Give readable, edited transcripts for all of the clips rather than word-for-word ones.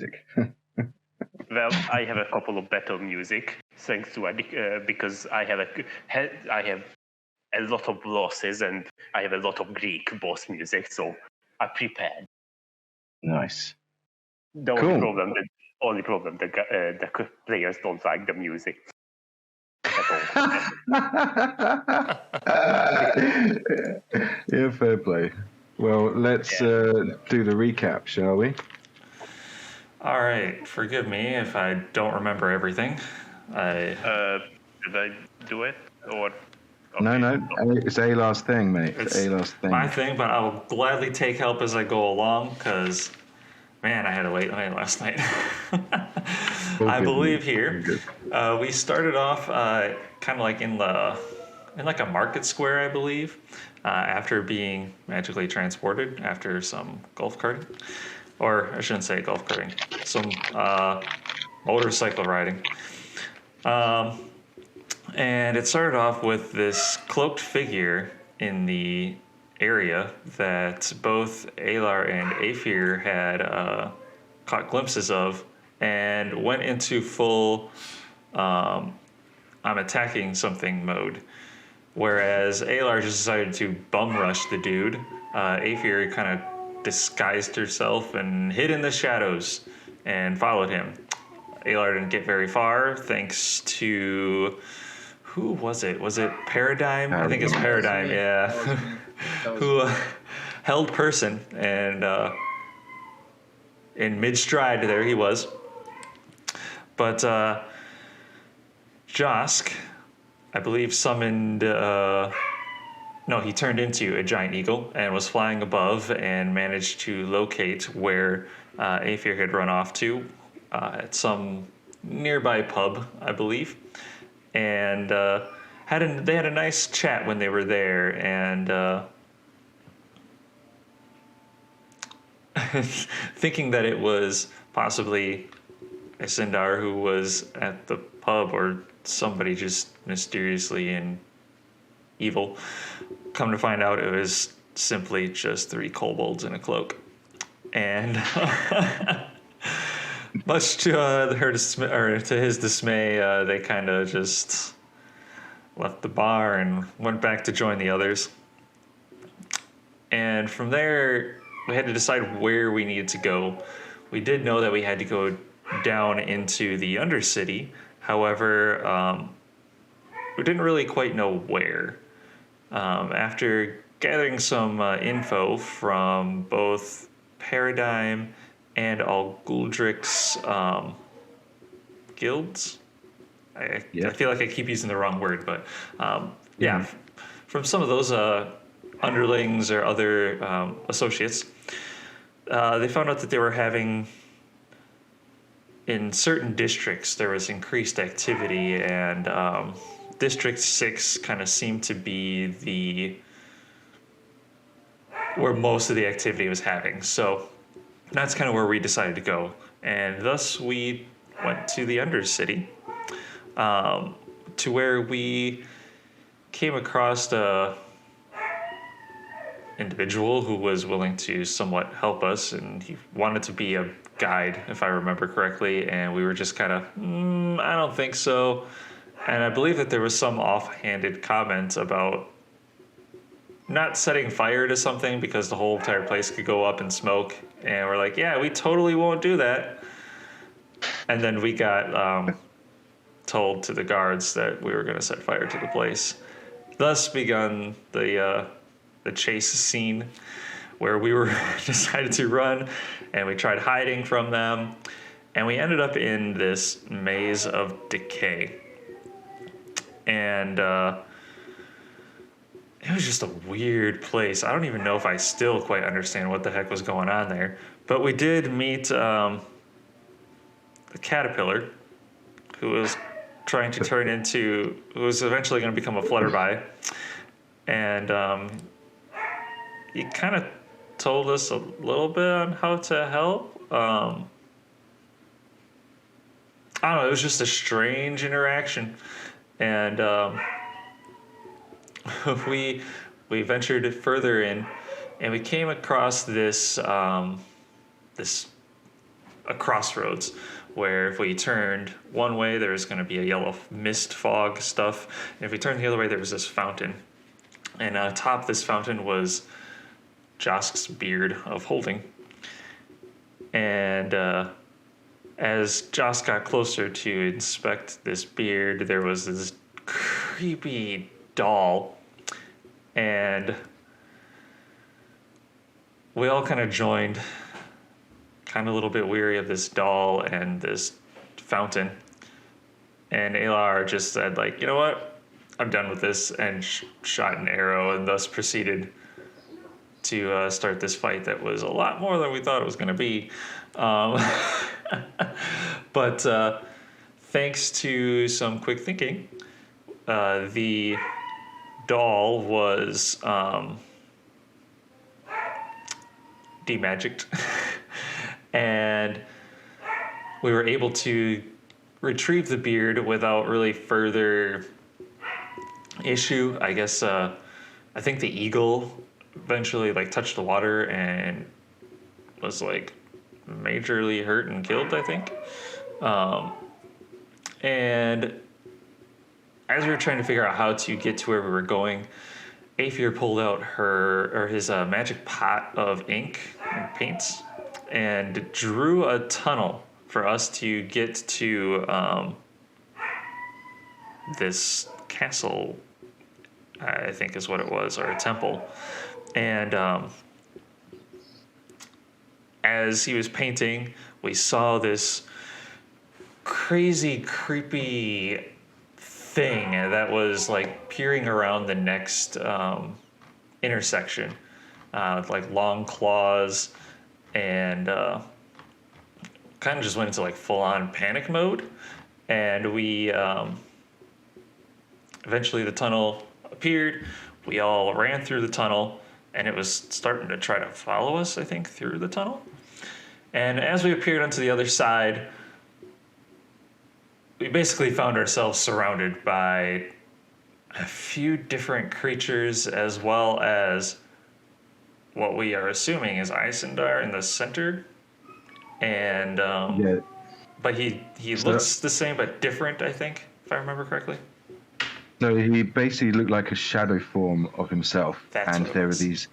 music. Well, I have a couple of battle music, thanks to because I have a lot of bosses and I have a lot of Greek boss music, so I prepared. Nice. The only problem, the players don't like the music. Yeah, fair play. Well, let's do the recap, shall we? All right. Forgive me if I don't remember everything. Did I do it or? Okay. No, it's Aylar's thing, mate. It's Aylar's thing. My thing, but I will gladly take help as I go along because, man, I had a late night last night. I believe here we started off kind of like in like a market square, I believe, after being magically transported after some golf carting, or I shouldn't say golf carting, some motorcycle riding. And it started off with this cloaked figure in the area that both Aylar and Aethir had caught glimpses of and went into full I'm attacking something mode. Whereas Aylar just decided to bum rush the dude. Aethir kind of disguised herself and hid in the shadows and followed him. Aylar didn't get very far thanks to... Who was it? Was it Paradigm? I think it's Paradigm, yeah. Who held person, and in mid-stride there he was. But Josk, I believe, summoned... no, he turned into a giant eagle and was flying above and managed to locate where Aethir had run off to at some nearby pub, I believe. And they had a nice chat when they were there, and thinking that it was possibly Eisendar who was at the pub or somebody just mysteriously and evil. Come to find out, it was simply just 3 kobolds in a cloak, and much to to his dismay, they kind of just left the bar and went back to join the others. And from there, we had to decide where we needed to go. We did know that we had to go down into the Undercity. However, we didn't really quite know where. After gathering some info from both Paradigm and Alguldric's guilds. I feel like I keep using the wrong word, but from some of those underlings or other associates, they found out that they were having, in certain districts, there was increased activity, and District 6 kind of seemed to be where most of the activity was happening. So that's kind of where we decided to go. And thus we went to the Undercity, to where we came across a individual who was willing to somewhat help us, and he wanted to be a guide, if I remember correctly, and we were just kind of, I don't think so. And I believe that there was some offhanded comment about not setting fire to something because the whole entire place could go up in smoke. And we're like, yeah, we totally won't do that. And then we got told to the guards that we were going to set fire to the place. Thus begun the chase scene, where we were decided to run, and we tried hiding from them, and we ended up in this maze of decay. And it was just a weird place. I don't even know if I still quite understand what the heck was going on there. But we did meet a caterpillar who was trying to turn into, who was eventually going to become a flutterby. And he kind of told us a little bit on how to help. I don't know, it was just a strange interaction. And we ventured further in, and we came across this a crossroads where if we turned one way, there's going to be a yellow mist fog stuff. And if we turned the other way, there was this fountain. And atop this fountain was Josk's beard of holding. And as Josk got closer to inspect this beard, there was this creepy doll. And we all kind of joined, kind of a little bit weary of this doll and this fountain. And Alar just said, like, you know what? I'm done with this, and shot an arrow, and thus proceeded to start this fight that was a lot more than we thought it was going to be. But thanks to some quick thinking, the doll was demagicked, and we were able to retrieve the beard without really further issue. I guess I think the eagle eventually like touched the water and was like majorly hurt and killed, I think. And as we were trying to figure out how to get to where we were going, Aether pulled out his magic pot of ink and paints and drew a tunnel for us to get to this castle, I think is what it was, or a temple. And as he was painting, we saw this crazy, creepy thing that was like peering around the next intersection with like long claws, and kind of just went into like full-on panic mode. And we eventually the tunnel appeared. We all ran through the tunnel, and it was starting to try to follow us, I think, through the tunnel. And as we appeared onto the other side, we basically found ourselves surrounded by a few different creatures, as well as what we are assuming is Eisendar in the center. And Yeah. but he looks the same but different, I think, if I remember correctly. So he basically looked like a shadow form of himself. That's and what it there were was. these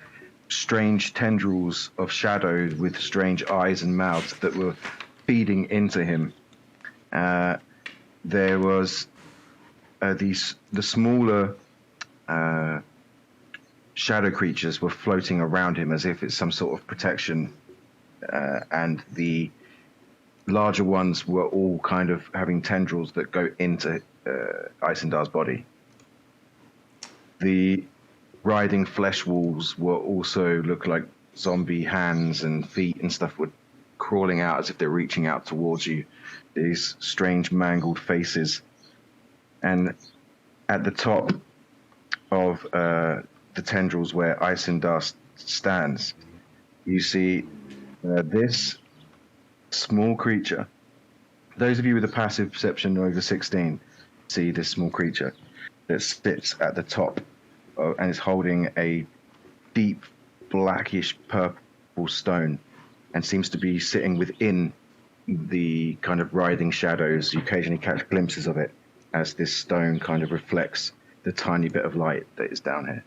strange tendrils of shadow with strange eyes and mouths that were feeding into him. There was the smaller shadow creatures were floating around him as if it's some sort of protection, and the larger ones were all kind of having tendrils that go into Eisendar's body. The writhing flesh walls were also look like zombie hands and feet and stuff were crawling out as if they're reaching out towards you. These strange mangled faces. And at the top of the tendrils where Eisendar stands, you see this small creature. Those of you with a passive perception over 16 see this small creature that sits at the top and is holding a deep blackish purple stone and seems to be sitting within the kind of writhing shadows. You occasionally catch glimpses of it as this stone kind of reflects the tiny bit of light that is down here.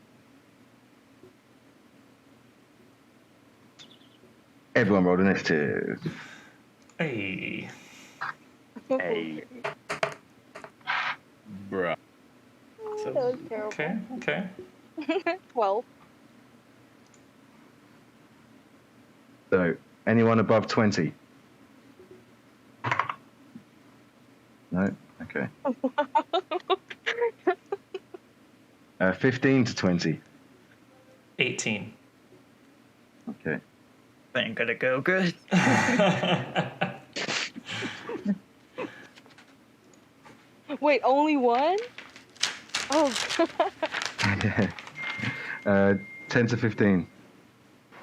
Everyone rolled initiative. Hey. Hey. Bruh. That was terrible. Okay. 12. So, anyone above 20? No? Okay. 15 to 20. 18. Okay. Ain't gonna go good. Wait, only one? Oh, God. 10 to 15.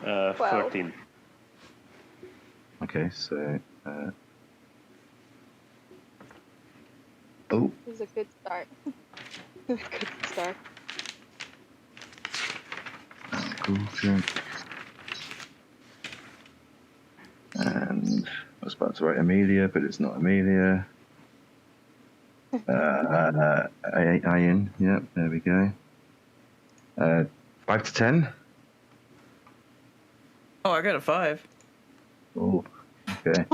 13. Okay, so... oh, This is a good start. Good start. cool. Sure. And... what's about to write Amelia, but it's not Amelia. Ian, yep, there we go. 5 to 10. Oh, I got a 5. Oh, okay.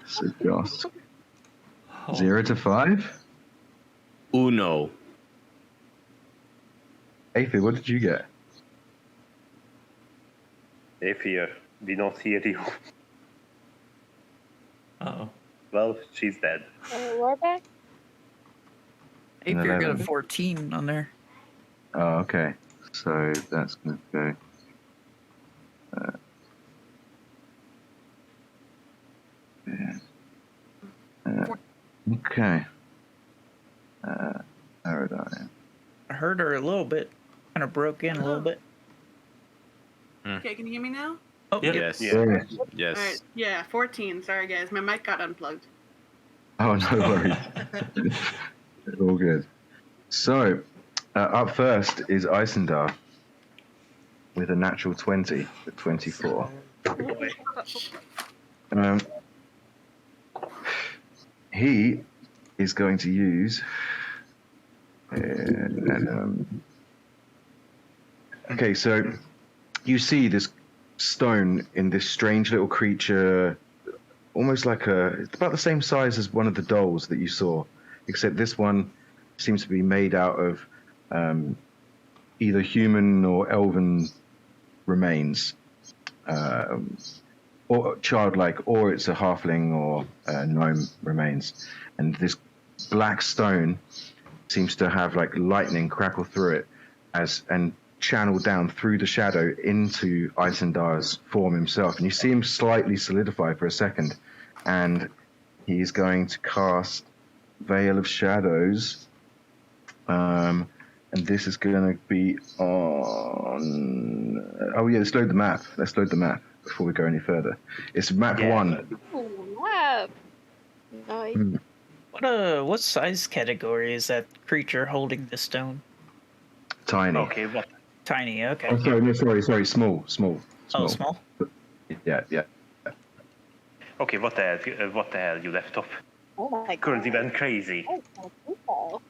So Joss. 0 to 5. Uno. Afi, what did you get? Afia, we don't hear you. Uh-oh. Well, she's dead. Warback? Apier got a 11. 14 on there. Oh, okay. So that's going to go. Okay. Aerodine. I heard her a little bit. Kind of broke in a little bit. Okay, can you hear me now? Oh, Yep. Yes. Yeah. Yes. All right. Yeah, 14. Sorry, guys. My mic got unplugged. Oh, no worries. All good. So, up first is Icelander with a natural 20 at 24. He is going to use. Okay, so you see this stone in this strange little creature, almost like it's about the same size as one of the dolls that you saw, except this one seems to be made out of either human or elven remains, or childlike, or it's a halfling or gnome remains. And this black stone seems to have like lightning crackle through it and channel down through the shadow into Eisendar's form himself. And you see him slightly solidify for a second, and he's going to cast Veil of Shadows. And this is going to be on... Oh yeah, let's load the map. Let's load the map before we go any further. It's map 1. Ooh, wow. Nice. What size category is that creature holding the stone? Tiny. Okay, what? Tiny, okay. Oh, sorry. Small. Oh, small? Yeah. Okay, what the hell you left off? Oh my god. Currently went crazy. Oh,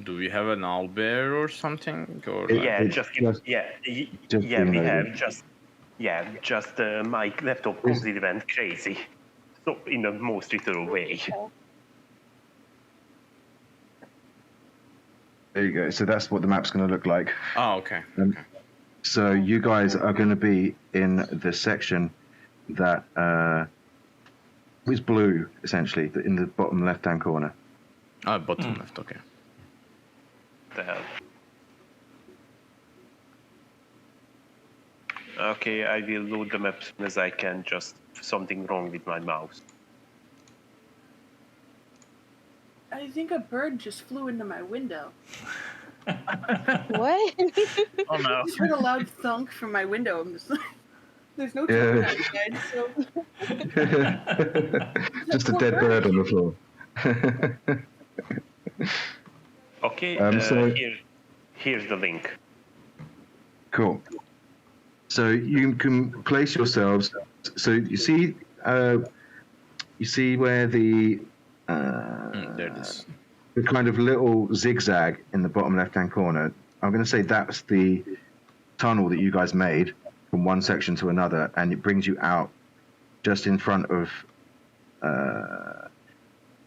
Do we have an owlbear or something? Or Yeah, It's just my laptop completely went crazy. So in the most literal way. There you go. So that's what the map's going to look like. Oh, okay. So you guys are going to be in the section that is blue, essentially, in the bottom left-hand corner. Bottom left. Okay. The hell. Okay, I will load the map as soon as I can. Just something wrong with my mouse. I think a bird just flew into my window. what? Oh no. I just heard a loud thunk from my window. I'm just like, there's no Yeah. door outside, so Just a dead bird on the floor. Okay, so- here's the link. Cool. So you can place yourselves. So you see where the There it is. the kind of little zigzag in the bottom left-hand corner. I'm going to say that's the tunnel that you guys made from one section to another, and it brings you out just in front of. Do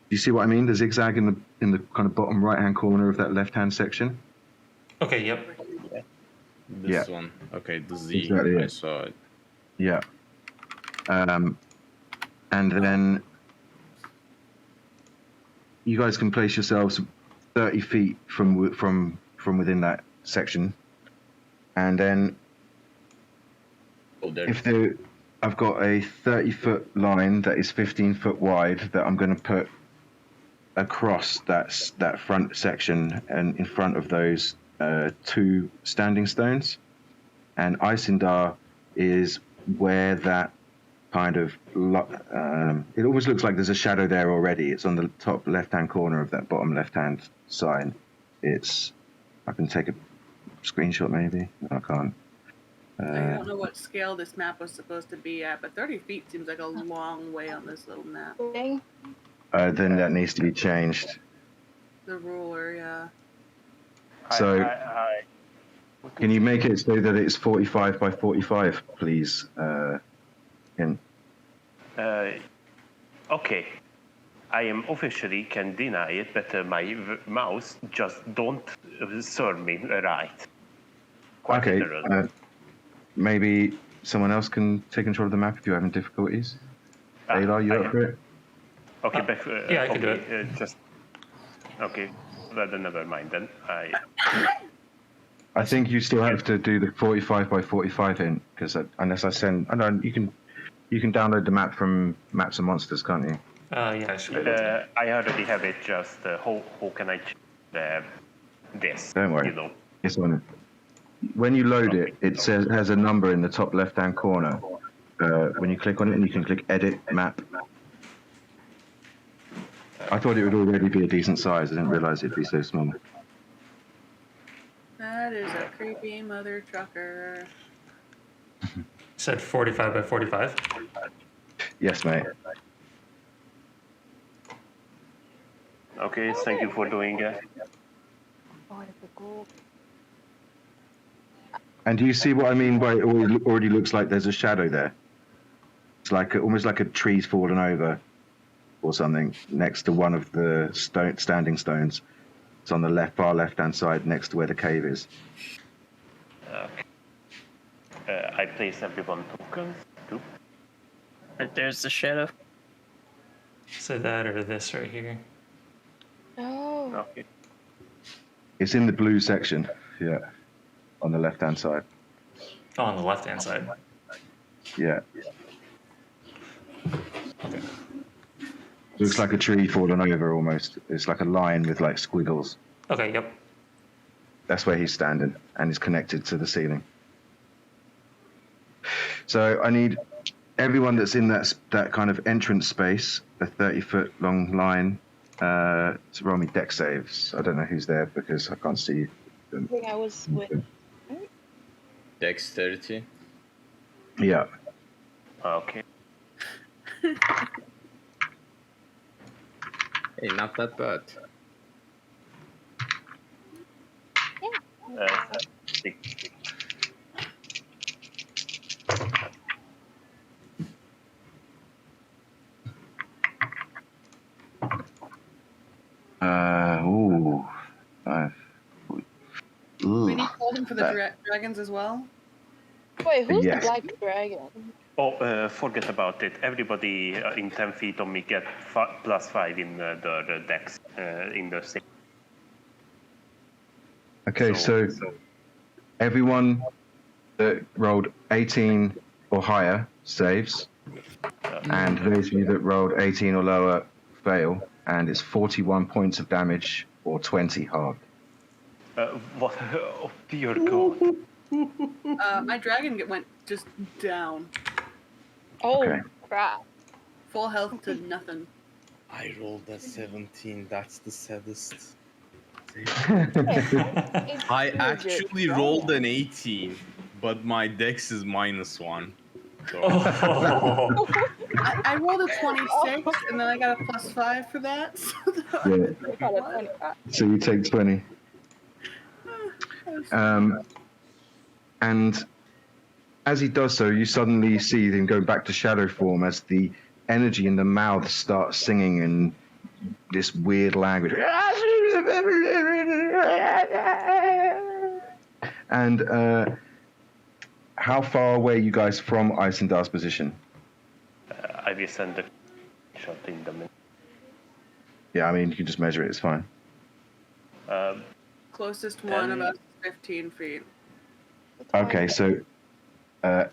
you see what I mean? The zigzag in the kind of bottom right-hand corner of that left-hand section. Okay, yep. This one. Okay, the Z. Exactly, I yeah. saw it. Yeah. And then you guys can place yourselves 30 feet from within that section, and then Oh, there. I've got a 30-foot line that is 15 foot wide that I'm going to put across that front section and in front of those 2 standing stones, and Eisendar is where that kind of it almost looks like there's a shadow there already. It's on the top left-hand corner of that bottom left-hand sign. I can take a screenshot maybe. No, I can't. I don't know what scale this map was supposed to be at, but 30 feet seems like a long way on this little map. Dang. Then that needs to be changed. The ruler, yeah. So, can you make it so that it's 45 by 45, please? Ken? Okay. I am officially can deny it, but my mouse just don't serve me right. Quite Okay. literally. Maybe someone else can take control of the map if you're having difficulties. Ayla, you up for it? Okay, yeah, I can do it. Okay, well, then never mind then. I think you still have to do the 45 by 45 hint, because unless I send... I know, you can download the map from Maps and Monsters, can't you? Yeah, I should be able to. I already have it, just how can I change this? Don't worry. You know. It's on it. When you load it, it has a number in the top left-hand corner. When you click on it, and you can click Edit Map. I thought it would already be a decent size. I didn't realize it'd be so small. That is a creepy mother trucker. You said 45 by 45? Yes, mate. Okay, thank you for doing it. Oh, it's a gold. And do you see what I mean by it already looks like there's a shadow there? It's like almost like a tree's fallen over or something next to one of the standing stones. It's on the far left-hand side next to where the cave is. I place everyone tokens too. There's the shadow. So that or this right here. Oh. Okay. It's in the blue section, yeah, on the left-hand side. Oh, on the left-hand side. Yeah. Okay. Looks like a tree fallen over almost. It's like a line with like squiggles. Okay, yep. That's where he's standing, and is connected to the ceiling. So I need everyone that's in that kind of entrance space, a 30-foot long line, to roll me deck saves. I don't know who's there because I can't see you. I think I was with. Dexterity. Yeah. Okay. Hey, not that bad. Six. Ooh. 5. We Ooh. need golden for the dragons as well. Wait, who's Yes. the black dragon? Oh, forget about it. Everybody in 10 feet of me get +5 in the dex in the same. Okay, so everyone that rolled 18 or higher saves, and those of you that rolled 18 or lower fail, and it's 41 points of damage or 20 halved. What? Oh, dear God. My dragon went just down. Oh, Okay. crap. Full health to nothing. I rolled a 17. That's the saddest. It's I legit. actually rolled an 18, but my dex is -1. So Oh. I rolled a 26, and then I got a +5 for that. So Yeah. I got a 25. So you take 20. And as he does so, you suddenly see him go back to shadow form as the energy in the mouth starts singing in this weird language. And how far away are you guys from Eisendar's position? I will send the shot in the minute. Yeah, I mean, you can just measure it, it's fine. closest one And- about 15 feet. Okay, so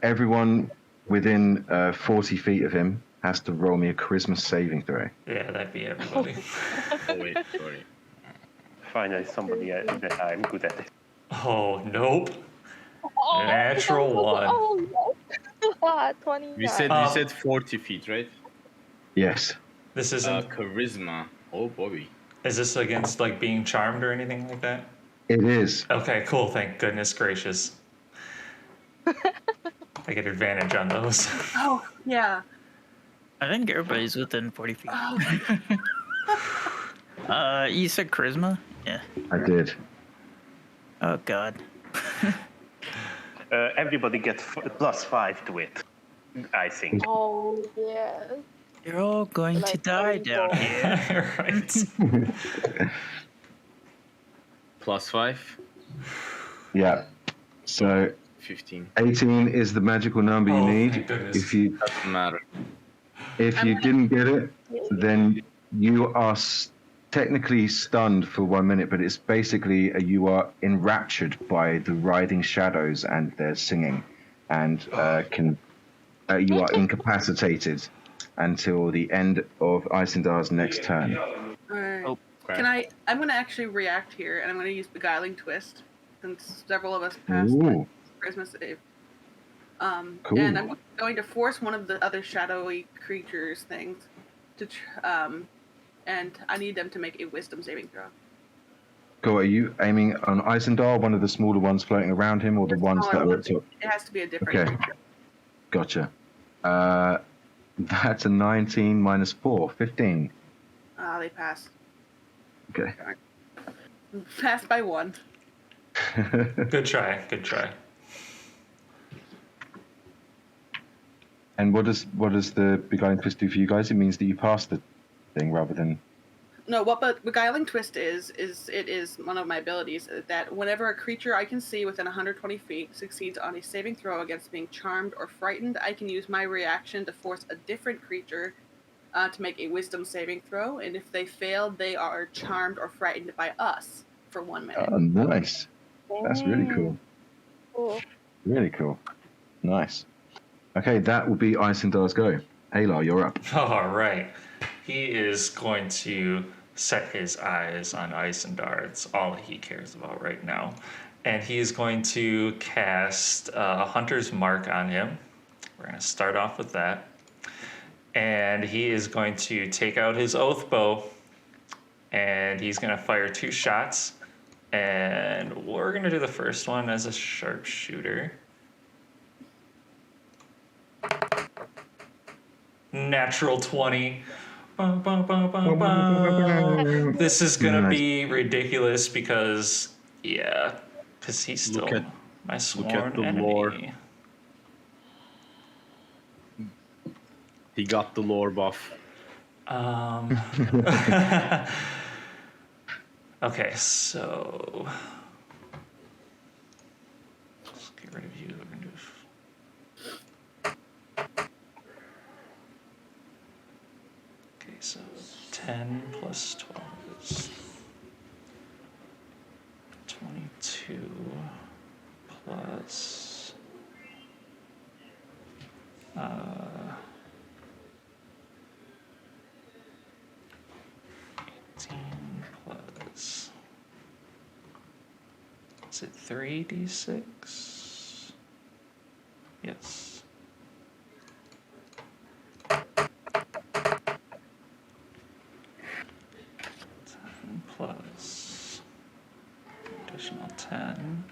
everyone within 40 feet of him has to roll me a charisma saving throw. Yeah, that'd be everybody. oh wait, sorry. Finally, somebody that I'm good at it. Oh, nope. Oh, Natural one. Oh, no. 29. We said 40 feet, right? Yes. This isn't. Charisma. Oh boy. Is this against like being charmed or anything like that? It is. Okay, cool. Thank goodness gracious. I get advantage on those. Oh, yeah. I think everybody's within 40 feet. Oh, You said charisma? Yeah. I did. Oh god. Everybody gets +5 to it, I think. Oh, yeah. You're all going to Like die down 34. here. Right. +5, Yeah. So 15. 18 is the magical number you Oh, need. thank goodness. Doesn't matter. If I'm you gonna- didn't get it, then you are technically stunned for 1 minute, but it's basically you are enraptured by the writhing shadows and their singing, and you are incapacitated until the end of Eisendar's next turn. Alright. Oh, Okay. I'm gonna actually react here, and I'm gonna use Beguiling Twist, since several of us passed Ooh, Charisma save. Cool. And I'm going to force one of the other shadowy creatures things to, and I need them to make a Wisdom saving throw. Cool. Are you aiming on Eisendar, one of the smaller ones floating around him, or the ones that are up top? It has to be a different Okay. creature. Gotcha. That's a 19 minus 4, 15. They pass. Okay. Passed by 1. Good try. Good try. And what does the Beguiling Twist do for you guys? It means that you pass the thing rather than. No, what Beguiling Twist is it is one of my abilities that whenever a creature I can see within 120 feet succeeds on a saving throw against being charmed or frightened, I can use my reaction to force a different creature to make a Wisdom saving throw, and if they fail, they are charmed or frightened by us for 1 minute. Oh, nice. That's really cool. Cool. Really cool. Nice. Okay, that will be Eisendar's go. Aylar, you're up. All right. He is going to set his eyes on Eisendar. It's all he cares about right now. And he is going to cast Hunter's Mark on him. We're going to start off with that. And he is going to take out his oath bow. And he's going to fire 2 shots. And we're going to do the first one as a sharpshooter. Natural 20. Bum, bum, bum, bum, bum. This is gonna Nice. be ridiculous because he's still Look at- my sworn at the enemy. lore. He got the lore buff. Okay, so let's get rid of you. We're gonna do okay, so 10 plus 12 is 22 plus 18 plus, is it 3d6? Yes. 10 plus additional 10.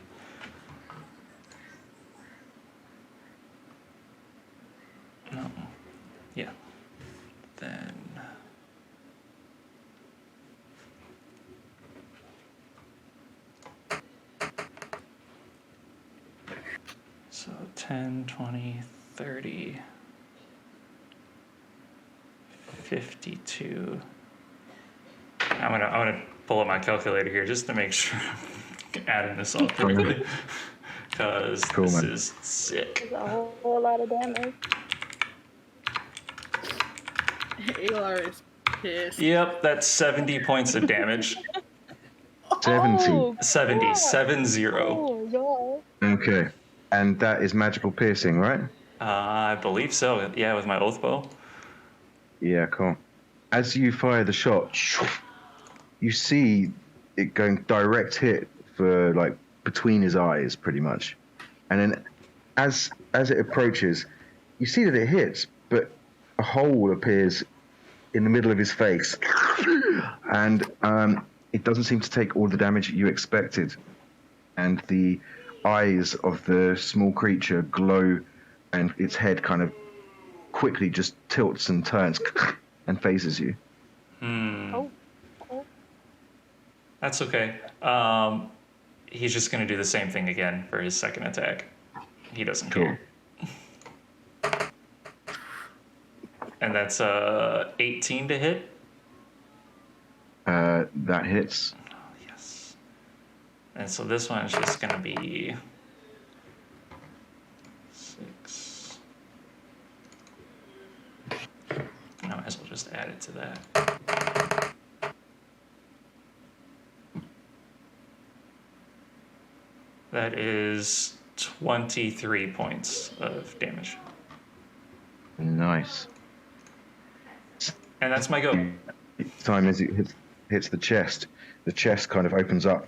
No. Yeah. Then so 10, 20, 30, 52. I'm gonna pull up my calculator here just to make sure I'm adding this all correctly. Because Cool, this man. is sick. That's a whole lot of damage. Aylar is pissed. Yep, that's 70 points of damage. 70. Oh, 70, God. 70. Oh, yeah. Okay. And that is magical piercing, right? I believe so. Yeah, with my oath bow. Yeah, cool. As you fire the shot, you see it going direct hit for like between his eyes, pretty much. And then as it approaches, you see that it hits, but a hole appears in the middle of his face, and it doesn't seem to take all the damage you expected. And the eyes of the small creature glow, and its head kind of quickly just tilts and turns and faces you. Oh. That's okay. He's just going to do the same thing again for his second attack. He doesn't care. And that's 18 to hit. That hits. Oh, yes. And so this one is just going to be 6. I might as well just add it to that. That is 23 points of damage. Nice. And that's my go. Time as it hits the chest kind of opens up,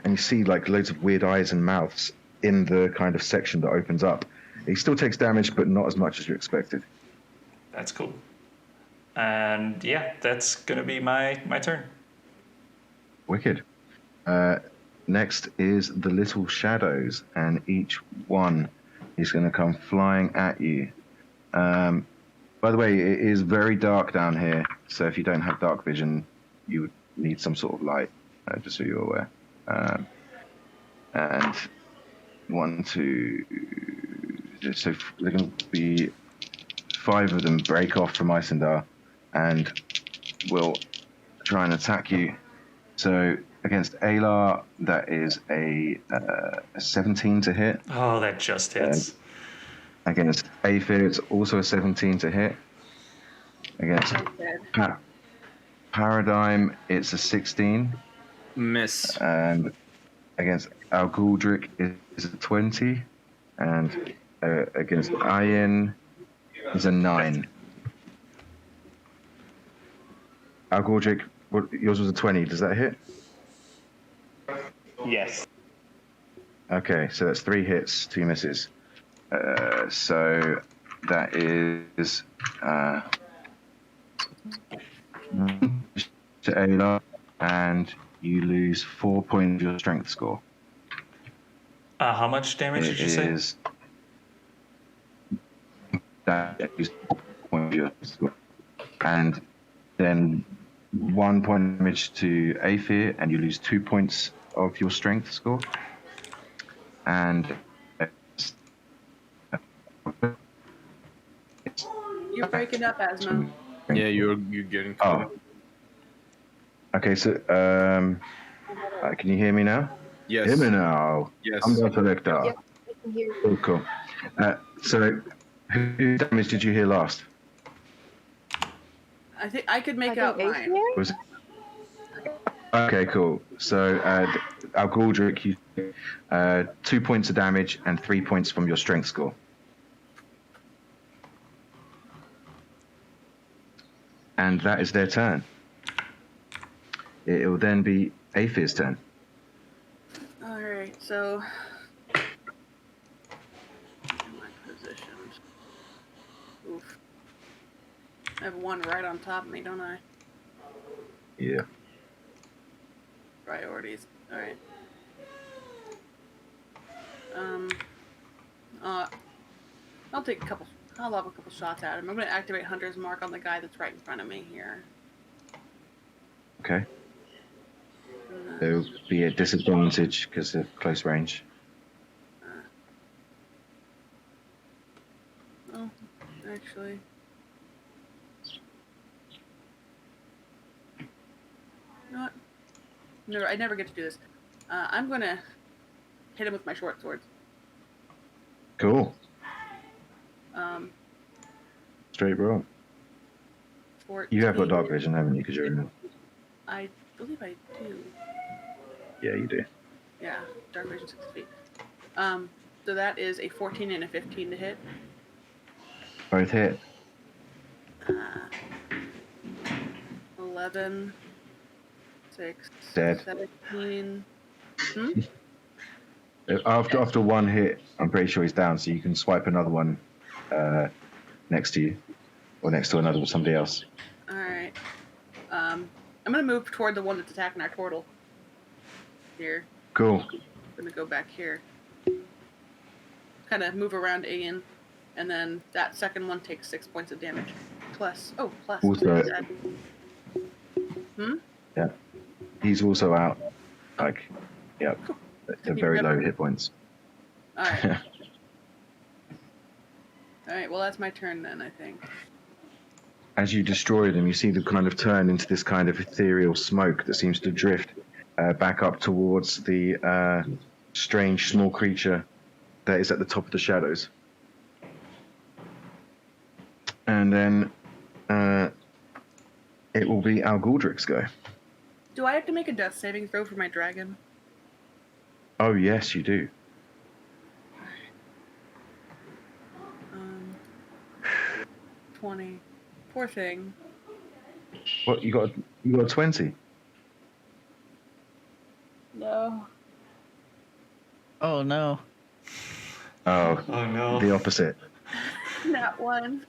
and you see like loads of weird eyes and mouths in the kind of section that opens up. He still takes damage, but not as much as you expected. That's cool. And yeah, that's gonna be my turn. Wicked. Next is the little shadows, and each one is going to come flying at you. By the way, it is very dark down here, so if you don't have dark vision, you would need some sort of light, just so you're aware. And 1, 2, so there can be 5 of them break off from Icelander and will try and attack you. So against Alar, that is a 17 to hit. Oh, that just hits. Against Aphid, it's also a 17 to hit. Against Paradigm, it's a 16. Miss. And against Alguldric, it's a 20. And against Ian, it's a 9. Alguldric, yours was a 20. Does that hit? Yes. Okay, so that's 3 hits, 2 misses. So that is to Ayla, and you lose 4 points of your strength score. How much damage did you say? That is 4 points of your score. And then 1 point of damage to Aphir, and you lose 2 points of your strength score. And You're breaking up, Asma. Yeah, you're getting. Oh. Okay, so can you hear me now? Yes. Hear me now. Yes. I'm the selector. Yep, I can hear you. Oh, cool. So, whose damage did you hear last? I think I could make I out think mine. Ace Was it? Okay, cool. So, Alguldric, you 2 points of damage and 3 points from your strength score. And that is their turn. It will then be Aphir's turn. Alright, so. In my positions. Oof. I have one right on top of me, don't I? Yeah. Priorities. Alright. I'll take a couple. I'll have a couple shots at him. I'm going to activate Hunter's Mark on the guy that's right in front of me here. Okay. There will be a disadvantage because of close range. Oh, actually. You know what? No, I never get to do this. I'm going to hit him with my short swords. Cool. Straight roll. 14. You have got dark vision, haven't you? Because you're in. I believe I do. Yeah, you do. Yeah, dark vision 6 feet. So that is a 14 and a 15 to hit. Both hit. 11, 6, Dead. 17. After one hit, I'm pretty sure he's down, so you can swipe another one next to you, or next to another with somebody else. Alright. I'm gonna move toward the one that's attacking our portal. Here. Cool. I'm gonna go back here. kind of move around Ian, and then that second one takes 6 points of damage. Plus. Also- Hmm? Yeah. He's also out. Like, yep. They're very low hit points. All right. All right. Well, that's my turn then, I think. As you destroy them, you see them kind of turn into this kind of ethereal smoke that seems to drift back up towards the strange small creature that is at the top of the shadows. And then it will be Alguldric's go. Do I have to make a death saving throw for my dragon? Oh, yes, you do. 20. Poor thing. What, you got a 20? No. Oh no. Oh, no. the opposite. Not one.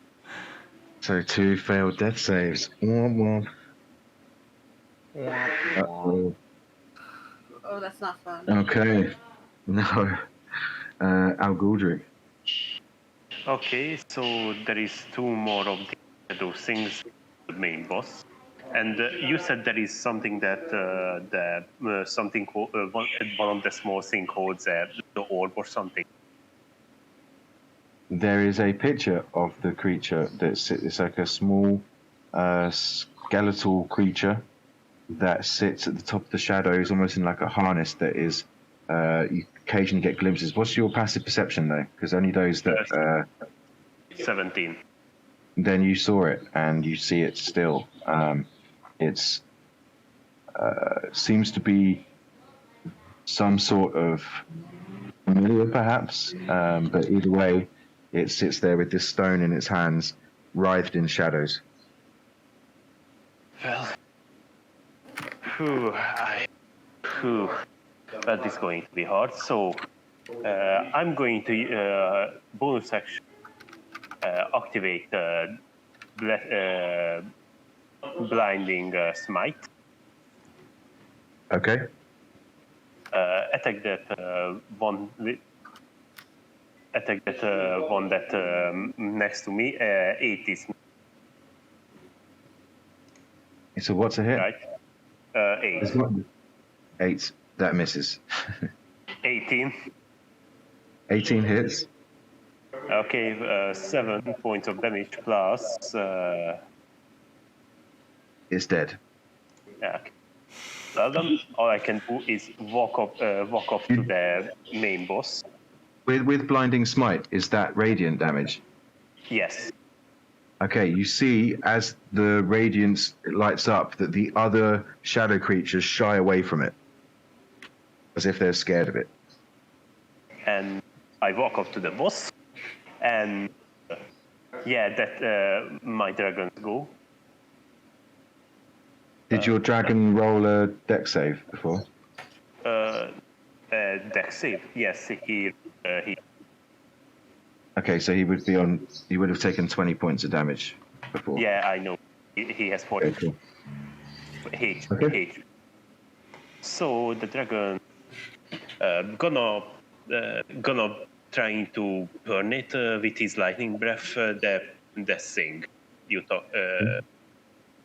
So 2 failed death saves. Womp womp. Uh-oh. Oh, that's not fun. Okay. No. Alguldric. Okay, so there is 2 more of those things, the main boss. And you said there is something that something one of the small things holds the orb or something. There is a picture of the creature it's like a small skeletal creature that sits at the top of the shadows, almost in like a harness that is. You occasionally get glimpses. What's your passive perception though? Because only those that. 17. Then you saw it, and you see it still. It's seems to be some sort of familiar, perhaps. But either way, it sits there with this stone in its hands, writhed in shadows. Well, that is going to be hard. So I'm going to bonus action activate blinding smite. Okay. Attack that one. Attack that one that next to me. 8 is So what's a hit? right. 8. It's not 8. That misses. 18. 18 hits. Okay, 7 points of damage plus. It's dead. Yeah. Well done. All I can do is walk up to the main boss. With blinding smite, is that radiant damage? Yes. Okay, you see as the radiance lights up that the other shadow creatures shy away from it, as if they're scared of it. And I walk up to the boss, and that my dragons go. Did your dragon roll a dex save before? Dex save. Yes, he. Okay, so he would have taken 20 points of damage before. Yeah, I know. He has 40. Okay, cool. H. Okay. H. So the dragon gonna trying to burn it with his lightning breath. The thing you talk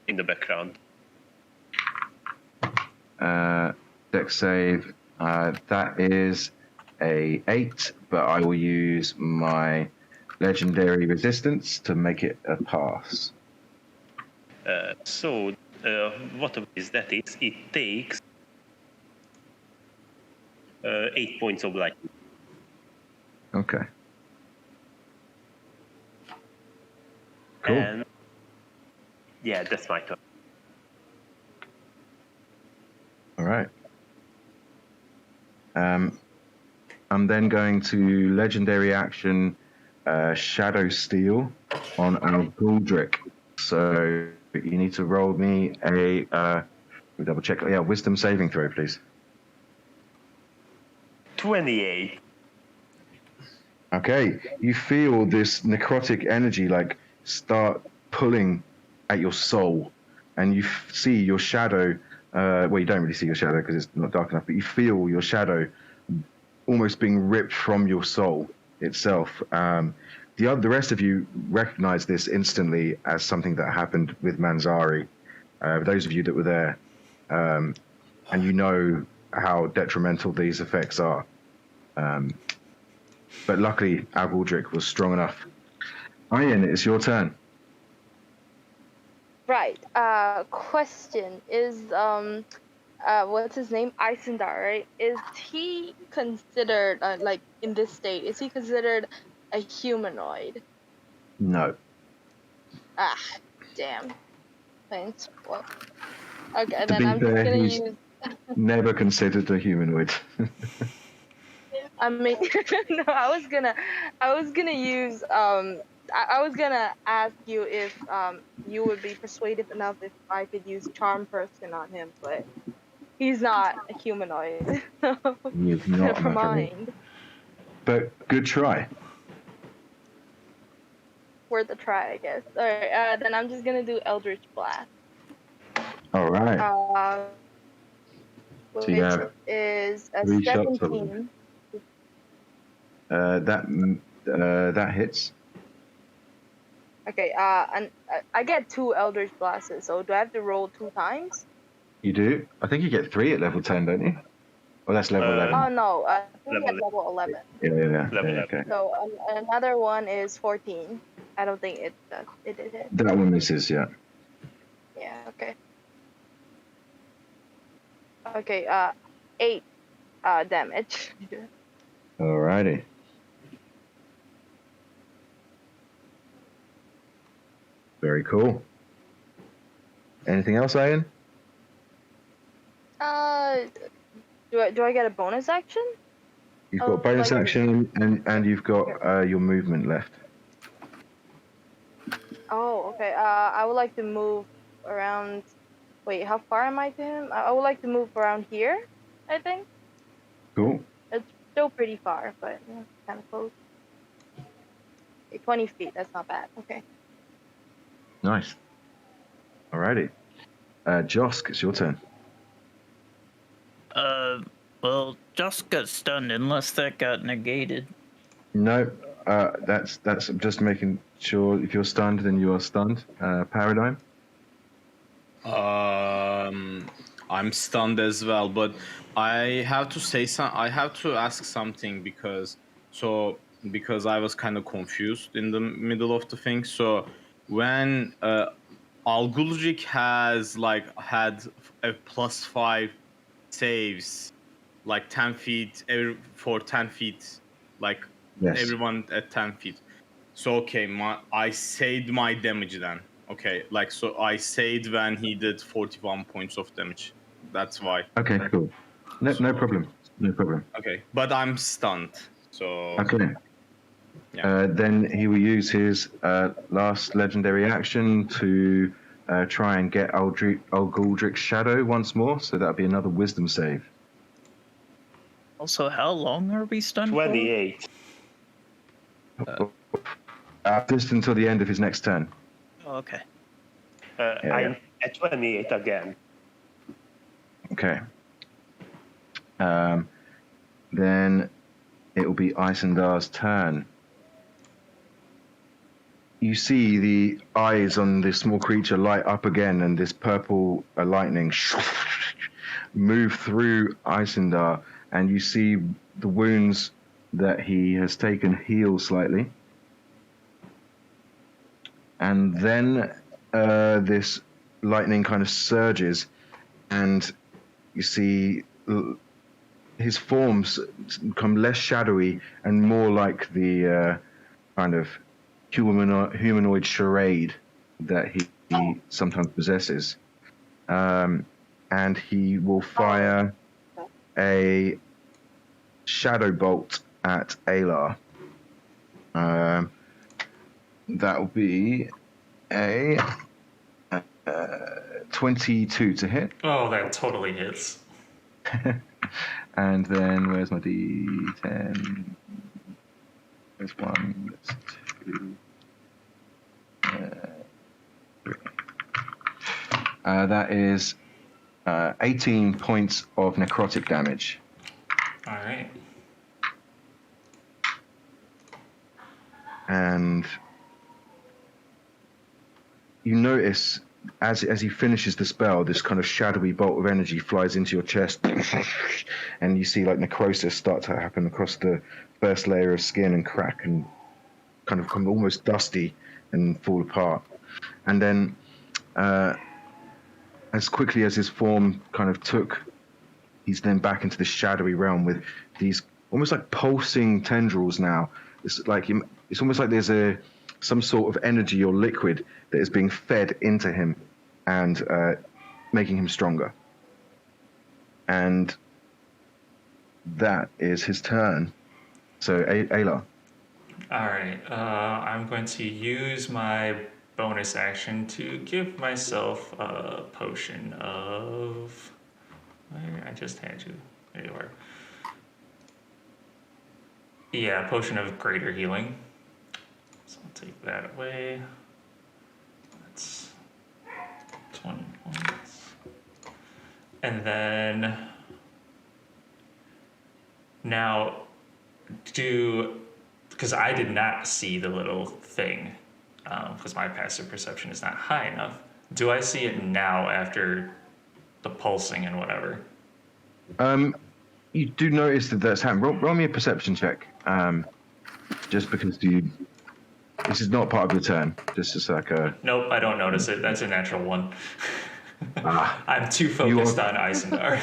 in the background. Dex save. That is a 8, but I will use my legendary resistance to make it a pass. So what is that? It takes 8 points of lightning. Okay. Cool. And yeah, that's my turn. All right. I'm then going to legendary action Shadow Steel on Alguldric. So you need to roll me a double check. Yeah, wisdom saving throw, please. 28. Okay, you feel this necrotic energy like start pulling at your soul, and you see your shadow. Well, you don't really see your shadow because it's not dark enough, but you feel your shadow almost being ripped from your soul, itself. The rest of you recognize this instantly as something that happened with Manzari. Those of you that were there, and you know how detrimental these effects are. But luckily, Aldrich was strong enough. Ian, it's your turn. Right. Question is, what's his name? Eisendar, right? Is he considered, like, in this state, is he considered a humanoid? No. Ah, damn. Thanks. Well, okay, To then be I'm just fair, gonna he's use. never considered a humanoid. I mean, no, I was gonna use. I was gonna ask you if you would be persuasive enough if I could use charm person on him, but he's not a humanoid. He's not, Never I'm afraid. mind. But good try. Worth a try, I guess. All right, then I'm just gonna do Eldritch Glass. All right. Which So you have is a 3 shots of 17. that hits. Okay, and I get 2 Eldritch Glasses, so do I have to roll 2 times? You do. I think you get 3 at level 10, don't you? Well, that's level 11. Oh no, I think Level at level 11. Yeah. Level Yeah, okay. So another one is 14. I don't think it did hit. That one misses, yeah. Yeah, okay. Okay, 8 damage. Alrighty. Very cool. Anything else, Ian? Do I get a bonus action? You've got bonus like- action and you've got your movement left. Oh, okay. I would like to move around. Wait, how far am I to him? I would like to move around here, I think. Cool. It's still pretty far, but kind of close. Okay, 20 feet, that's not bad. Okay. Nice. Alrighty. Josk, it's your turn. Well, just got stunned unless that got negated. No, that's just making sure if you're stunned, then you are stunned. Paradigm. I'm stunned as well, but I have to say I have to ask something because I was kind of confused in the middle of the thing. So when Algulric has had a +5 saves, like 10 feet for 10 feet, like Yes. everyone at 10 feet. So okay, I saved my damage then. Okay, so I saved when he did 41 points of damage. That's why. Okay, cool. No problem. No problem. Okay, but I'm stunned. So Okay. Yeah. Then he will use his last legendary action to try and get Alguldric's shadow once more. So that'll be another wisdom save. Also, how long are we stunned 28. Just until the end of his next turn. for? Oh, okay. I'm at 28 again. Okay. Then it will be Eisendar's turn. You see the eyes on this small creature light up again, and this purple lightning move through Eisendar, and you see the wounds that he has taken heal slightly. And then this lightning kind of surges, and you see his forms become less shadowy and more like the kind of humanoid charade that he sometimes possesses. And he will fire a shadow bolt at Alar. That will be a 22 to hit. Oh, that totally hits. And then where's my D10? There's 1, there's 2. 3. That is 18 points of necrotic damage. All right. and you notice as he finishes the spell, this kind of shadowy bolt of energy flies into your chest, and you see like necrosis start to happen across the first layer of skin and crack and kind of become almost dusty and fall apart. And then as quickly as his form kind of took, he's then back into the shadowy realm with these almost like pulsing tendrils now. It's almost like there's some sort of energy or liquid that is being fed into him and making him stronger. And that is his turn. So, Ayla. All right. I'm going to use my bonus action to give myself a potion of... I just had you. There you are. Yeah, potion of greater healing. So I'll take that away. That's 20 points. And then now because I did not see the little thing, because my passive perception is not high enough. Do I see it now after the pulsing and whatever? You do notice that that's happened. Roll me a perception check. Just because this is not part of your turn. Just as like a... Nope, I don't notice it. That's a natural one. I'm too focused on Eisendar.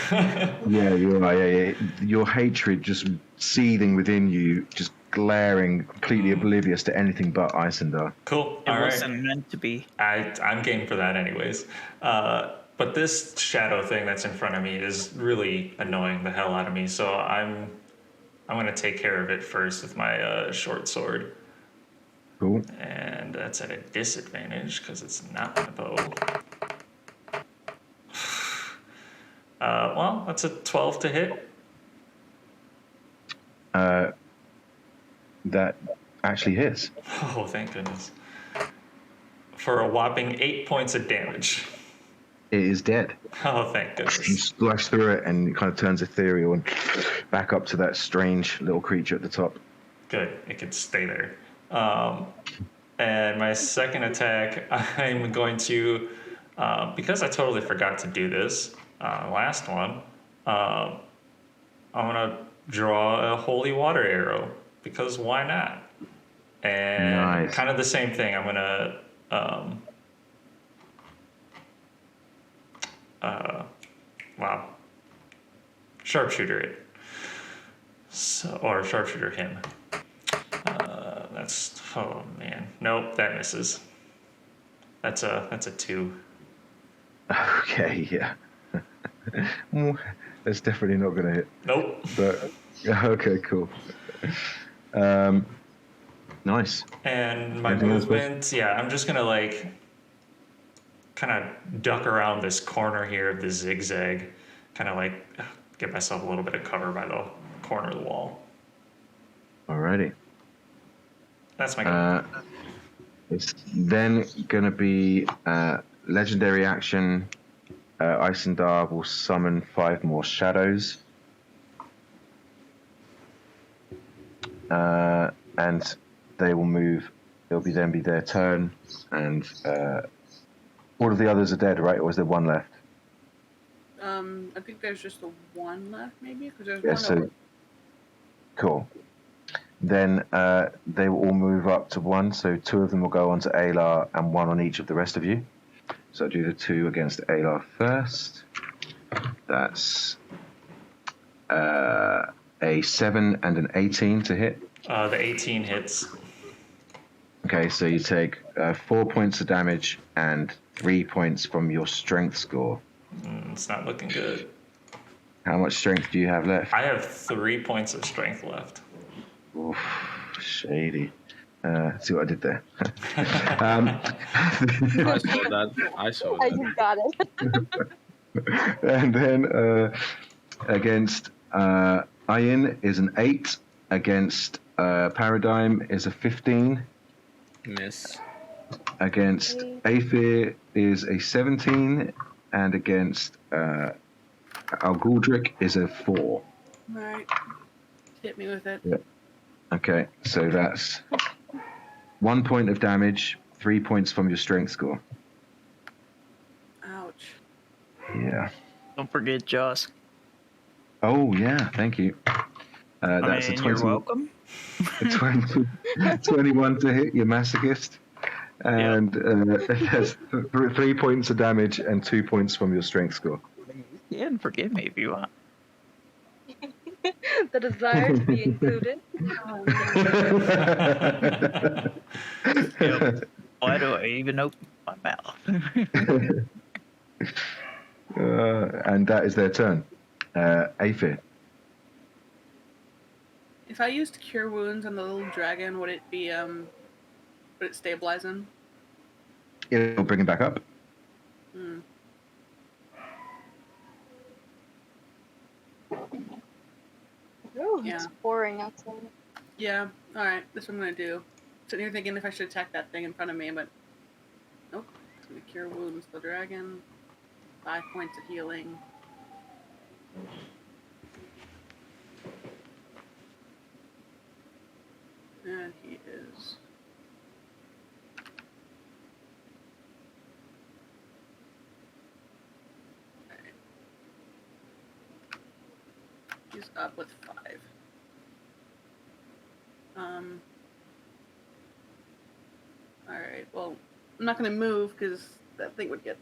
Yeah, you are. Yeah. Your hatred just seething within you, just glaring, completely oblivious to anything but Eisendar. Cool. It wasn't meant to be. I'm game for that anyways. But this shadow thing that's in front of me is really annoying the hell out of me. So I'm going to take care of it first with my short sword. Cool. And that's at a disadvantage because it's not my bow. Well, that's a 12 to hit. That actually hits. Oh, thank goodness. For a whopping 8 points of damage. It is dead. Oh, thank You goodness. splash through it and it kind of turns ethereal and back up to that strange little creature at the top. Good. It could stay there. And my second attack, I'm going to, because I totally forgot to do this last one, I'm going to draw a holy water arrow, because why not? And Nice. kind of the same thing. I'm going to, sharpshooter it. So, or sharpshooter him. Oh man, nope, that misses. That's a 2. Okay, yeah. That's definitely not going to hit. Nope. But okay, cool. Nice. And my Anything else, movement, yeah, I'm just gonna like kind of duck around this corner here of the zigzag, kind of like get myself a little bit of cover by the corner of the wall. Alrighty. That's my go. It's then going to be legendary action. Eisendar will summon 5 more shadows. And they will move. It'll then be their turn. And all of the others are dead, right? Or is there one left? I think there's just the one left, maybe? Because there's Yeah, one so... over. Cool. Then they will all move up to 1. So 2 of them will go on to Alar and 1 on each of the rest of you. So I'll do the 2 against Alar first. That's a 7 and an 18 to hit. The 18 hits. Okay, so you take 4 points of damage and 3 points from your strength score. It's not looking good. How much strength do you have left? I have 3 points of strength left. Oof, shady. See what I did there. I saw that. I saw I that. just got it. And then against Ian is an 8. Against Paradigm is a 15. Miss. Against Aether is a 17. And against Alguldric is a 4. Alright. Hit me with it. Yeah. Okay, so that's 1 point of damage, 3 points from your strength score. Ouch. Yeah. Don't forget Joss. Oh, yeah, thank you. That's a 20, you're welcome. a 20, 21 to hit your masochist. And that's 3 points of damage and 2 points from your strength score. Yeah, and forgive me if you want. The desire to be included. Yep. Why do I even open my mouth? And that is their turn. Aphir. If I used Cure Wounds on the little dragon, would it stabilize him? It'll bring him back up. Hmm. Oh, Yeah. it's pouring outside. Yeah. All right. That's what I'm gonna do. Sitting here thinking if I should attack that thing in front of me, but nope. It's gonna Cure Wounds the dragon. 5 points of healing. And he is. Alright. He's up with 5. Alright, well, I'm not gonna move because that thing would get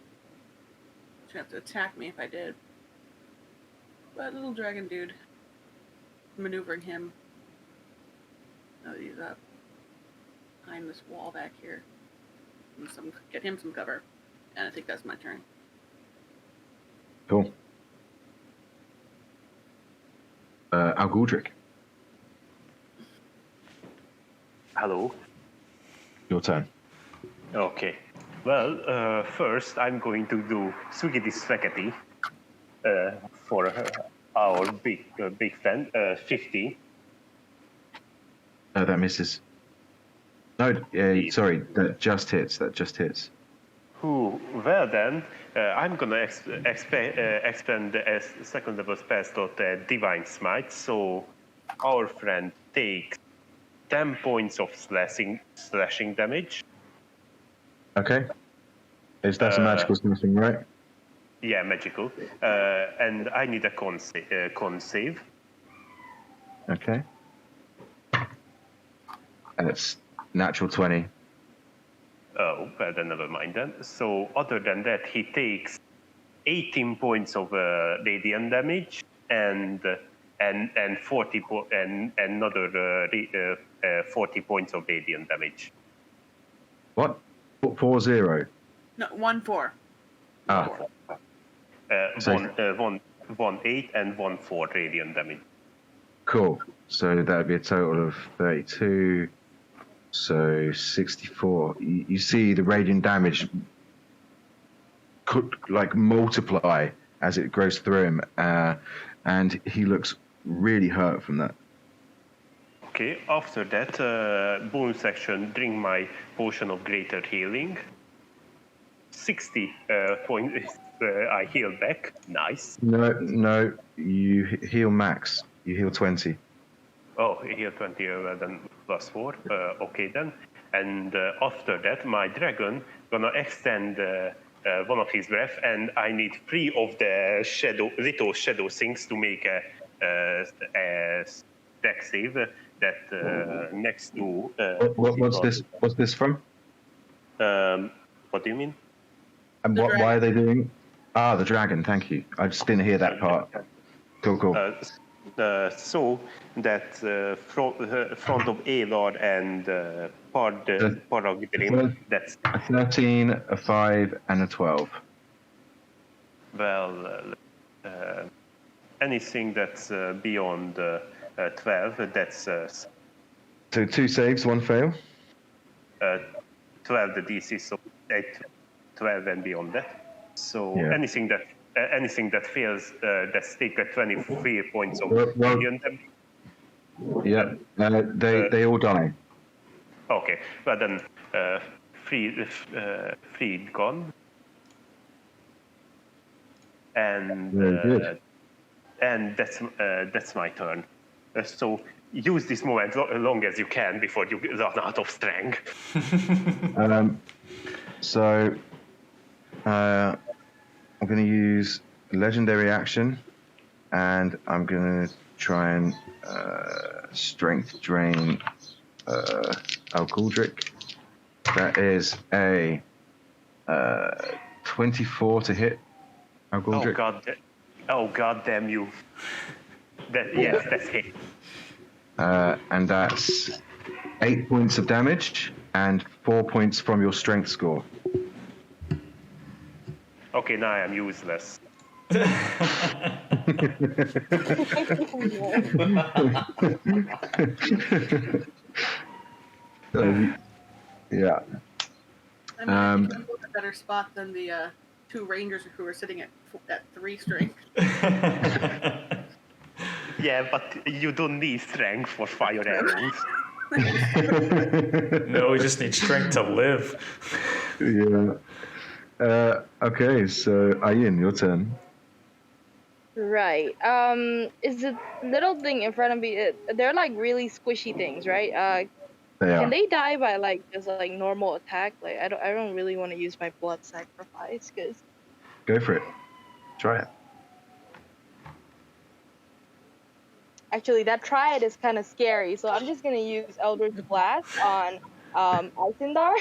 a chance to attack me if I did. But little dragon dude, maneuvering him. Now that he's up behind this wall back here. And get him some cover. And I think that's my turn. Cool. Algudric, Hello. your turn. Okay. Well, first I'm going to do Swiggy Swaggy for our big friend, 50. That misses. No, sorry, that just hits. Who? Well then, I'm gonna expand the second level spell slot Divine Smite. So our friend takes 10 points of slashing damage. Okay. That's a magical smashing, right? Yeah, magical. And I need a con save. Okay. And it's natural 20. Oh, well, then never mind then. So other than that, he takes 18 points of radiant damage and 40 and another 40 points of radiant damage. What? 4-0. No, 1-4. Ah. 1 8 and 1 4 radiant damage. Cool. So that would be a total of 32. So 64. You see the radiant damage could like multiply as it goes through him, and he looks really hurt from that. Okay. After that, bonus action, drink my potion of greater healing. 60 points. I heal back. Nice. No. You heal max. You heal 20. Oh, heal 20, then plus 4. Okay then. And after that, my dragon gonna extend one of his breath, and I need 3 of the little shadow things to make a dex save. That next to. What's this from? What do you mean? And why are they doing? Ah, the dragon. Thank you. I just didn't hear that part. Cool. So that front of Elor and Paragdrin, that's a 13, a 5, and a 12. Well, anything that's beyond 12, that's So 2 saves, 1 fail. 12 the DC, so 12 and beyond that. So Yeah. anything that fails, that's take 23 points of Well, radiant damage. Yeah, they all die. Okay, but then freed gone, and Very good. and that's my turn. So use this moment long as you can before you run out of strength. So I'm going to use legendary action, and I'm going to try and strength drain Alcaldric. That is a 24 to hit Alcaldric. Oh god damn you. Yes, that's hit. And that's 8 points of damage and 4 points from your strength score. Okay, now I am useless. Yeah. I'm in a better spot than the two rangers who were sitting at 3 strength. Yeah, but you don't need strength for fire arrows. No, we just need strength to live. Yeah. Okay, so Ayin, your turn. Right. Is the little thing in front of me? They're like really squishy things, right? They are. Can they die by like just like normal attack? Like I don't really want to use my blood sacrifice because. Go for it. Try it. Actually, that triad is kind of scary, so I'm just gonna use Eldritch Glass on Icelander.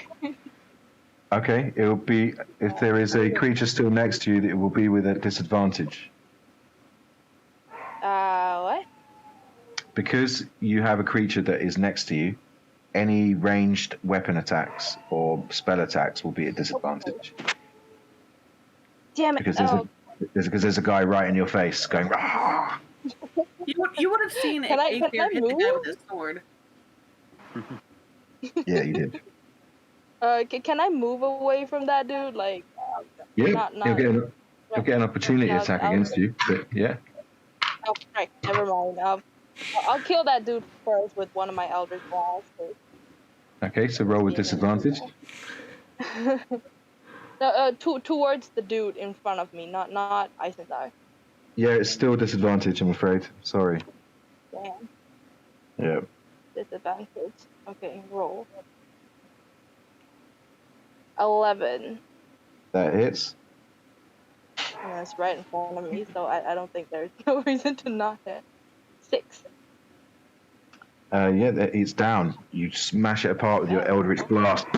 Okay, it will be, if there is a creature still next to you, it will be with a disadvantage. What? Because you have a creature that is next to you, any ranged weapon attacks or spell attacks will be at disadvantage. Damn it! Because there's a guy right in your face going, "Rah!" You would have seen Can I hit the guy move? with his sword. Yeah, you did. Can I move away from that dude? Like, Yeah, he'll get an opportunity attack against you, but yeah. Oh, right, never mind. I'll kill that dude first with one of my Eldritch Glass. Okay, so roll with disadvantage. No, towards the dude in front of me, not Eisendar. Yeah, it's still disadvantage, I'm afraid. Sorry. Damn. Yeah. Disadvantage. Okay, roll. 11. That hits. And that's right in front of me, so I don't think there's no reason to not hit. 6. Yeah, it's down. You smash it apart with your Eldritch Blast,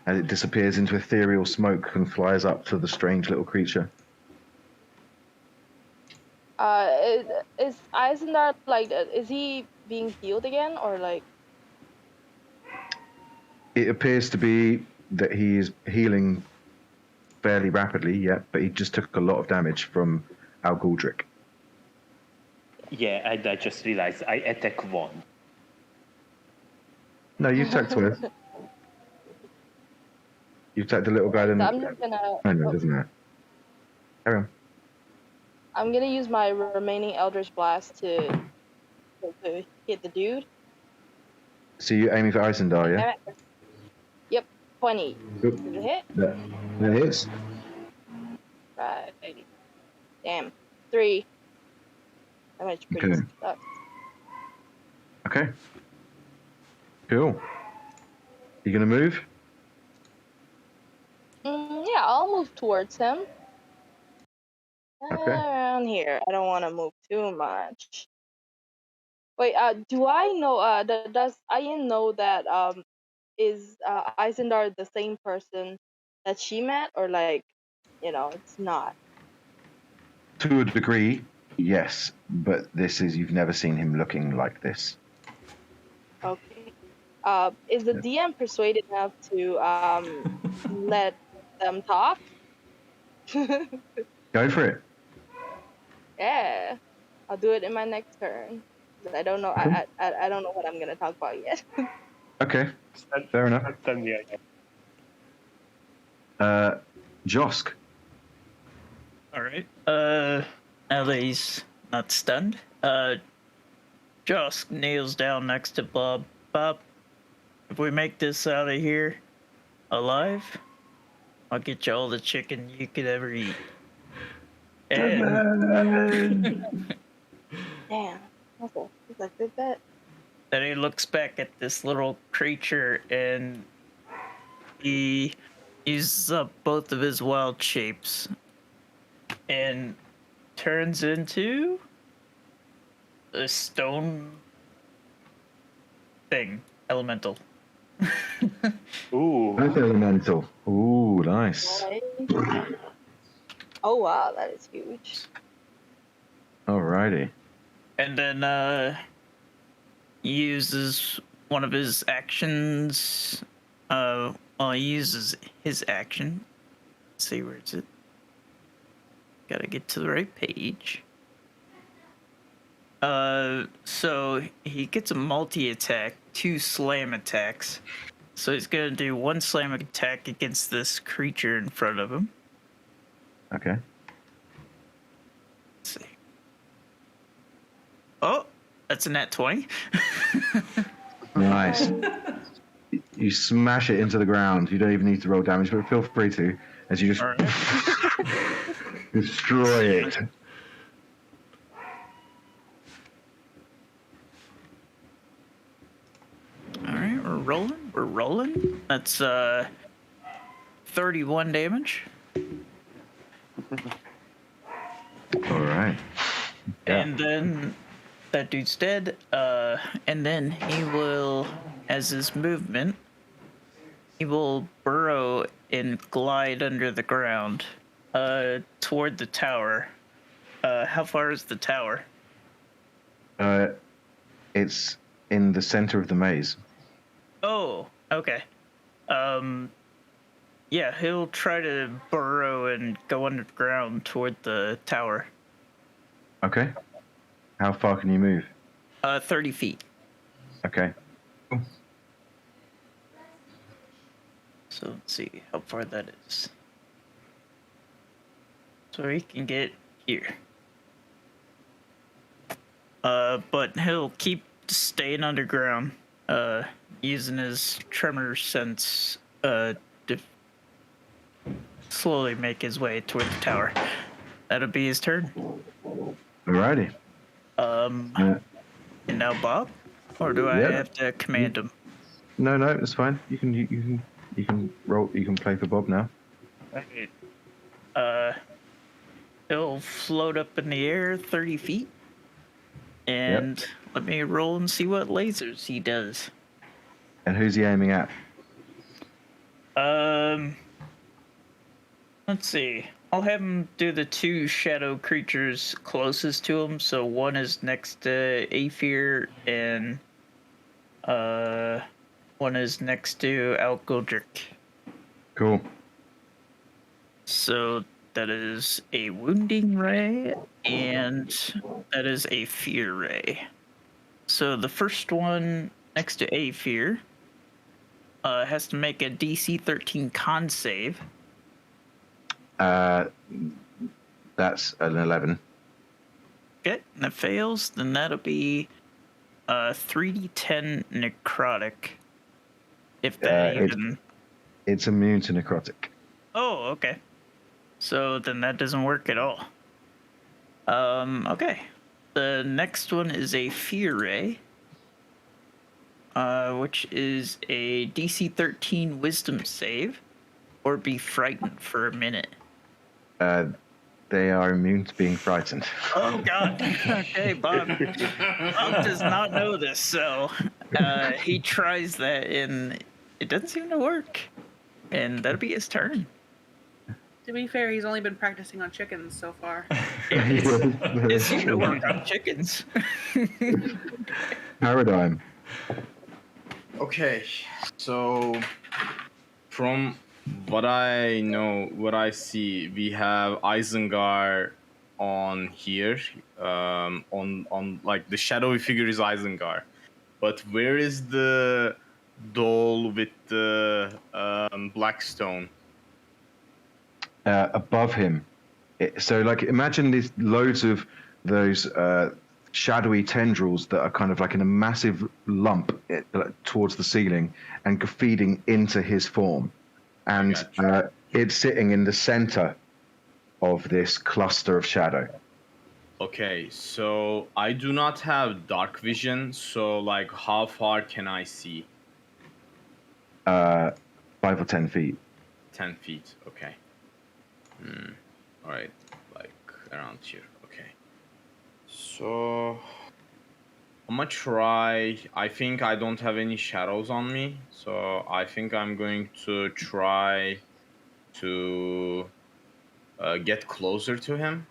and it disappears into ethereal smoke and flies up to the strange little creature. Is Eisendar like? Is he being healed again, or like? It appears to be that he is healing fairly rapidly, yeah, but he just took a lot of damage from Alcaldric. Yeah, I just realized I attack 1. No, you attacked twice. You attacked the little guy. Then I'm just gonna. Oh no, it doesn't matter. Carry on. I'm gonna use my remaining Eldritch Blast to hit the dude. So you're aiming for Eisendar, yeah? Yep, 20. Yep. Does it hit? That hits. Right. Damn. 3. Damage pretty Okay. sucks. Okay. Cool. You gonna move? Yeah, I'll move towards him. Okay. Around here. I don't want to move too much. Wait, do I know, does Ian know that, is Eisendar the same person that she met, or like, it's not? To a degree, yes, but you've never seen him looking like this. Okay. Is the DM persuaded enough to let them talk? Go for it. Yeah, I'll do it in my next turn. But I don't know. I don't know what I'm gonna talk about yet. Okay, fair enough. Josk. All right. Now that he's not stunned, Josk kneels down next to Bob. Bob, if we make this out of here alive, I'll get you all the chicken you could ever eat. And Damn. Awful. It's a good bet. Then he looks back at this little creature and he uses up both of his wild shapes and turns into a stone thing, elemental. Ooh. Both elemental. Ooh, nice. Right. Oh wow, that is huge. Alrighty. And then he uses one of his actions. He uses his action. Let's see, where is it? Gotta get to the right page. So he gets a multi-attack, 2 slam attacks. So he's gonna do 1 slam attack against this creature in front of him. Okay. Let's see. Oh, that's a nat 20. Nice. You smash it into the ground. You don't even need to roll damage, but feel free to, as you just destroy it. Alright, we're rolling. That's 31 damage. Alright. Yeah. And then that dude's dead. And then he will, as his movement, he will burrow and glide under the ground toward the tower. How far is the tower? It's in the center of the maze. Oh, okay. Yeah, he'll try to burrow and go underground toward the tower. Okay. How far can you move? 30 feet. Okay. So let's see how far that is. So he can get here. But he'll keep staying underground, using his tremor sense, to slowly make his way toward the tower. That'll be his turn. Alrighty. And now Bob? Or do I have to command him? No, it's fine. You can roll. You can play for Bob now. Right. He'll float up in the air 30 feet. And let me roll and see what lasers he does. And who's he aiming at? Let's see. I'll have him do the 2 shadow creatures closest to him. So one is next to Aether and one is next to Algodric. Cool. So that is a wounding ray and that is a fear ray. So the first one next to Aether has to make a DC 13 con save. That's an 11. Okay, and that fails. Then that'll be 3d10 necrotic. If that even. It's immune to necrotic. Oh, okay. So then that doesn't work at all. Okay. The next one is a fear ray, which is a DC 13 wisdom save, or be frightened for a minute. They are immune to being frightened. Oh God. Okay, Bob does not know this, so he tries that and it doesn't seem to work. And that'll be his turn. To be fair, he's only been practicing on chickens so far. It seemed to work on chickens. Paradigm. Okay, so from what I know, what I see, we have Eisendar on here, on like the shadowy figure is Eisendar, but where is the doll with the black stone? Above him. So, like, imagine there's loads of those shadowy tendrils that are kind of like in a massive lump towards the ceiling and feeding into his form. And it's sitting in the center of this cluster of shadow. Okay, so I do not have dark vision, so like how far can I see? 5 or 10 feet. 10 feet, okay. Alright, like around here, okay. So I'm gonna try. I think I don't have any shadows on me, so I think I'm going to try to get closer to him.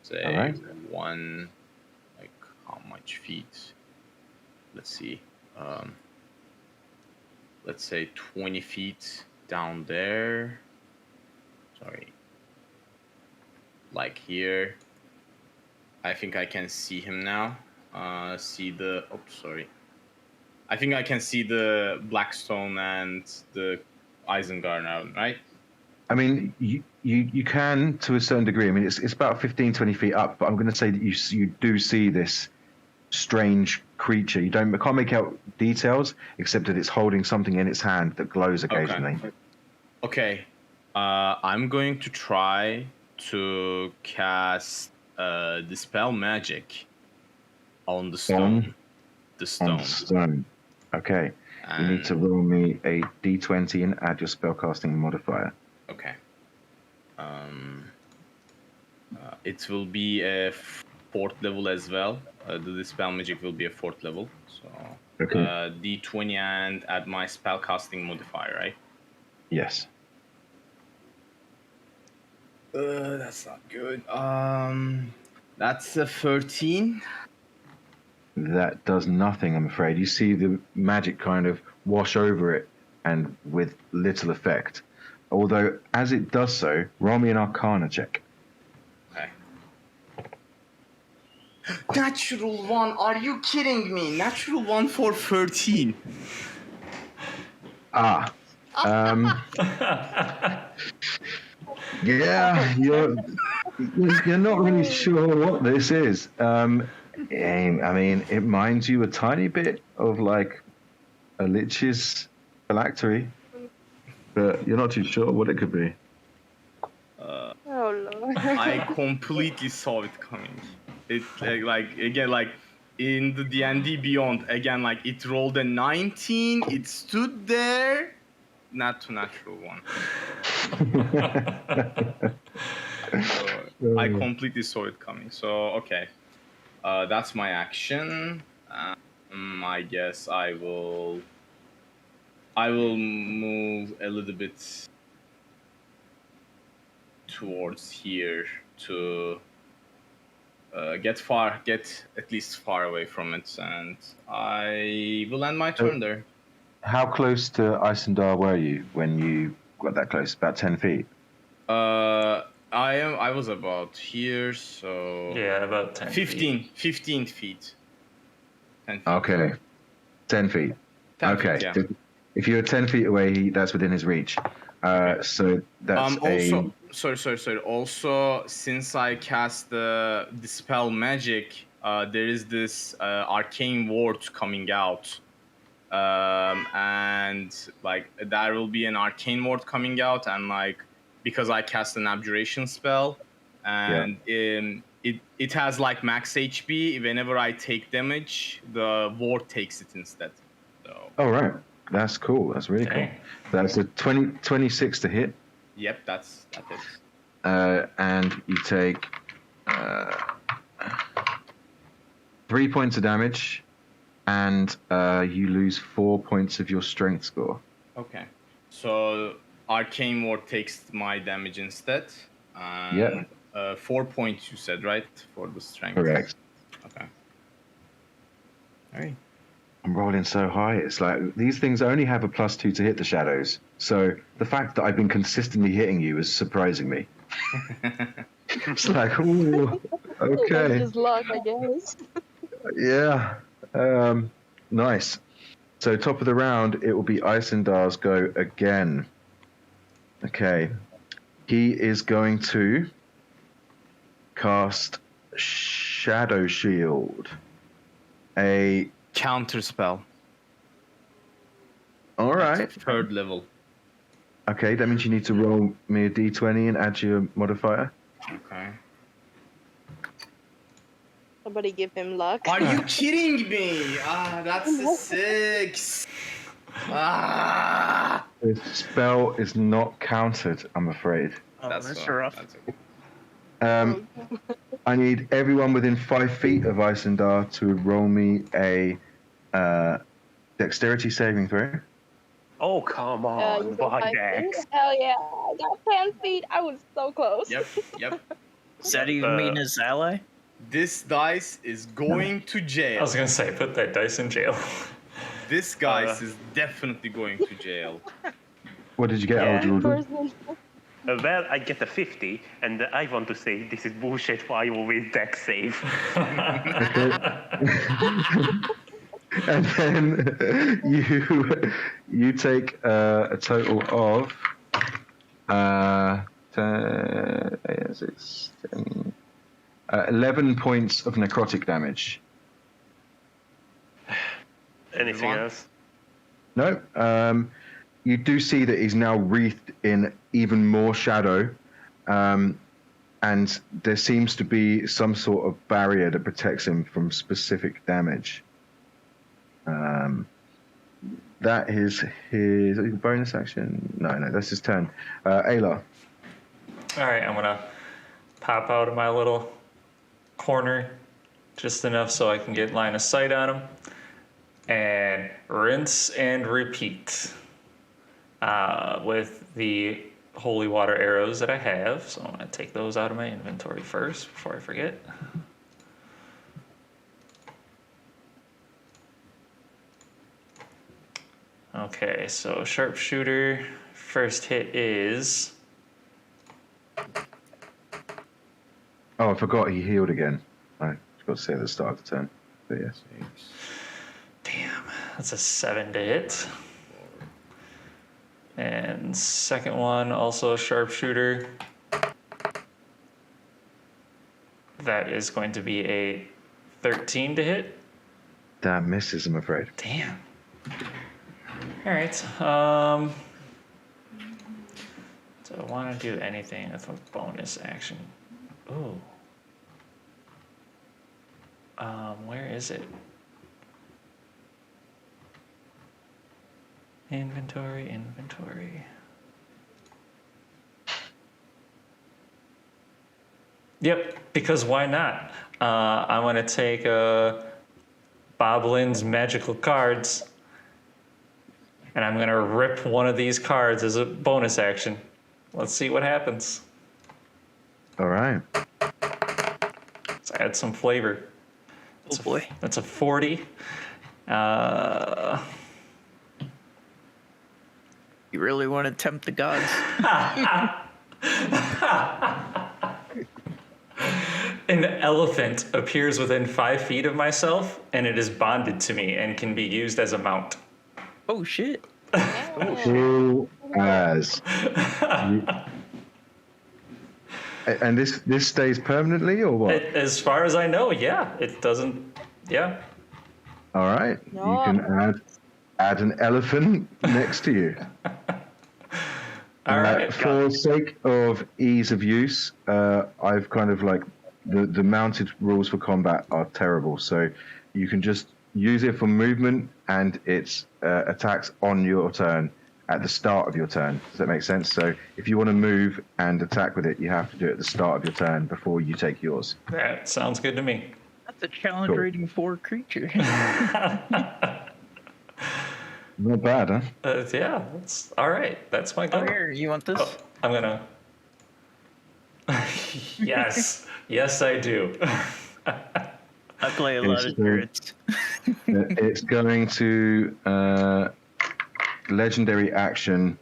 Say All right. one, like how much feet? Let's see. Let's say 20 feet down there. Sorry. Like here. I think I can see him now. See the. Oh, sorry. I think I can see the Blackstone and the Eisendar now, right? I mean, you can to a certain degree. I mean, it's about 15, 20 feet up, but I'm going to say that you do see this strange creature. You can't make out details except that it's holding something in its hand that glows occasionally. Okay. I'm going to try to cast Dispel Magic on the stone. The stone. On stone. Okay. And You need to roll me a d20 and add your spellcasting modifier. okay. It will be a 4th level as well. The Dispel Magic will be a 4th level. So Okay. D20 and add my spellcasting modifier, right? Yes. That's not good. That's a 13. That does nothing, I'm afraid. You see the magic kind of wash over it and with little effect. Although, as it does so, roll me an Arcana check. Okay. Natural 1, are you kidding me? Natural 1 for 13. Ah. Yeah, you're not really sure what this is. I mean, it reminds you a tiny bit of like a lich's phylactery, but you're not too sure what it could be. Oh Lord. I completely saw it coming. It like again like in the D&D Beyond again like it rolled a 19. It stood there. Not to natural 1. So, I completely saw it coming. So okay, that's my action. I guess I will move a little bit towards here to get at least far away from it, and I will end my turn there. How close to Icelander were you when you got that close? About 10 feet? I was about here, so Yeah, about 10 15 feet. 10 feet. Okay. 10 feet. 10 Okay. feet, yeah. If you're 10 feet away, that's within his reach. So that's also, sorry. Also, since I cast the Dispel Magic, there is this arcane ward coming out. And like there will be an arcane ward coming out, and like because I cast an abjuration spell, and it has like max HP. Whenever I take damage, the ward takes it instead. So. Oh, right. That's cool. That's really cool. That's a 26 to hit. Yep, that is. And you take 3 points of damage, and you lose 4 points of your strength score. Okay. So Arcane Ward takes my damage instead. Yeah. 4 points you said, right? For the strength. Correct. Okay. All right. I'm rolling so high. It's like these things only have a +2 to hit the shadows. So the fact that I've been consistently hitting you is surprising me. It's like, ooh, okay. That's just luck, I guess. Yeah. Nice. So top of the round, it will be Eisendar's go again. Okay. He is going to cast Shadow Shield. A Counter spell. all right. 3rd level. Okay, that means you need to roll me a d20 and add your modifier. Okay. Somebody give him luck. Are you kidding me? That's a 6. The spell is not countered, I'm afraid. Oh, that's fine. rough. That's okay. I need everyone within 5 feet of Eisendar to roll me a dexterity saving throw. Oh, come on. You got Why 5 Dex? feet? Hell yeah! I got 10 feet. I was so close. Yep. Does that even mean his ally? This dice is going to I jail. was gonna say, put that dice in jail. This dice is definitely going to jail. What did you get, Yeah. Eldron? Well, I get a 50, and I want to say this is bullshit. Why always Dex save? And then you take a total of 11 points of necrotic damage. Anything else? No. You do see that he's now wreathed in even more shadow, and there seems to be some sort of barrier that protects him from specific damage. That is his bonus action. No, that's his turn. Ayla. All right, I'm gonna pop out of my little corner just enough so I can get line of sight on him, and rinse and repeat with the holy water arrows that I have. So I'm gonna take those out of my inventory first before I forget. Okay, so sharpshooter, first hit is... Oh, I forgot he healed again. I forgot to say at the start of the turn. But yes. Damn, that's a 7 to hit. And second one, also a sharpshooter. That is going to be a 13 to hit. That misses, I'm afraid. Damn. All right. Do I want to do anything with a bonus action? Ooh. Where is it? Inventory. Yep, because why not? I'm going to take Boblin's magical cards, and I'm going to rip one of these cards as a bonus action. Let's see what happens. All right. Let's add some flavor. Oh boy. That's a 40. You really want to tempt the gods? An elephant appears within 5 feet of myself, and it is bonded to me and can be used as a mount. Oh shit. Cool as. And this stays permanently or what? As far as I know, yeah. It doesn't, yeah. All right. No. You can add an elephant next to you. All right. For sake of ease of use, I've kind of like the mounted rules for combat are terrible, so you can just use it for movement and its attacks on your turn at the start of your turn. Does that make sense? So if you want to move and attack with it, you have to do it at the start of your turn before you take yours. That sounds good to me. That's a challenge Cool. rating 4 creature. Not bad, huh? Yeah, that's all right. That's my Oh, goal. here, you want this? Oh, I'm gonna. Yes, yes, I do. I play a lot of spirits. It's going to legendary action.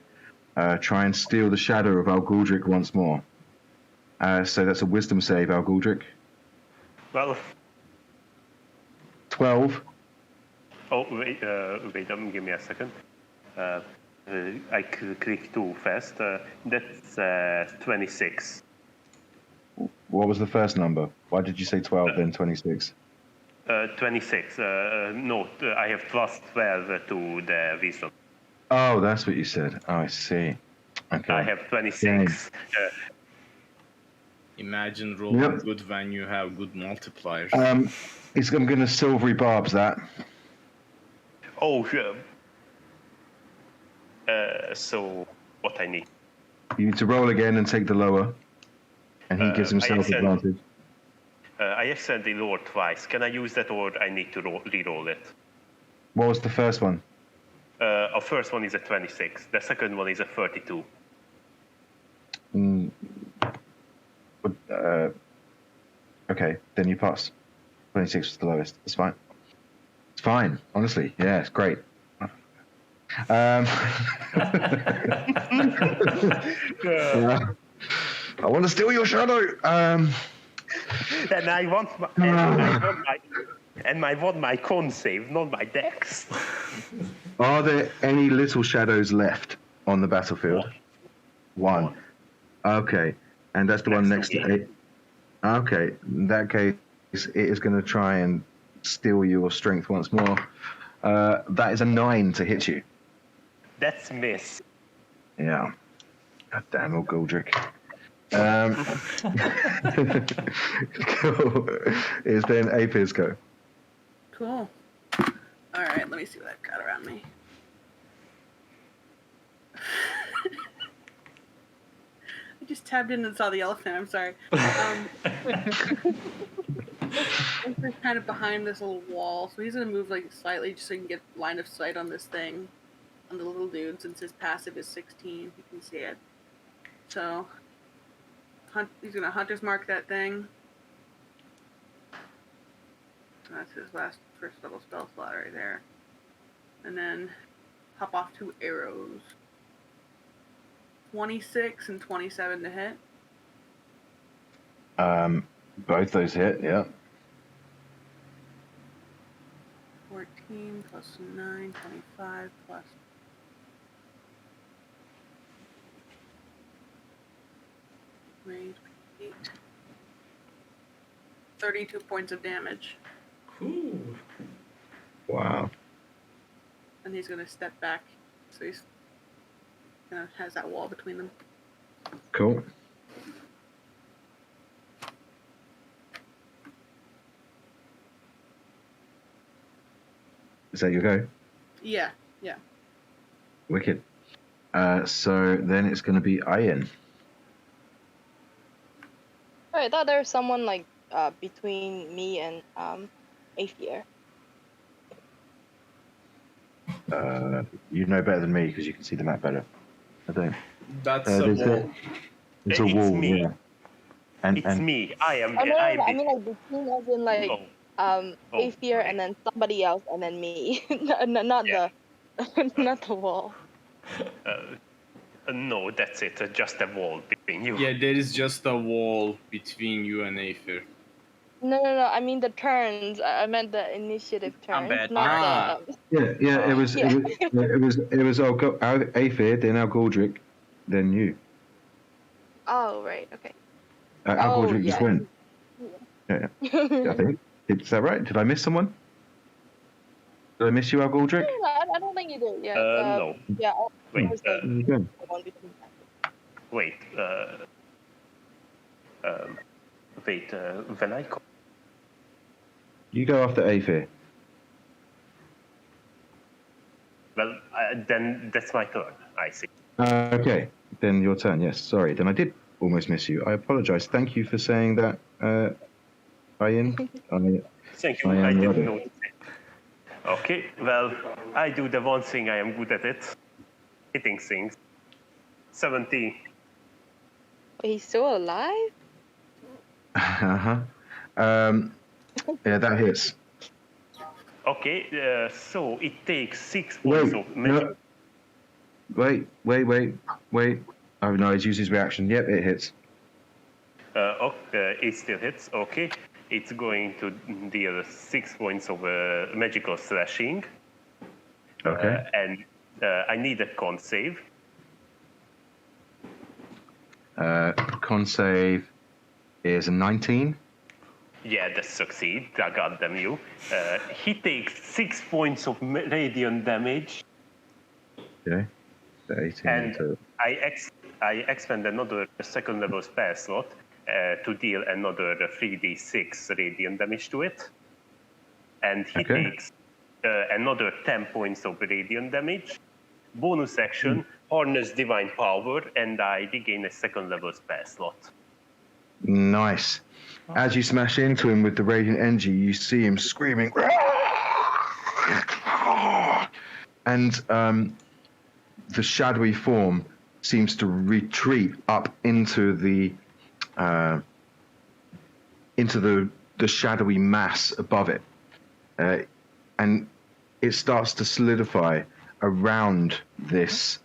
Try and steal the shadow of Alguldrick once more. So that's a wisdom save, Alguldrick. Well, 12. oh, wait, give me a second. I clicked too fast. That's 26. What was the first number? Why did you say 12 then 26? 26. No, I have plus 12 to the wisdom. Oh, that's what you said. Oh, I see. Okay. I have 26. Imagine rolling Yep. good when you have good multipliers. I'm going to silvery barbs that. Oh, so what I need? You need to roll again and take the lower. And he gives himself advantage. I accidentally rolled twice. Can I use that, or I need to re-roll it? What was the first one? Our first one is a 26. The second one is a 32. Okay, then you pass. 26 was the lowest. It's fine. It's fine, honestly. Yeah, it's great. I want to steal your shadow. Then I want my con save, not my dex. Are there any little shadows left on the battlefield? One. Okay, and that's the one next to it. Okay, in that case, it is going to try and steal your strength once more. That is a 9 to hit you. That's miss. Yeah. God damn, old Goldrick. Cool. It's then Apis go. Cool. All right, let me see what I've got around me. I just tabbed in and saw the elephant. I'm sorry. I'm kind of behind this little wall, so he's gonna move like slightly just so he can get line of sight on this thing, on the little dude. Since his passive is 16, he can see it. So he's gonna hunter's mark that thing. That's his first level spell slot right there. And then pop off 2 arrows. 26 and 27 to hit. Both those hit, yeah. 14 plus 9, 25 plus. Range 8. 32 points of damage. Ooh. Wow. And he's gonna step back. So he's gonna has that wall between them. Cool. Is that your go? Yeah. Wicked. So then it's going to be Ian. Oh, I thought there was someone like between me and Aether. You know better than me because you can see the map better. I don't. That's a there's wall. It's a It's wall, me. yeah. And It's me. I am. Oh, no, I I mean like between as in like Aether and then somebody else and then me. Not Yeah. not the wall. No, that's it. Just a wall between you. Yeah, there is just a wall between you and Aether. No. I mean the turns. I meant the initiative turns. I'm bad. Not the. Yeah. It was. Yeah. It was Aether, then Al Goldrick, then you. Oh right. Okay. Al Goldrick just yeah. went. Yeah. I think. Is that right? Did I miss someone? Did I miss you, Al Goldrick? No, I don't think you did. Yeah. No. Yeah. Wait, was the Okay. one between that. Wait. When I call. You go after Aether. Well, then that's my turn. I see. Okay, then your turn. Yes, sorry. Then I did almost miss you. I apologize. Thank you for saying that, Ian. Thank you. I am I didn't ready. know. Okay. Well, I do the one thing I am good at it. Hitting things. 17. Wait, he's still alive? Uh-huh. Yeah, that hits. Okay. So it takes 6 points of magic. Wait. Oh no, it's used his reaction. Yep, it hits. Okay, it still hits. Okay. It's going to deal 6 points of magical slashing. Okay. And I need a con save. Con save is a 19. Yeah, that succeeds. I got them, you. He takes 6 points of radiant damage. Okay. So 18. And So, I expend another second level spell slot, to deal another 3d6 radiant damage to it. And he Okay. takes another 10 points of radiant damage. Bonus action, harness divine power, and I regain a second level spell slot. Nice. As you smash into him with the radiant energy, you see him screaming, and the shadowy form seems to retreat up into the shadowy mass above it, and it starts to solidify around this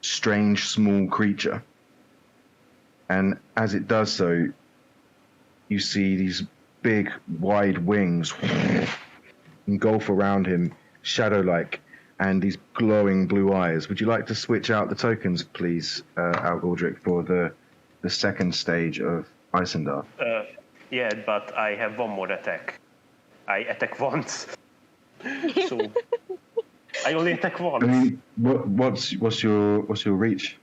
strange small creature. And as it does so, you see these big, wide wings engulf around him, shadow-like, and these glowing blue eyes. Would you like to switch out the tokens, please, Aldric, for the second stage of Eisendar? Yeah, but I have one more attack. I attack once. So I only attack once. I mean, what's your reach?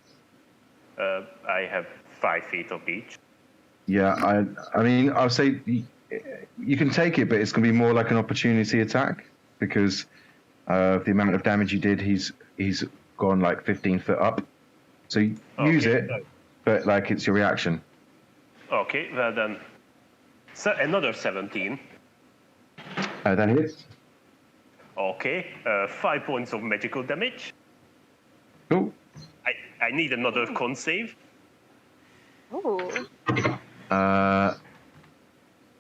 I have 5 feet of reach. Yeah, I mean, I'll say you can take it, but it's going to be more like an opportunity attack because of the amount of damage you did. He's gone like 15 foot up, so use it, but like it's your reaction. Okay, well then, so another 17. That hits. Okay, 5 points of magical damage. Cool. I need another con save. Ooh.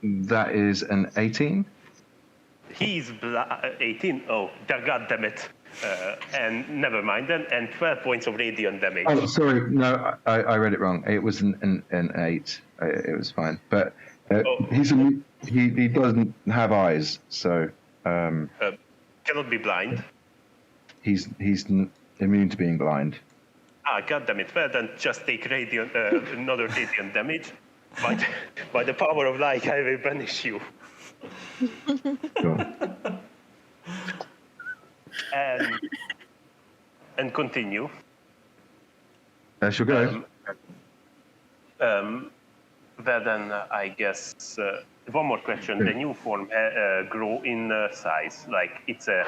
That is an 18. He's 18. Oh, god damn it. And never mind then. And 12 points of radiant damage. Oh, sorry. No, I read it wrong. It was an 8. It was fine. But he doesn't have eyes, so Cannot be blind. he's immune to being blind. God damn it. Well, then just take another radiant damage. By the power of light, I will banish you. Sure. And continue. That's your go. Well, then I guess one more question. The new form grow in size, like it's a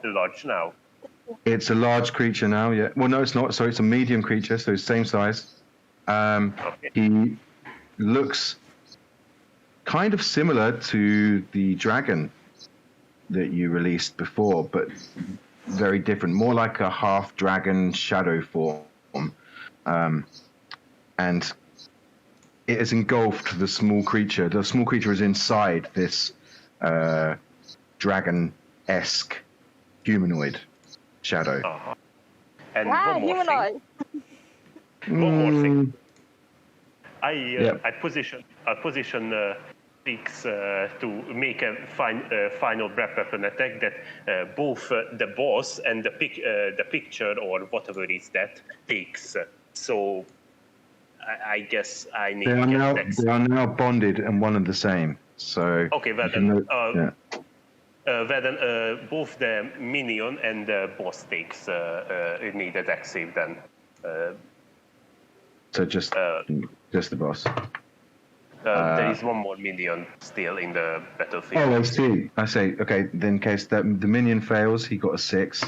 large now. It's a large creature now, yeah. Well, no, it's not. Sorry, it's a medium creature, so it's same size. Okay. He looks kind of similar to the dragon that you released before, but very different. More like a half dragon shadow form. And it has engulfed the small creature. The small creature is inside this dragon-esque humanoid shadow. Uh-huh. And Wow, one more humanoid. thing. One more thing. Yep. I position Six to make a final breath weapon attack that both the boss and the picture or whatever is that takes. So I guess I need They to are get now next. they are now bonded and one and the same. So Okay, well you can then, yeah. well then both the minion and the boss takes need a dex save then. So just the boss. There is one more minion still in the battlefield. Oh, I see. I see. Okay, then in case that the minion fails, he got a 6.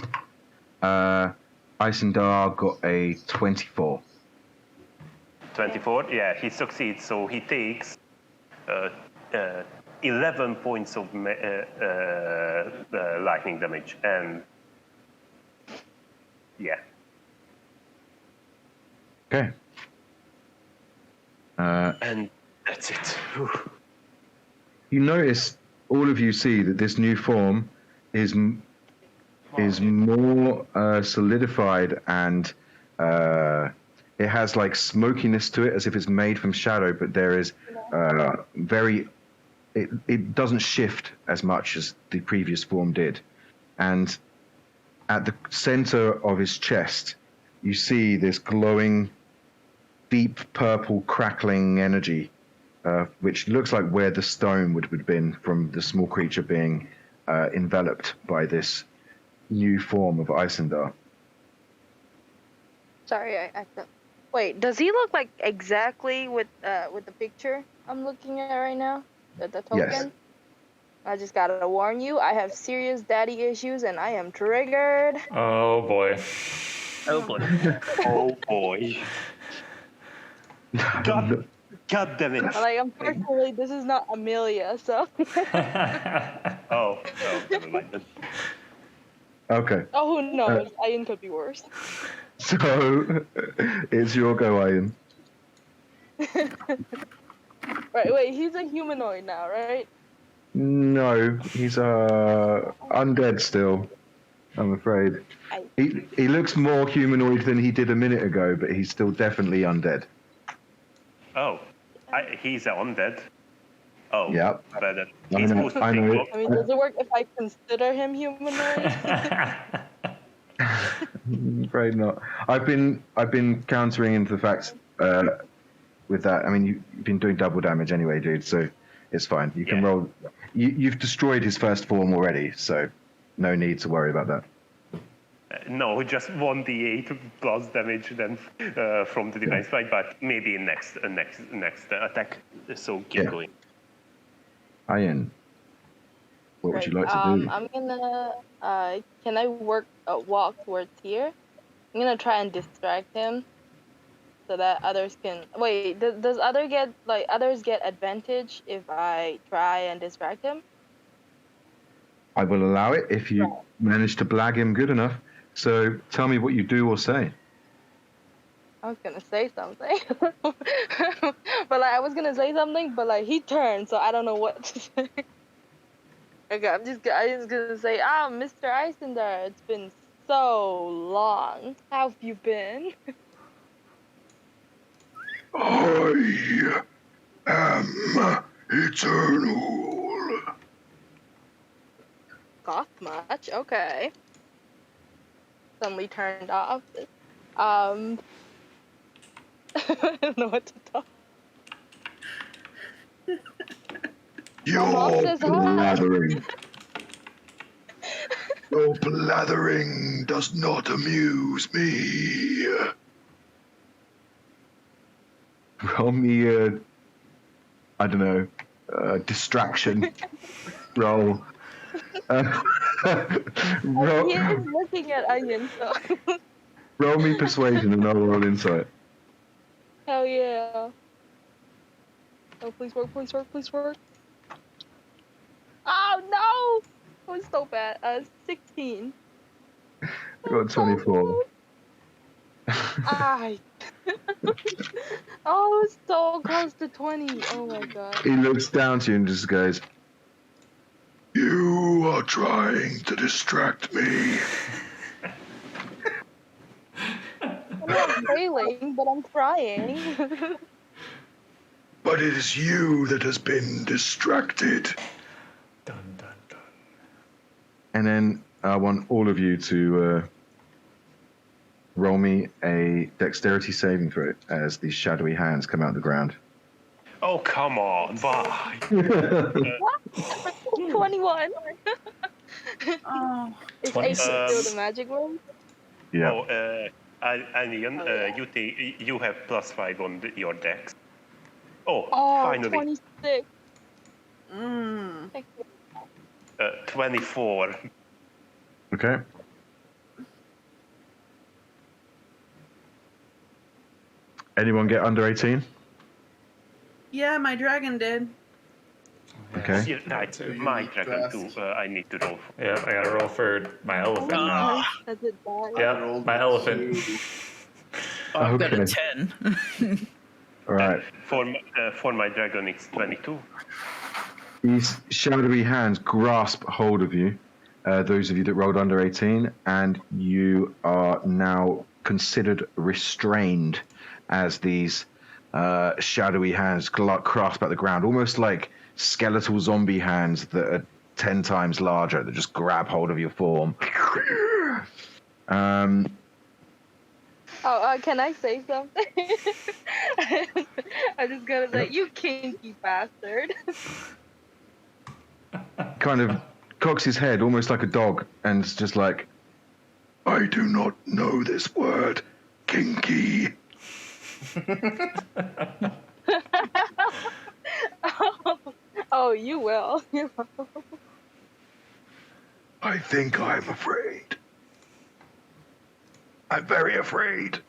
Eisendar got a 24. 24, yeah, he succeeds, so he takes 11 points of lightning damage, and yeah. Okay. And that's it. Whew. You notice, all of you see that this new form is more solidified, and it has like smokiness to it, as if it's made from shadow. But there is it doesn't shift as much as the previous form did. And at the center of his chest, you see this glowing, deep purple crackling energy, which looks like where the stone would have been from the small creature being enveloped by this new form of Eisendar. Sorry, I Wait, does he look like exactly with the picture I'm looking at right now? The token? Yes. I just gotta warn you, I have serious daddy issues and I am triggered. Oh boy. Oh boy. Oh boy. God damn it. Like, unfortunately, this is not Amelia, so. Oh, never mind then. Okay. Oh, who knows? Ian could be worse. So it's your go, Ian. Right, wait, he's a humanoid now, right? No, he's undead still. I'm afraid. He looks more humanoid than he did a minute ago, but he's still definitely undead. Oh, he's undead. Oh, Yep. but he's supposed to I know. think. I mean, does it work if I consider him humanoid? I'm afraid not. I've been countering into the facts with that. I mean, you've been doing double damage anyway, dude. So it's fine. You can roll. You've destroyed his first form already, so no need to worry about that. No, just 1d8 plus damage then from the divine strike, but maybe in next attack. So keep going. Ian, what would you like to do? I'm gonna. Can I walk towards here? I'm gonna try and distract him, so that others can. Wait, does others get advantage if I try and distract him? I will allow it if you manage to blag him good enough. So tell me what you do or say. I was gonna say something, but he turned, so I don't know what to say. Okay, I'm just gonna say, Mr. Icelander, it's been so long. How have you been? I am eternal. Goth much? Okay. Suddenly turned off. I don't know what to talk. Your blathering. Your blathering does not amuse me. Roll me I don't know, distraction roll. He is looking at Onion, so. Roll me persuasion and I'll roll insight. Hell yeah. Oh, please work, please work, please work. Oh, no! It was so bad. 16. I got 24. Oh, it was so close to 20. Oh my god. He looks down to you and just goes, You are trying to distract me. I'm not failing, but I'm trying. But it is you that has been distracted. Dun, dun, dun. and then I want all of you to roll me a dexterity saving throw as these shadowy hands come out of the ground. Oh, come on, bye. 21. Oh. Is 20. 8 still the magic room? Yeah. Oh, Anion, you have +5 on your dex. Oh, finally. 26. Mm. 24. Okay. Anyone get under 18? Yeah, my dragon did. Okay. Yeah, my dragon too. I need to roll. Yeah, I gotta roll for my elephant now. Does it die? Yeah, my elephant. I've got a Okay. 10. All right. For my dragon, it's 22. These shadowy hands grasp hold of you, those of you that rolled under 18, and you are now considered restrained as these shadowy hands grasp at the ground, almost like skeletal zombie hands that are 10 times larger that just grab hold of your form. Can I say something? I just gotta say, you kinky bastard. Kind of cocks his head almost like a dog and it's just like, I do not know this word, kinky. Oh, you will. You will. I think I'm afraid. I'm very afraid.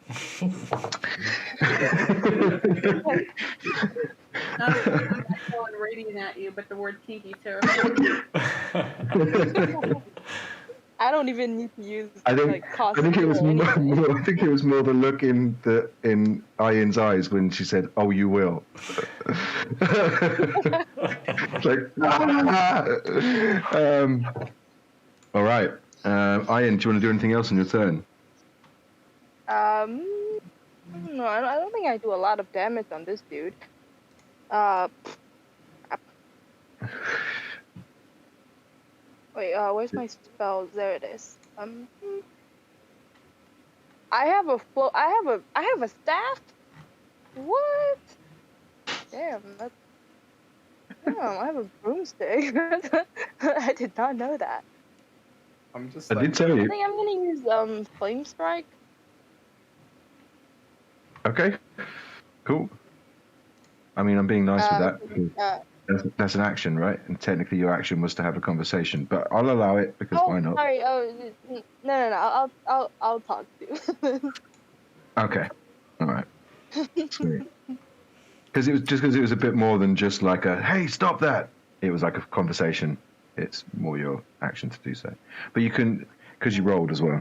Not going radiant at you, but the word kinky terrifies. I don't even need to use I think like I think it was costume or anything. more. I think it was more the look in Ian's eyes when she said, "Oh, you will." It's like, ah! All right, Ian. Do you want to do anything else on your turn? No, I don't think I do a lot of damage on this dude. Wait, where's my spells? There it is. I have a I have a staff. What? Damn, I have a broomstick. I did not know that. I'm just I like, did tell I you. think I'm gonna use flame strike. Okay, cool. I mean, I'm being nice with that. That's an action, right? And technically, your action was to have a conversation, but I'll allow it because Oh, why not? sorry. Oh, no. I'll talk to you. Okay, all right. Sweet. Because it was a bit more than just like a hey, stop that. It was like a conversation. It's more your action to do so, but you can because you rolled as well.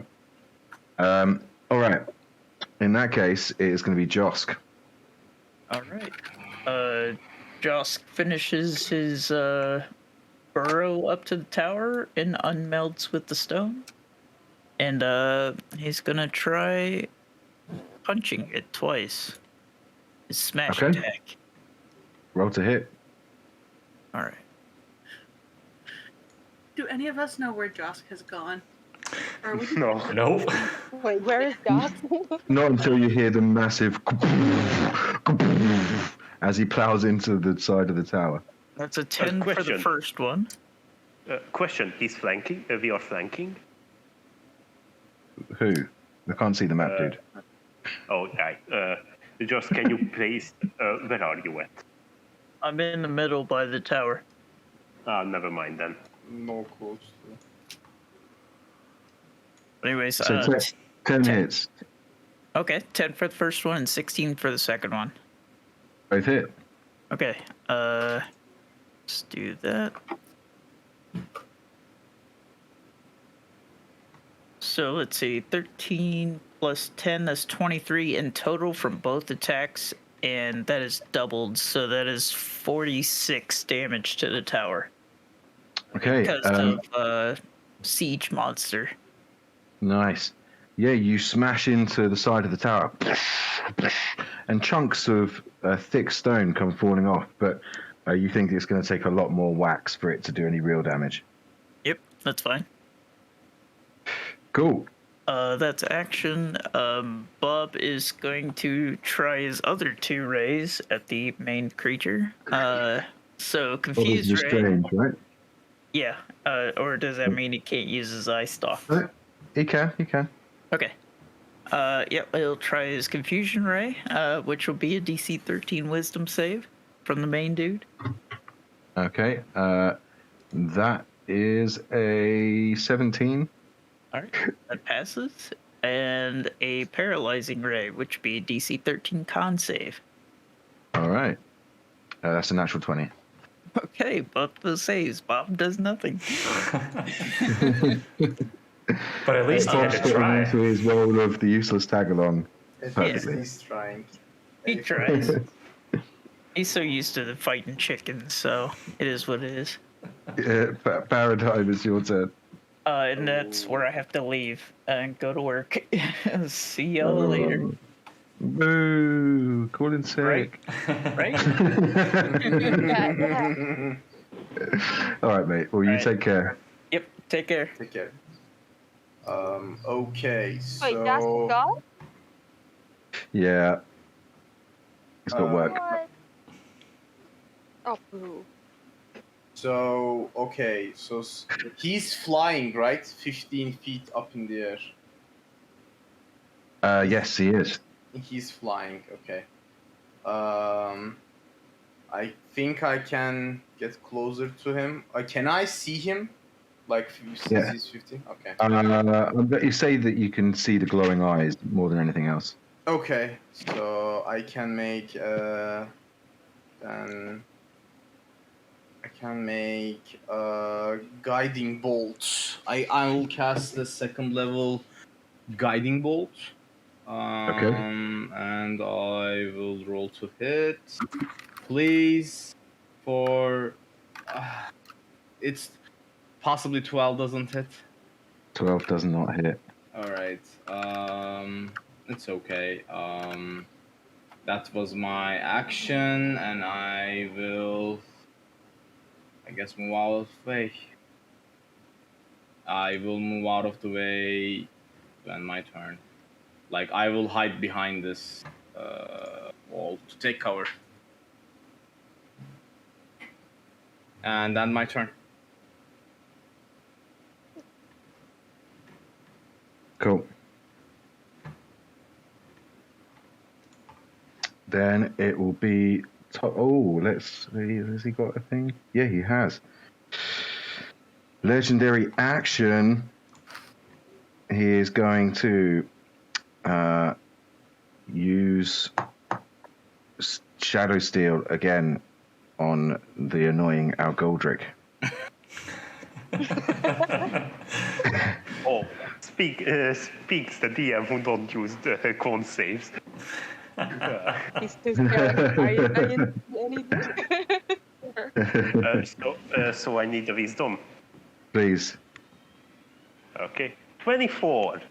All right. In that case, it is going to be Josk. All right. Josk finishes his burrow up to the tower and unmelts with the stone. And he's going to try punching it twice. His smash attack. Roll to hit. All right. Do any of us know where Josk has gone? Or are we No. Nope. Wait, where is Josk? Not until you hear the massive as he plows into the side of the tower. That's a 10 for the question. first one. Question: he's flanking. We are flanking. Who? I can't see the map, dude. Oh, right. Just can you please? Where are you at? I'm in the middle by the tower. Never mind then. no close. Anyways, So 10 hits. okay, 10 for the first one and 16 for the second one. Both hit. Okay, let's do that. So let's see, 13 plus 10, that's 23 in total from both attacks, and that is doubled, so that is 46 damage to the tower Okay. because of siege monster. Nice. Yeah, you smash into the side of the tower, and chunks of thick stone come falling off, but you think it's going to take a lot more whacks for it to do any real damage. Yep, that's fine. Cool. That's action. Bob is going to try his other 2 rays at the main creature. So confused ray. Strange, right? Yeah. Or does that mean he can't use his eye stalk? He can. Okay. Yep, he'll try his confusion ray, which will be a DC 13 wisdom save from the main dude. Okay. That is a 17. All right, that passes. And a paralyzing ray, which would be a DC 13 con save. All right. That's a natural 20. Okay, both the saves. Bob does nothing. But at least he had to try. Into his role of the useless tag-along. At Perfectly. least he's trying. He tries. He's so used to fighting chickens, so it is what it is. Paradigm is your turn. And that's where I have to leave and go to work. See y'all later. Boo! Call in sick. Right? All right, mate. Well, you Right. take care. Yep, take care. Take care. Okay, so Wait, that's God? Yeah. He's got work. What? Oh, boo. so okay, so he's flying, right? 15 feet up in the air. Yes, he is. He's flying. Okay. I think I can get closer to him. Can I see him? Like since Yeah. he's 15? Okay. But you say that you can see the glowing eyes more than anything else. Okay. So I can make then I can make guiding bolt. I will cast the second level guiding bolt. And I will roll to hit. Please, for it's possibly 12 doesn't hit. 12 does not hit. All right. It's okay. That was my action, and I will, I guess, move out of the way. I will move out of the way when my turn. Like, I will hide behind this wall to take cover. And then my turn. Cool. Then it will be. Let's see. Has he got a thing? Yeah, he has. Legendary action. He is going to use Shadow Steel again on the annoying Algoldric. Oh, speaks the DM who don't use the con saves. He's too scared. I didn't see anything. So I need the wisdom. Please. Okay, 24.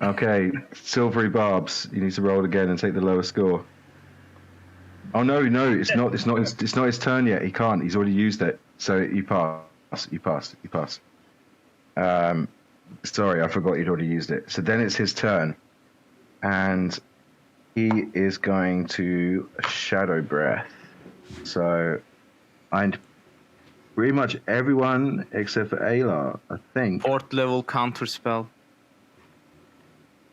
Okay, Silvery Barbs. You need to roll again and take the lower score. Oh no, it's not. It's not his turn yet. He can't. He's already used it. So you pass. You pass. Sorry, I forgot you'd already used it. So then it's his turn, and he is going to Shadow Breath. So, and pretty much everyone except for Aylar, I think. 4th level counter spell.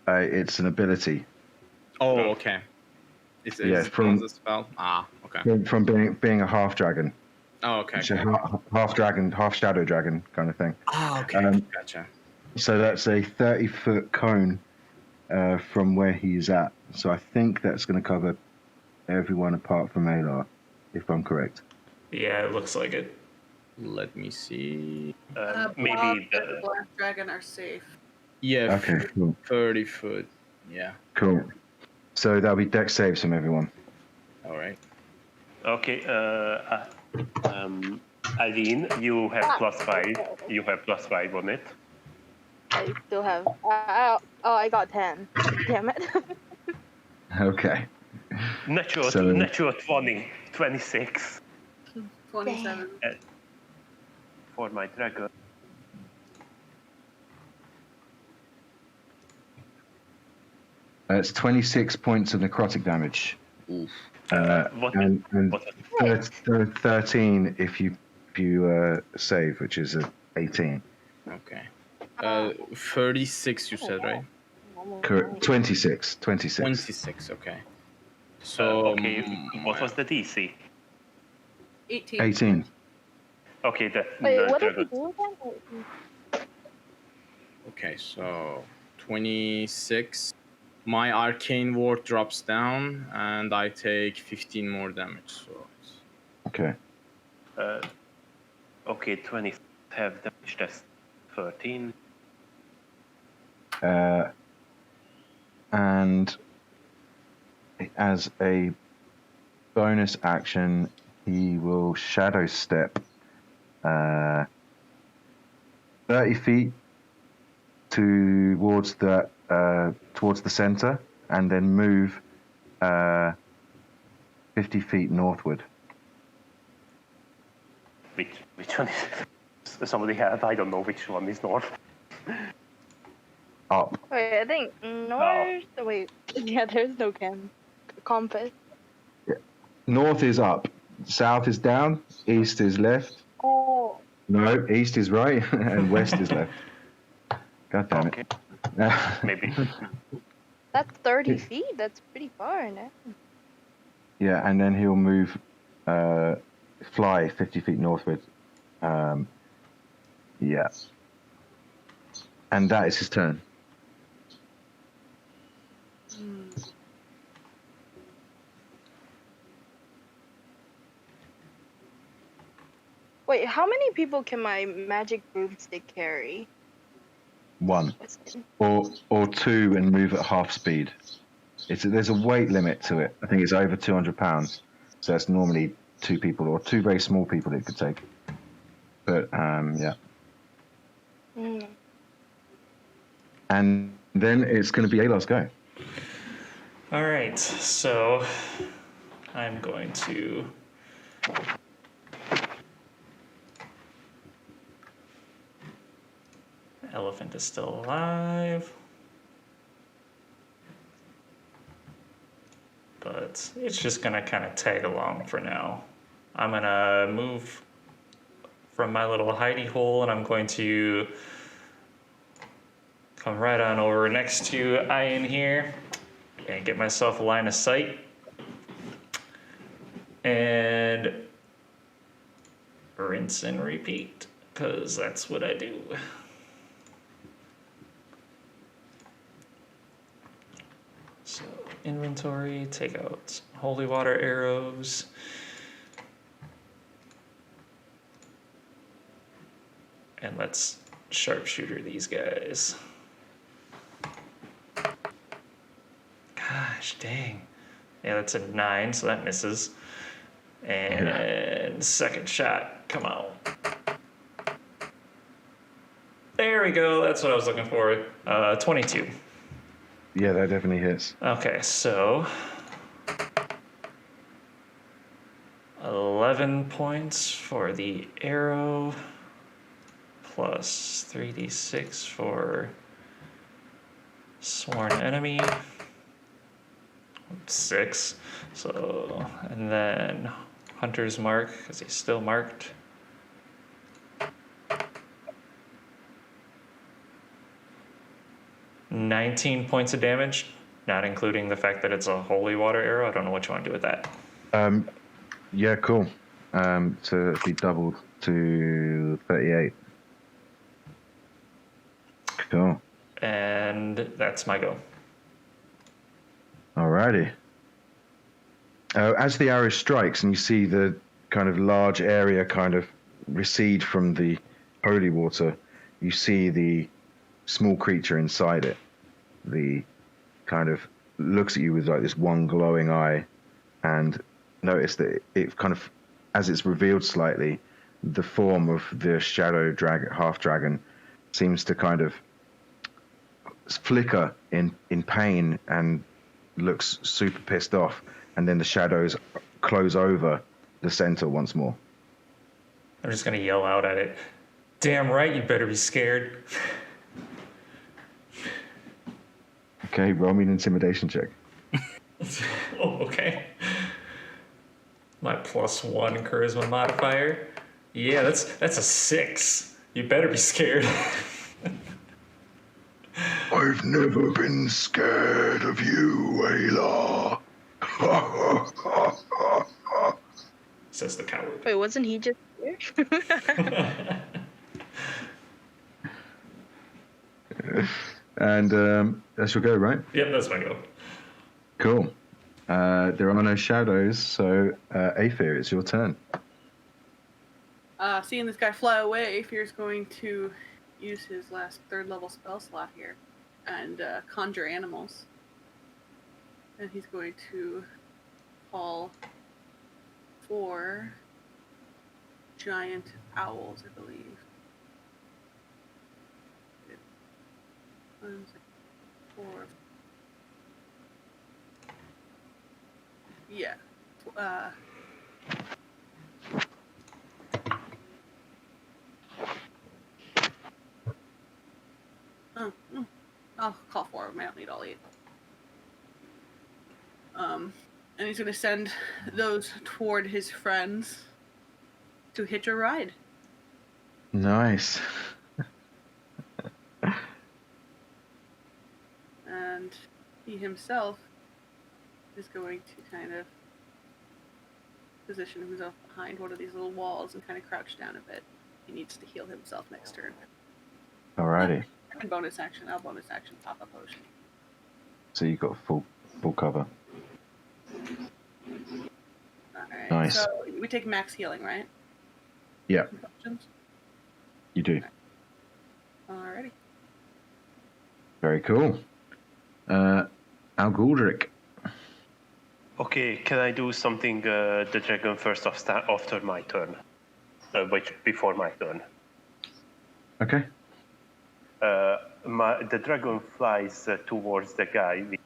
It's an ability. Oh, okay. It's from a spell. Ah, okay. From being a half dragon. Oh, okay. It's a half dragon, half shadow dragon kind of thing. Oh, okay. Gotcha. So that's a 30-foot cone from where he's at. So I think that's going to cover everyone apart from Aylar, if I'm correct. Yeah, it looks like it. Let me see. Maybe the Black Dragon are safe. Yeah. Okay, cool. 30 foot. Yeah. Cool. So that'll be dex saves from everyone. All right. Okay, Eileen, you have +5. You have +5 on it. I still have. I got 10. Damn it. Okay. Natural 20, 26. 27. For my dragon. It's 26 points of necrotic damage. Oof. And 13 if you save, which is a 18. Okay. 36 you said, right? Correct. 26. 26, okay. So okay, what was the DC? 18. Okay, Wait, what did dragon. you do again? Okay, so 26. My arcane ward drops down, and I take 15 more damage. So Okay. Okay, 20 have damage. That's 13. And as a bonus action, he will shadow step 30 feet towards the center, and then move 50 feet northward. Which one is somebody have? I don't know which one is north. Up. Wait, I think north. Oh. Wait, yeah, there's no compass. North is up, south is down, east is left. Oh. No, east is right, and west is left. God damn Okay. it. Maybe. That's 30 feet. That's pretty far now. Yeah, and then he'll move, fly 50 feet northward. Yeah. And that is his turn. Wait, how many people can my magic broomstick carry? 1. Or 2 and move at half speed. There's a weight limit to it. I think it's over 200 pounds. So that's normally 2 people or 2 very small people it could take. But, yeah. Mm. And then it's going to be Alar's go. All right, so I'm going to elephant is still alive, but it's just gonna kind of tag along for now. I'm gonna move from my little hidey hole, and I'm going to come right on over next to Ian here and get myself a line of sight and rinse and repeat, because that's what I do. So inventory, take out holy water arrows. And let's sharpshooter these guys. Gosh dang. Yeah, that's a 9, so that misses. And second shot, come on. There we go, that's what I was looking for. 22. Yeah, that definitely hits. Okay, so 11 points for the arrow, plus 3d6 for sworn enemy. 6. So, and then Hunter's Mark, because he's still marked. $19 points of damage, not including the fact that it's a holy water arrow. I don't know what you want to do with that. Yeah, cool. So it'd be doubled to 38. Cool. And that's my go. Alrighty. As the arrow strikes and you see the kind of large area kind of recede from the holy water, you see the small creature inside it. The kind of looks at you with like this one glowing eye, and notice that it kind of, as it's revealed slightly, the form of the shadow dragon, half dragon, seems to kind of flicker in pain and looks super pissed off, and then the shadows close over the center once more. I'm just gonna yell out at it. Damn right, you better be scared. Okay, roll me an intimidation check. Oh, okay. My +1 charisma modifier. Yeah, that's a 6. You better be scared. I've never been scared of you, Ayla. Says the coward. Wait, wasn't he just here? And that's your go, right? Yep, that's my go. Cool. There are no shadows, so Aether, it's your turn. Seeing this guy fly away, Aether's going to use his last 3rd level spell slot here and conjure animals. And he's going to call 4 giant owls, I believe. 1, 4. Yeah. I'll call 4 of them. I don't need all 8. And he's going to send those toward his friends to hitch a ride. Nice. And he himself is going to kind of position himself behind one of these little walls and kind of crouch down a bit. He needs to heal himself next turn. Alrighty. And bonus action, I'll bonus action pop a potion. So you got full cover. Alright, Nice. so we take max healing, right? Yeah, Potions? you do. Alrighty. Very cool. Alguldric. Okay, can I do something the dragon first after my turn? Before my turn. Okay. The dragon flies towards the guy with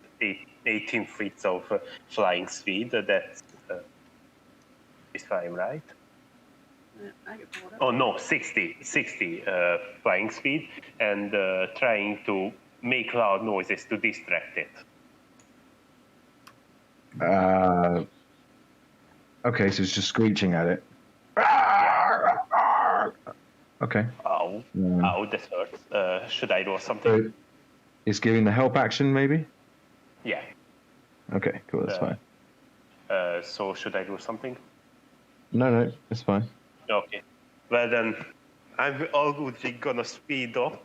18 feet of flying speed. That's if I'm right. Yeah, I can pull it up. Oh no, 60 flying speed, and trying to make loud noises to distract it. Okay, so it's just screeching at it. Okay. Ow, Yeah. ow, that hurts. Should I roll something? So it's giving the help action, maybe? Yeah. Okay, cool, that's fine. So should I do something? No, that's fine. Okay. Well then, I'm Alguldric gonna speed up,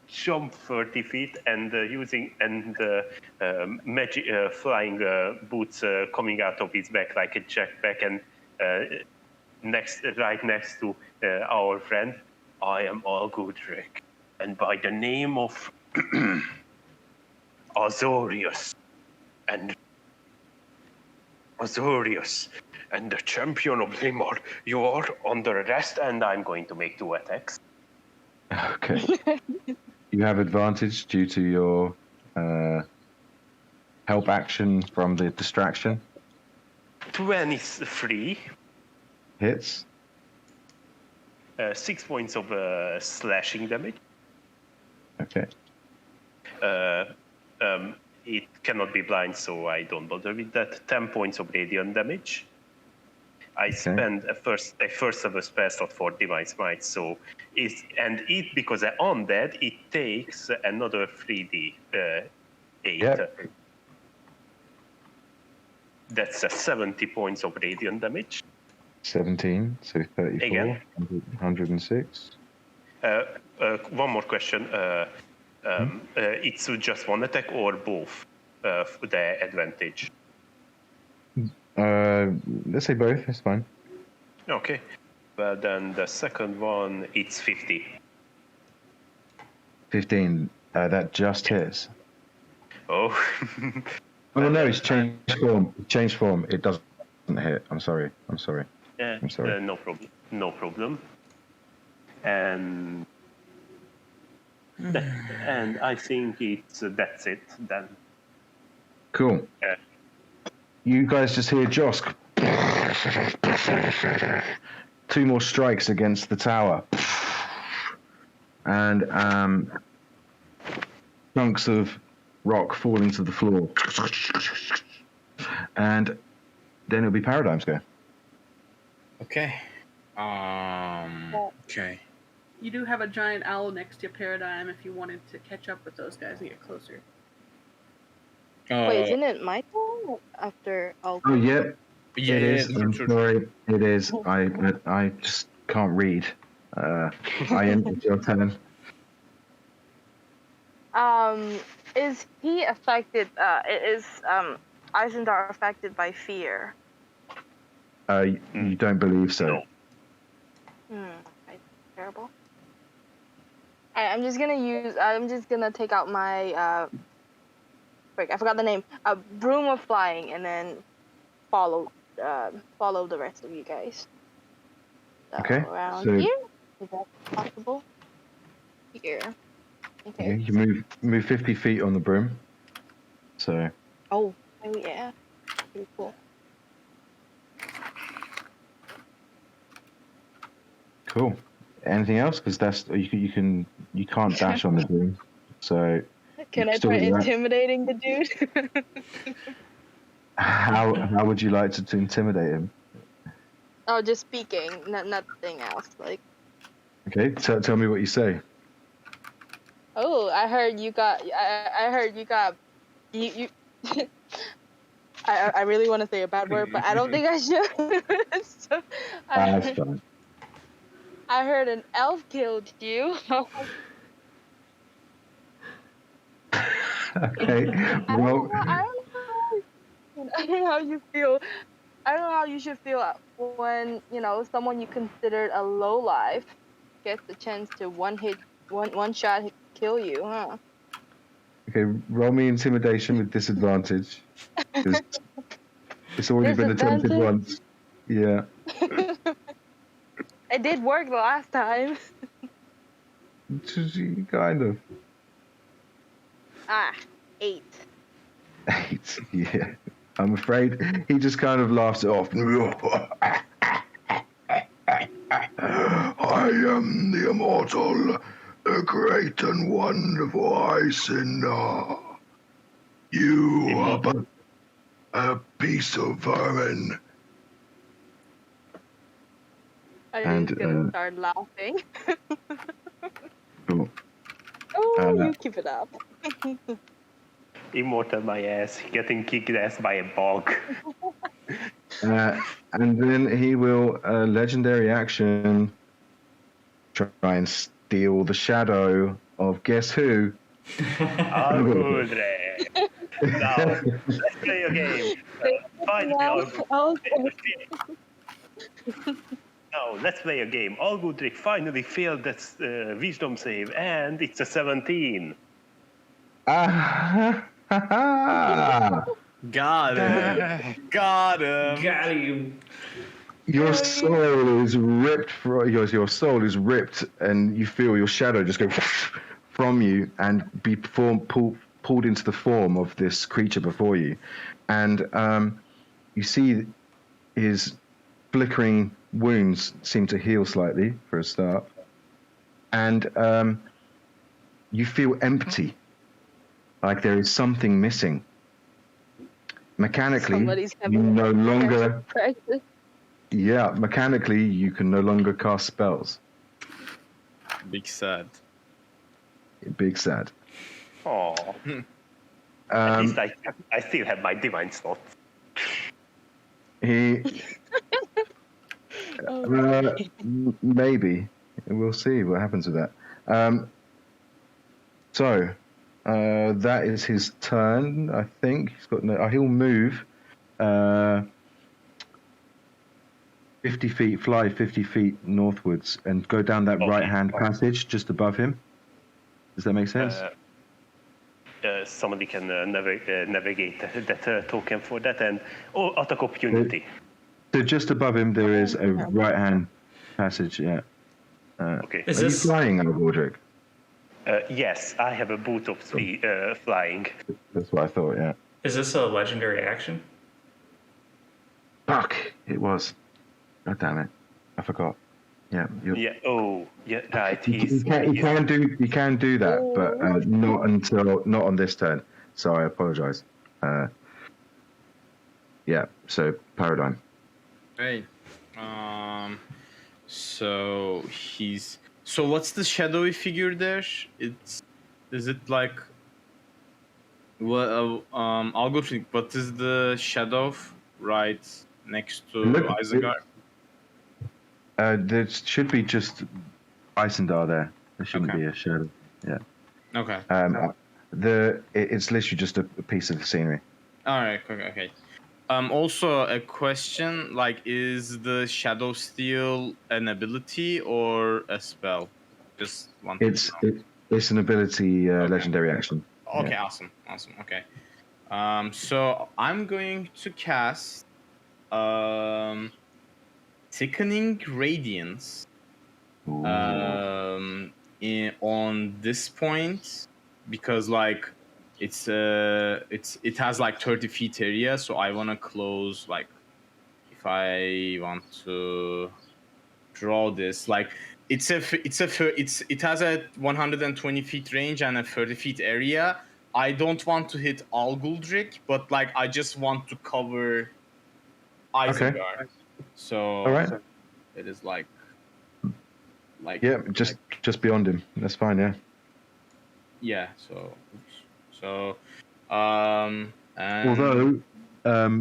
jump 30 feet, and magic flying boots coming out of his back like a jetpack, and right next to our friend, I am Alguldric, and by the name of Azorius and the champion of Limor, you are under arrest, and I'm going to make 2 attacks. Okay. You have advantage due to your help action from the distraction. 23, Hits. 6 points of slashing damage. Okay. It cannot be blind, so I don't bother with that. 10 points of radiant damage. I spend a first of a spell slot for Divine Smite, so because I'm undead, it takes another 3d 8. Yep. That's 70 points of radiant damage. 17, so 34. Again. 106. One more question. It's just one attack or both? The advantage. Let's say both, that's fine. Okay. Well, then the second one, it's 50. 15, that just hits. Oh. Oh no, it's changed form. It doesn't hit. I'm sorry. I'm sorry. No problem. And I think that's it then. Cool. You guys just hear Josk. 2 more strikes against the tower. And chunks of rock falling to the floor. And then it'll be Paradigm's go. Okay. Okay. You do have a giant owl next to your Paradigm if you wanted to catch up with those guys and get closer. Wait, isn't it my turn after Oh, yeah. Yeah, It is. I'm true. sorry. It is. I just can't read. I ended your turn. Is he affected? Is Eisendar affected by fear? You don't believe so? No. Okay, terrible. I'm just gonna take out my I forgot the name. Broom of Flying, and then follow the rest of you guys. So Okay, around so- here, is that possible? Here. Okay. Okay, you move 50 feet on the broom. So Oh yeah. Pretty cool. cool. Anything else? Because that's you can't dash on the broom. So Can You I still try do that? intimidating the dude? how would you like to intimidate him? Oh, just speaking, nothing else. Like, Okay, tell me what you say. oh, I heard you got you I really want to say a bad word, but I don't think I should. So, That's fine. I heard an elf killed you. Okay. Well, I don't know how you feel. I don't know how you should feel when someone you considered a low life gets the chance to one shot kill you, huh? okay. Roll me intimidation with disadvantage. 'Cause it's already been attempted once. Yeah. It did work the last time. Kind of. 8. 8. Yeah. I'm afraid he just kind of laughs it off. I am the immortal, the great and wonderful Icelander. You are but a piece of vermin. I'm just gonna start laughing. Cool. Oh, you keep it up. Immortal my ass, getting kicked ass by a bog. And then he will, legendary action, try and steal the shadow of guess who? Algudre. Now, let's play a game. Finally, Now, let's play a game. Algudrick finally failed that wisdom save, and it's a 17. Got him. Got him. Got him. Your soul is ripped your soul is ripped, and you feel your shadow just go from you and be pulled into the form of this creature before you, and you see his flickering wounds seem to heal slightly for a start, and you feel empty, like there is something missing. Mechanically, you no longer. Yeah, mechanically, you can no longer cast spells. Big sad. Big sad. Oh. At least I still have my divine slot. He. Maybe. We'll see what happens with that. So, that is his turn, I think. He's got he'll move 50 feet, fly 50 feet northwards and go down that right-hand passage just above him. Does that make sense? Somebody can navigate that token for that, and attack opportunity. So just above him there is a right-hand passage, yeah. Okay. Are you flying, Aldric? Yes, I have a boot of flying. That's what I thought, yeah. Is this a legendary action? Fuck, it was. God damn it. I forgot. Yeah. Yeah. Oh, yeah. Right. You can do that, but not on this turn. So I apologize. Yeah. So paradigm. Right. So what's the shadowy figure there? Is it like I'll go think. What is the shadow right next to Eisendar? There should be just Eisendar there. There shouldn't be a shadow. Yeah. Okay. It's literally just a piece of the scenery. All right. Okay. Also a question, like, is the shadow steal an ability or a spell? Just one. It's an ability, legendary action. Okay. Yeah. Awesome. Okay. So I'm going to cast Thickening Radiance on this point, because like it has like 30 feet area, so I want to close, like, if I want to draw this, like it has a 120 feet range and a 30 feet area. I don't want to hit Alguldrick, but like I just want to cover Eisendar. Okay. So all right. It is like yeah, just beyond him. That's fine. Yeah. Yeah. So And Although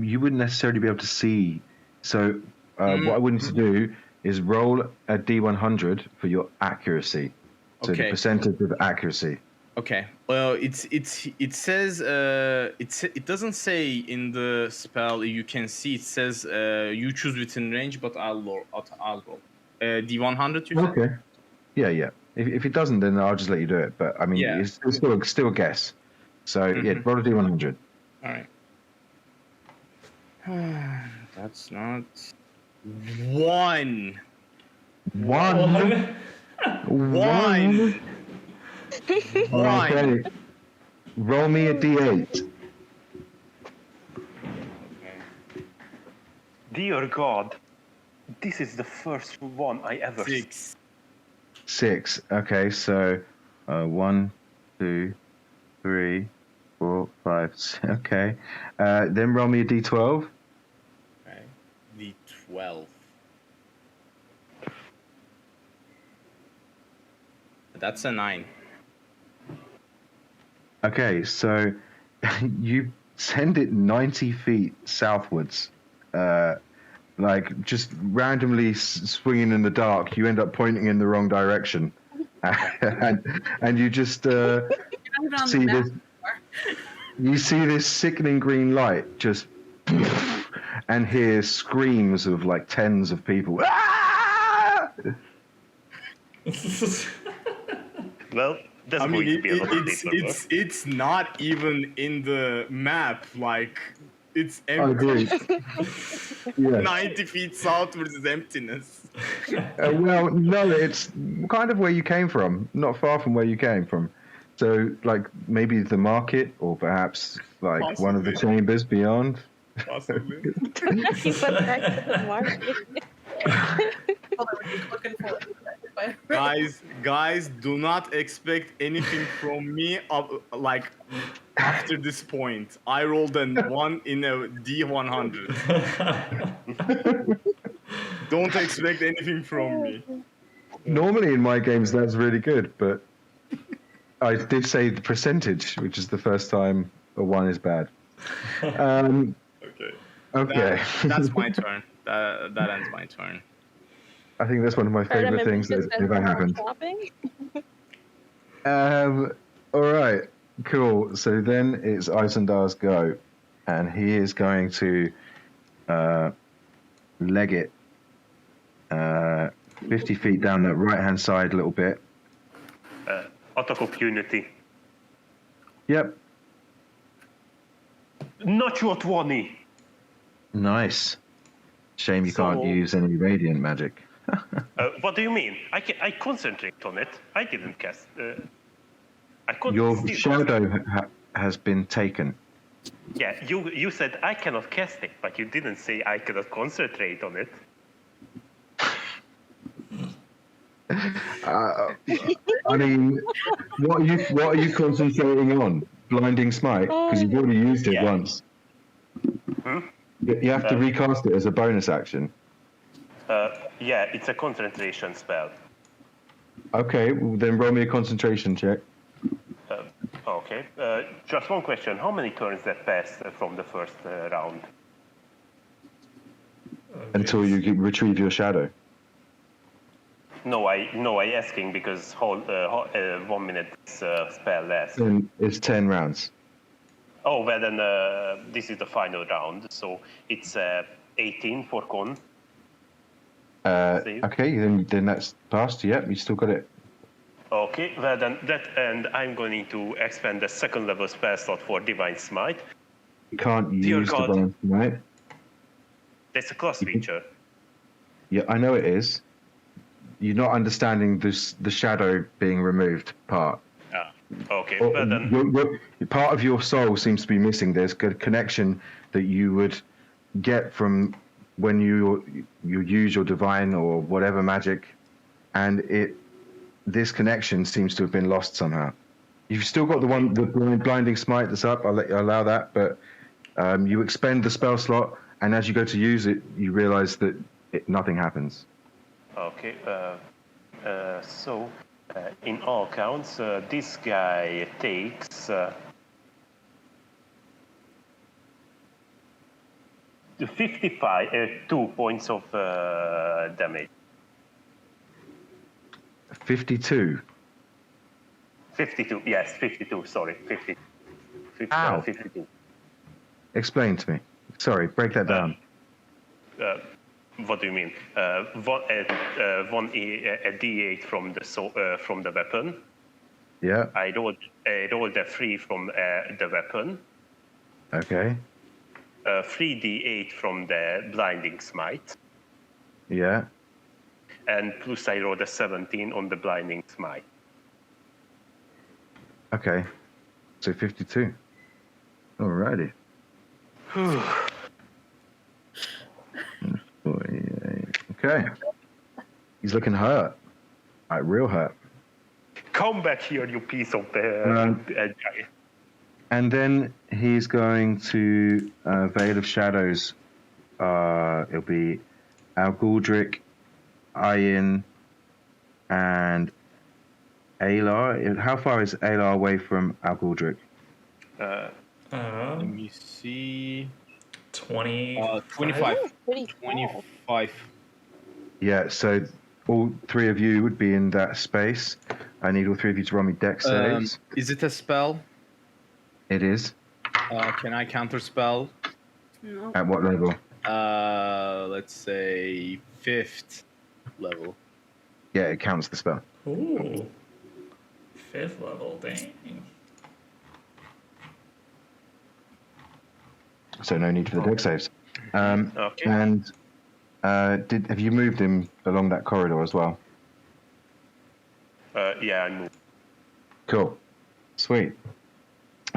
you wouldn't necessarily be able to see. So what I would need to do is roll a D100 for your accuracy. So the Okay. percentage of accuracy. Okay. Well, it says it doesn't say in the spell you can see. It says you choose within range, but I'll roll. D100. You said? Okay. Yeah. If it doesn't, then I'll just let you do it. But I mean, Yeah. it's still a guess. So yeah, roll a D100. All right. That's not one. One. One. Okay. Roll me a D8. Dear God, this is the first one I ever. 6. 6. Okay, so 1, 2, 3, 4, 5. Okay. Then roll me a D12. Okay. D12. That's a 9. Okay, so you send it 90 feet southwards, like just randomly swinging in the dark. You end up pointing in the wrong direction, and you just see this. You see this sickening green light just, and hear screams of like tens of people. Ah! Well, that's going to be a lot of people. it's not even in the map. Like it's I empty. agree. Yeah. 90 feet southwards is emptiness. Well, no, it's kind of where you came from, not far from where you came from. So, like, maybe the market, or perhaps, like, Possibly. one of the chambers beyond. Possibly. He went back to the market. Looking for it. guys, do not expect anything from me like after this point. I rolled a 1 in a D100. Don't expect anything from me. Normally in my games, that's really good, but I did say the percentage, which is the first time a 1 is bad. Okay. That's my turn. That ends my turn. I think that's one of my favorite things that ever happened. All right, cool. So then it's Eisendar's go, and he is going to leg it 50 feet down the right-hand side a little bit. Attack opportunity. Yep. Natural 20. Nice. Shame you can't use any radiant magic. What do you mean? I concentrate on it. I didn't cast. I couldn't. Your shadow has been taken. Yeah, you said I cannot cast it, but you didn't say I cannot concentrate on it. I mean, what are you concentrating on? Blinding Smite? Because you've already used it once. You have to recast it as a bonus action. Yeah, it's a concentration spell. Okay, well, then roll me a concentration check. Okay. Just one question. How many turns that passed from the first round? Until you retrieve your shadow. No, I asking because 1 minute spell lasts. Then it's 10 rounds. Oh, well then this is the final round, so it's 18 for con. Okay, then that's passed. Yep, you still got it. Okay, well then and I'm going to expand the second level spell slot for Divine Smite. You can't use Divine Smite. That's a class feature. Yeah, I know it is. You're not understanding the shadow being removed part. Okay, well then. Part of your soul seems to be missing. There's a connection that you would get from when you use your divine or whatever magic, and this connection seems to have been lost somehow. You've still got the blinding smite that's up. I'll let you allow that, but you expend the spell slot, and as you go to use it, you realize that nothing happens. Okay, so in all counts, this guy takes 55, 2 points of damage. 52. 52, yes, 52, sorry. 50, Ow. 52. Explain to me. Sorry, break that down. What do you mean? A D8 from the weapon. Yeah. I rolled a 3 from the weapon. Okay. 3d8 from the blinding smite. Yeah. And plus I rolled a 17 on the blinding smite. Okay. So 52. Alrighty. 48. Okay. He's looking hurt. Like real hurt. Come back here, you piece of And then he's going to Veil of Shadows. It'll be Alguldrick, Ian, and Alar. How far is Alar away from Alguldrick? Let me see. 20. 25. Pretty small. 25. Yeah, so all three of you would be in that space. I need all three of you to roll me dex saves. Is it a spell? It is. Can I counter spell? No. At what level? Let's say 5th level. Yeah, it counts the spell. Ooh. 5th level, dang. So no need for the dex saves. Okay. And have you moved him along that corridor as well? Yeah, I moved. Cool. Sweet.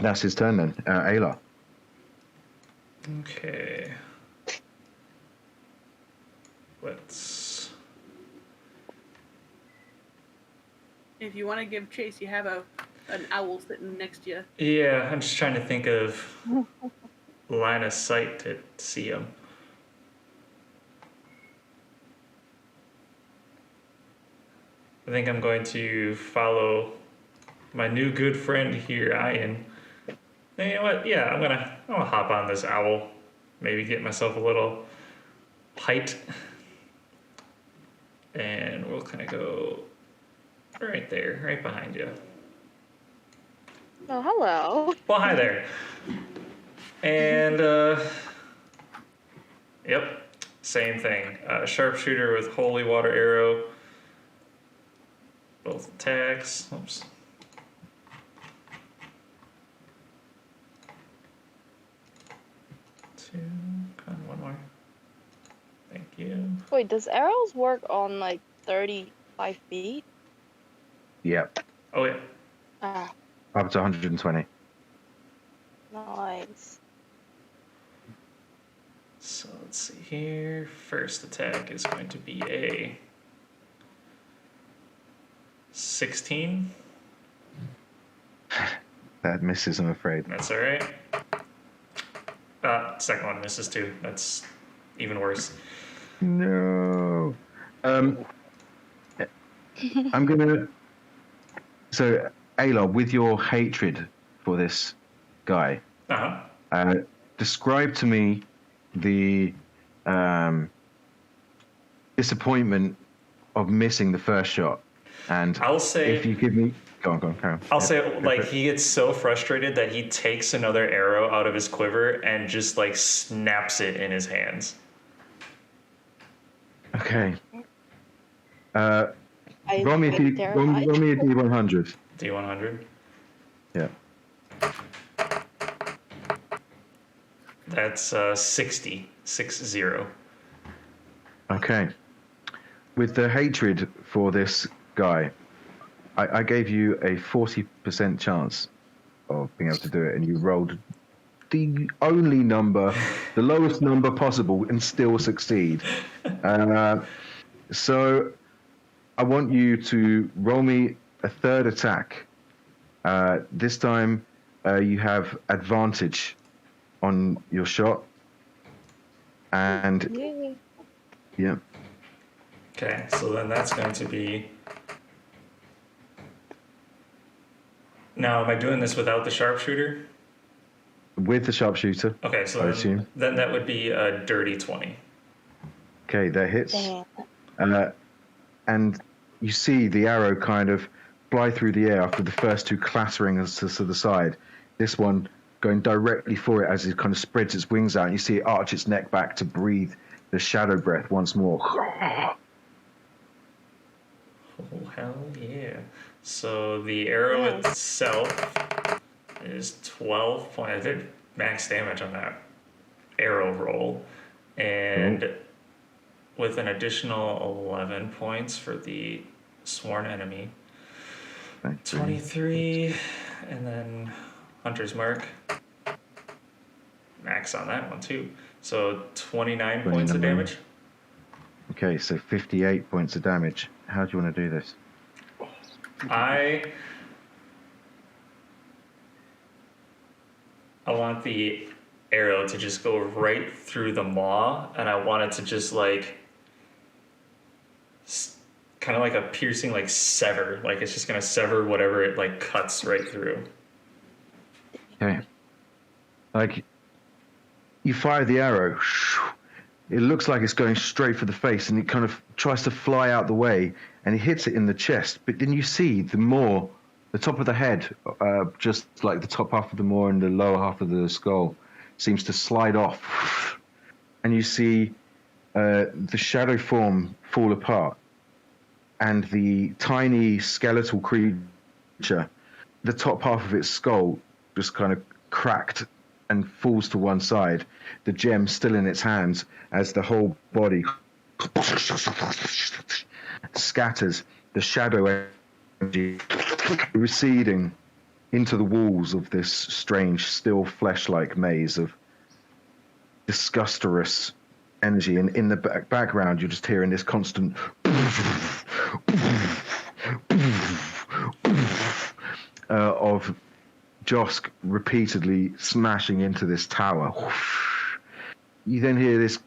That's his turn then. Ayla. Okay. Let's. If you want to give chase, you have an owl sitting next to you. Yeah, I'm just trying to think of line of sight to see him. I think I'm going to follow my new good friend here, Ian. And you know what? Yeah, I'm gonna hop on this owl. Maybe get myself a little height. And we'll kind of go right there, right behind you. Oh, hello. Well, hi there. And, yep, same thing. Sharpshooter with Holy Water Arrow. Both attacks. Oops. Two. Come on, one more. Thank you. Wait, does arrows work on like 35 feet? Yep. Oh, yeah. Ah, Up to 120. nice. So let's see here. First attack is going to be a 16. That misses, I'm afraid. That's all right. Second one misses too. That's even worse. No. I'm gonna. So, Ayla, with your hatred for this guy, describe to me the disappointment of missing the first shot. And I'll say, if you give me, go on, carry on. I'll say, like, he gets so frustrated that he takes another arrow out of his quiver and just like snaps it in his hands. Okay. Roll me a D100. D100. Yeah. That's 60. 60. Okay. With the hatred for this guy, I gave you a 40% chance of being able to do it, and you rolled the only number, the lowest number possible, and still succeed. So I want you to roll me a third attack. This time you have advantage on your shot. And Yay. yeah. Okay, so then that's going to be. Now, am I doing this without the sharpshooter? with the sharpshooter. Okay, so I assume. then that would be a dirty 20. Okay, that hits. Damn. And you see the arrow kind of fly through the air after the first two clattering us to the side. This one going directly for it as it kind of spreads its wings out. And you see it arch its neck back to breathe the shadow breath once more. Oh, hell yeah. So the arrow itself is 12 points. I did max damage on that arrow roll. And with an additional 11 points for the sworn enemy. 23, and then Hunter's Mark. Max on that one too. So 29 points of damage. Okay, so 58 points of damage. How do you want to do this? I want the arrow to just go right through the maw, and I want it to just like kind of like a piercing, like sever. Like it's just gonna sever whatever it like cuts right through. Okay. Like, you fire the arrow. It looks like it's going straight for the face, and it kind of tries to fly out the way, and it hits it in the chest. But then you see the top of the head, just like the top half of the maw and the lower half of the skull, seems to slide off. And you see the shadow form fall apart. And the tiny skeletal creature, the top half of its skull just kind of cracked and falls to one side, the gem still in its hands as the whole body scatters, the shadow energy receding into the walls of this strange, still flesh-like maze of disgustorous energy. And in the background, you're just hearing this constant of Josk repeatedly smashing into this tower. You then hear this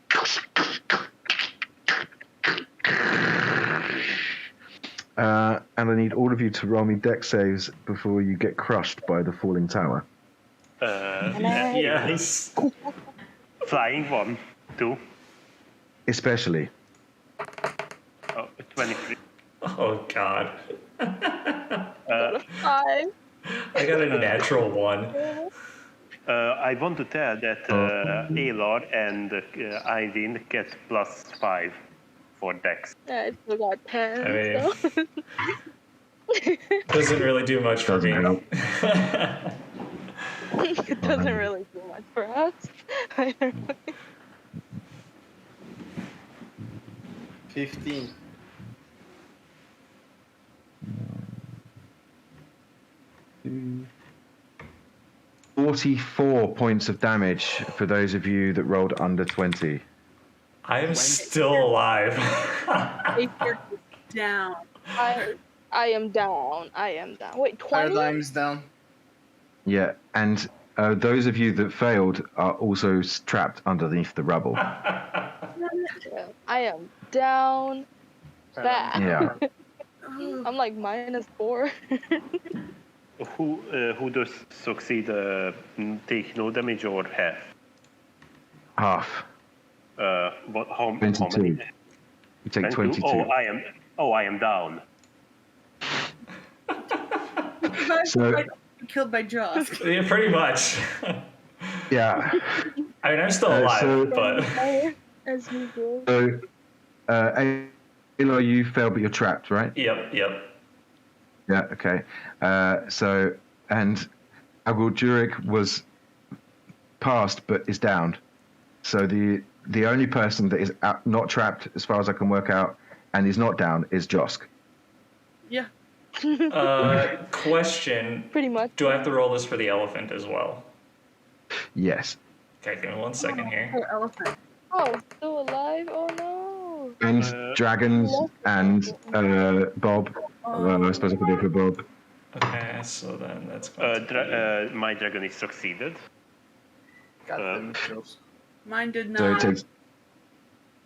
and I need all of you to roll me dex saves before you get crushed by the falling tower. Yes. Flying 1, 2. Especially. Oh, 23. Oh god. 5. I got a natural 1. I want to tell that Elor and Eivind get +5 for dex. Yeah, I still got 10. I mean, so. doesn't really do much for me. It doesn't really do much for us. 15. Mm. 44 points of damage for those of you that rolled under 20. I am still alive. If you're down. I am down. I am down. Wait, 20? Paradigm's down. Yeah, and those of you that failed are also trapped underneath the rubble. Yeah, I am down bad. Yeah. I'm like -4. Who does succeed take no damage or half? Half. What? How 22. many? You take 22. I am down. So, Killed by Josk. Yeah, pretty much. yeah. I mean, I'm still alive, so- but As usual. So, Elo, you failed, but you're trapped, right? yep. Yeah, okay. And Aguldurik was passed, but is downed. So the only person that is not trapped, as far as I can work out, and is not down is Josk. Yeah. Question. Pretty much. Do I have to roll this for the elephant as well? Yes. Okay, give me 1 second here. Oh, elephant. Oh, still alive? Oh no. And dragons and Bob. I suppose I could do it for Bob. Okay, so then that's going to My dragon is succeeded. Mine did not. So it takes.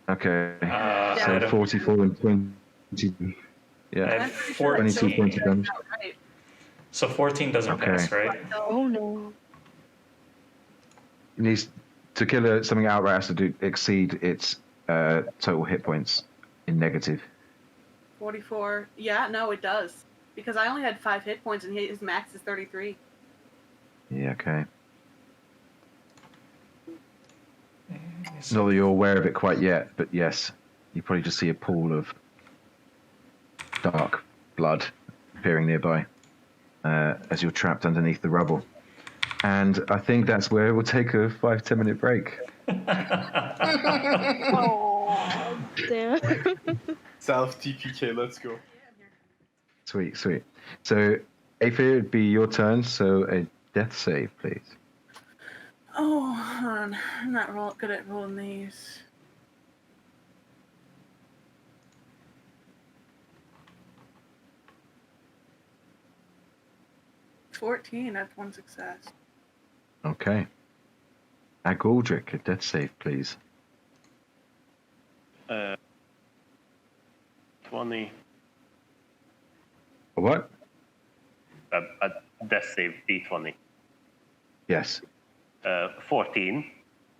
Okay. So I 44 and 20. Yeah. have pretty sure 22 14. points of damage. Right. So 14 doesn't Okay. pass, right? Oh no. It needs to kill something outright has to exceed its total hit points in negative. 44. Yeah, no, it does. Because I only had 5 hit points and his max is 33. Yeah, okay. Not that you're aware of it quite yet, but yes, you probably just see a pool of dark blood appearing nearby as you're trapped underneath the rubble. And I think that's where we'll take a 5-10 minute break. Oh, damn. Self TPK, let's go. Sweet. So, Aether, it'd be your turn, so a death save, please. Oh, hold on. I'm not good at rolling these. $14, that's 1 success. Okay. Agaldric, a death save, please. 20. A what? A death save, D20. Yes. 14.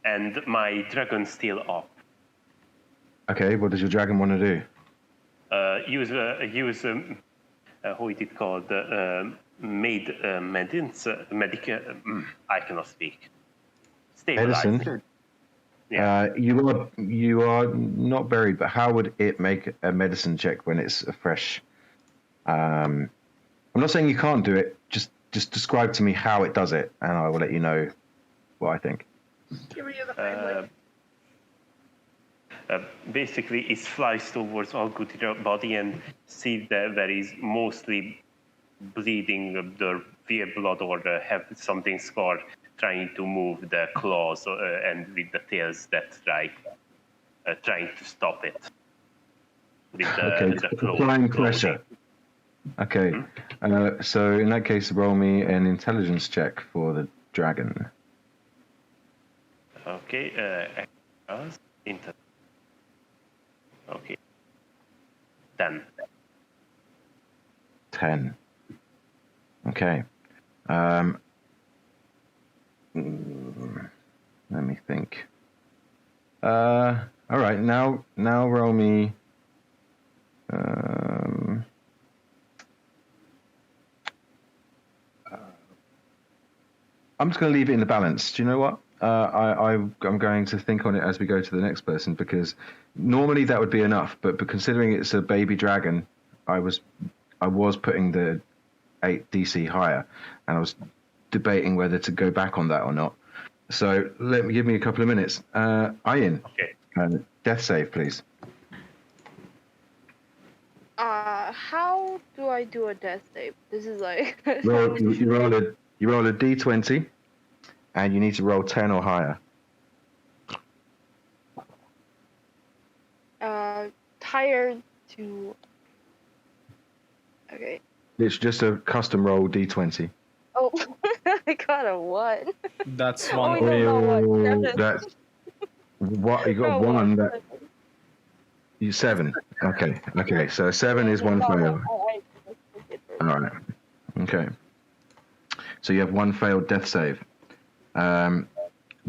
And my dragon's still up. Okay, what does your dragon want to do? Use how is it called? I cannot speak. Stabilize. Medicine? Yeah. You are not buried, but how would it make a medicine check when it's a fresh? I'm not saying you can't do it. Just describe to me how it does it, and I will let you know what I think. Give me the framework. Basically, it flies towards all good body and see that there is mostly bleeding, the veer blood, or have something scarred, trying to move the claws and with the tails that trying to stop it. With the claw. Applying pressure. Okay, so in that case, roll me an intelligence check for the dragon. Okay, okay. 10. 10. Okay. Let me think. All right. Now roll me. I'm just going to leave it in the balance. Do you know what? I'm going to think on it as we go to the next person, because normally that would be enough, but considering it's a baby dragon, I was putting the 8 DC higher, and I was debating whether to go back on that or not. So give me a couple of minutes. Ian, Okay. Death save, please. How do I do a death save? This is like. You roll a D20, and you need to roll 10 or higher. Tired to. Okay. It's just a custom roll D20. Oh, I got a 1. That's Oh, one. no, what? That's what you got. No, One that you 7. Okay. So 7 is one fail. All right. Okay. So you have one failed death save.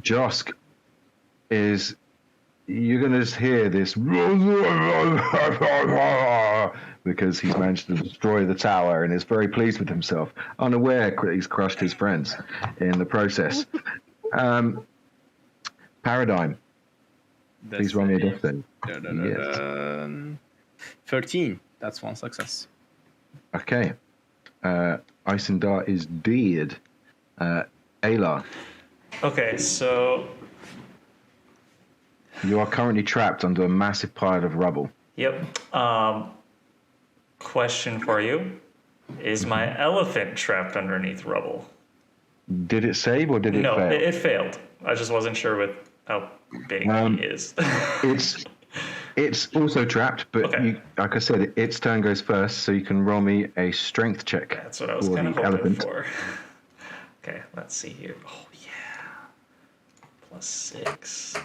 Josk is. You're gonna just hear this because he's managed to destroy the tower and is very pleased with himself, unaware he's crushed his friends in the process. Paradigm. Please roll me a death save. Yes. 13. That's 1 success. Okay. Eisendar is dead. Ayla, Okay, so you are currently trapped under a massive pile of rubble. yep. Question for you: is my elephant trapped underneath rubble? Did it save or did it No, fail? it failed. I just wasn't sure with how big he is. It's also trapped, but Okay. like I said, its turn goes first, so you can roll me a strength check. That's what I was for kind of the hoping elephant. for. Okay, let's see here. Oh yeah, +6.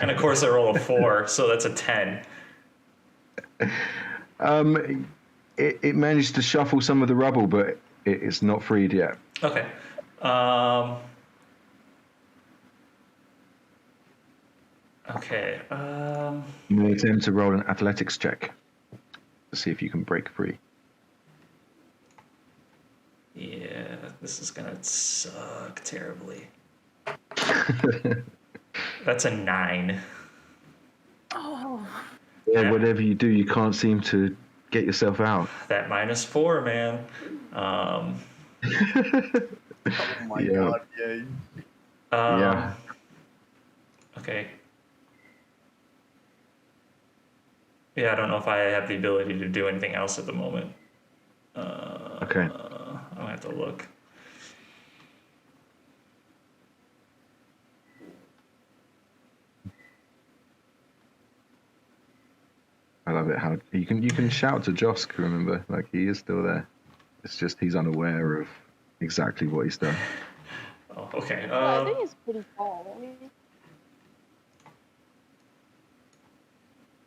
And of course I roll a 4, so that's a 10. It managed to shuffle some of the rubble, but it's not freed yet. Okay. Okay. You may attempt to roll an athletics check to see if you can break free. Yeah, this is gonna suck terribly. That's a 9. Oh. Yeah, whatever you do, you can't seem to get yourself out. That -4, man. Oh my Yeah. god, yeah. Yeah. Okay. Yeah, I don't know if I have the ability to do anything else at the moment. Okay. I'm gonna have to look. I love it how you can shout to Josk, remember? Like, he is still there. It's just he's unaware of exactly what he's done. Oh, okay. I think it's pretty tall.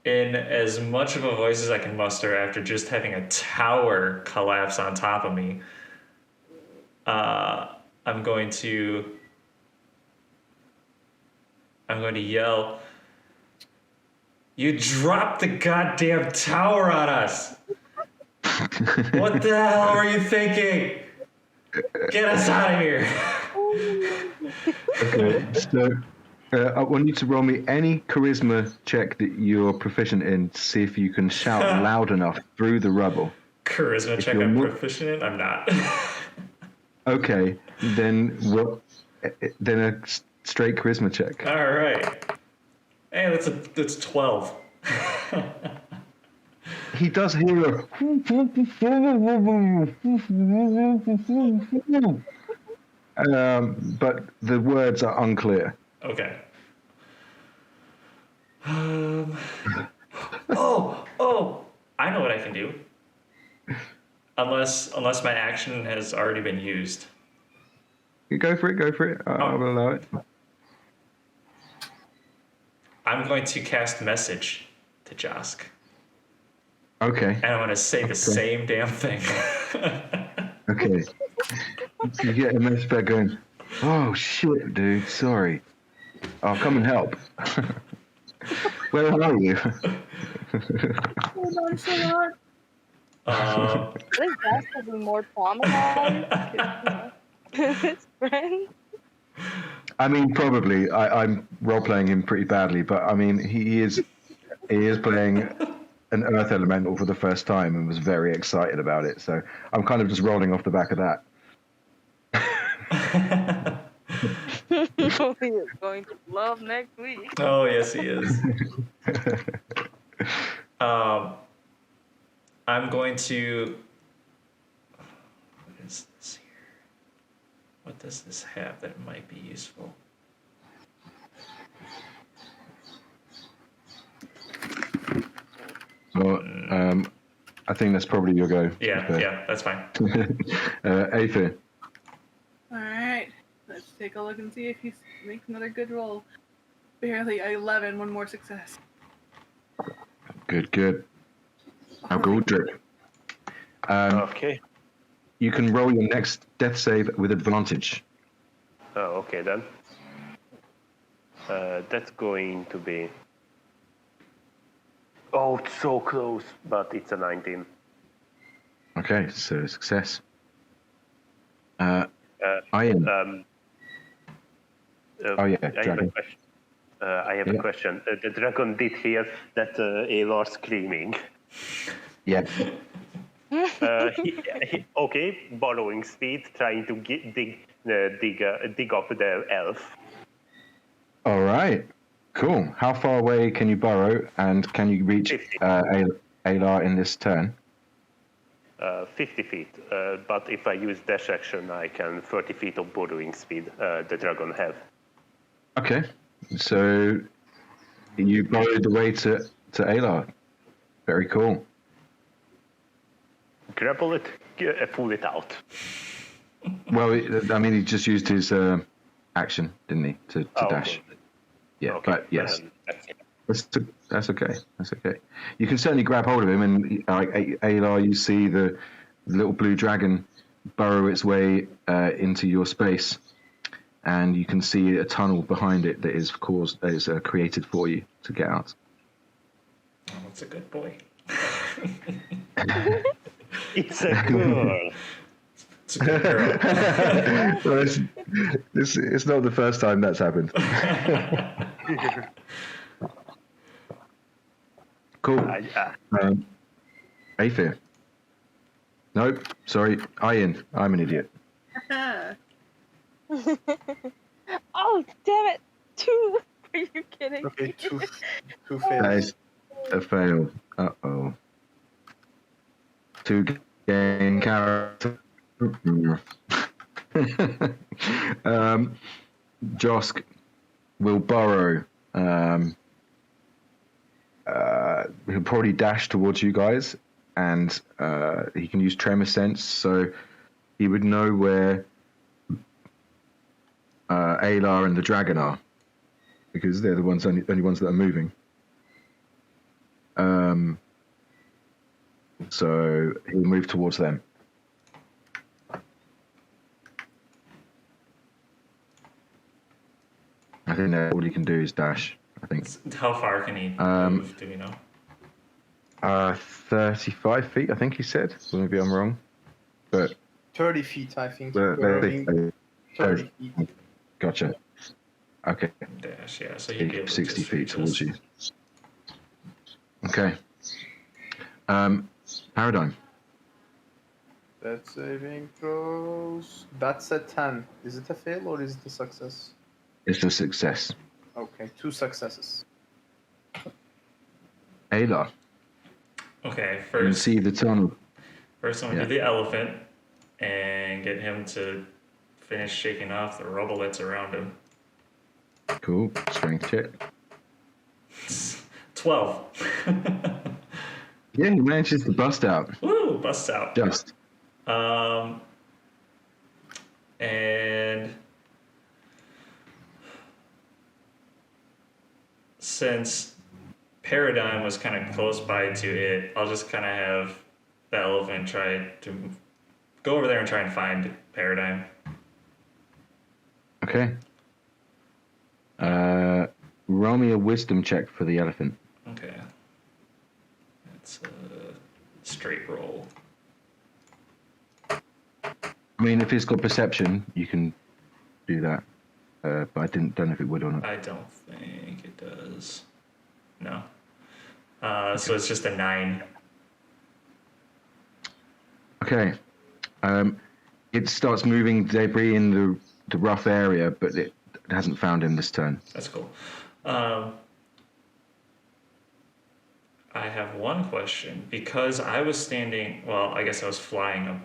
In as much of a voice as I can muster after just having a tower collapse on top of me, I'm going to yell, "You dropped the goddamn tower on us! What the hell were you thinking? Get us out of here!" Okay, so I want you to roll me any charisma check that you're proficient in to see if you can shout loud enough through the rubble. Charisma check I'm proficient in? I'm not. Okay, then a straight charisma check. All right. Hey, that's 12. He does hear a but the words are unclear. Okay. Oh! I know what I can do. Unless my action has already been used. Go for it. I'll allow it. I'm going to cast message to Josk. Okay. And I'm going to say the same damn thing. Okay. You get a message back going, "Oh shit, dude, sorry. I'll come and help." Where are you? I think that's probably more traumatized. His friend. I mean, probably. I'm role-playing him pretty badly, but I mean, he is playing an Earth Elemental for the first time and was very excited about it. So I'm kind of just rolling off the back of that. He is going to love next week. Oh, yes, he is. I'm going to... What is this here? What does this have that might be useful? Well, I think that's probably your go. Yeah, that's fine. Aether. All right, let's take a look and see if he makes another good roll. Barely 11, one more success. Good. Now, Goldrick. Okay. You can roll your next death save with advantage. Oh, okay then. That's going to be... Oh, it's so close, but it's a 19. Okay, so success. Ian. Oh yeah, I have a dragon. question. A question. The dragon did hear that Alar screaming. Yeah. Okay, borrowing speed, trying to dig up the elf. All right. Cool. How far away can you burrow, and can you reach 50. Alar in this turn? 50 feet, but if I use dash action, I can 30 feet of borrowing speed. The dragon have. Okay. So you burrowed the way to Alar. Very cool. Grapple it, pull it out. Well, I mean, he just used his action, didn't he, to dash? Okay. Yeah, Okay, but yes. that's it. That's okay. That's okay. You can certainly grab hold of him, and like Alar, you see the little blue dragon burrow its way into your space, and you can see a tunnel behind it that is created for you to get out. Oh, that's a good boy. It's a girl. It's a good girl. Well, it's not the first time that's happened. Cool. Aether. Nope. Sorry. Ian. I'm an idiot. Oh, damn it! 2. Are you kidding? Okay, two That fails. is a fail. Uh-oh. 2 gain character. Josk will burrow. He'll probably dash towards you guys, and he can use tremor sense, so he would know where Alar and the dragon are, because they're the only ones that are moving. So he'll move towards them. I think that all he can do is dash. I think. How far can he move? Do we know? 35 feet, I think he said. So maybe I'm wrong, but 30 feet, I think. But- but- Burrowing 30 feet. gotcha. Okay, Dash, yeah. So he'd be able 60 to feet reach towards us. you. Okay. Paradigm. That saving throws. That's a 10. Is it a fail or is it a success? It's a success. Okay, 2 successes. Ayla, Okay, you can first see the tunnel. I'm gonna do the elephant and get him to finish shaking off the rubble that's around him. Cool. Strength check. 12. Yeah, he manages to bust out. Woo! Bust out. Just. And since Paradigm was kind of close by to it, I'll just kind of have the elephant try to go over there and try and find Paradigm. Okay. Roll me a wisdom check for the elephant. Okay. That's a straight roll. I mean, if it's got perception, you can do that. But I don't know if it would or not. I don't think it does. No. So it's just a 9. Okay. It starts moving debris in the rough area, but it hasn't found him this turn. That's cool. I have one question. Because I was standing, well, I guess I was flying up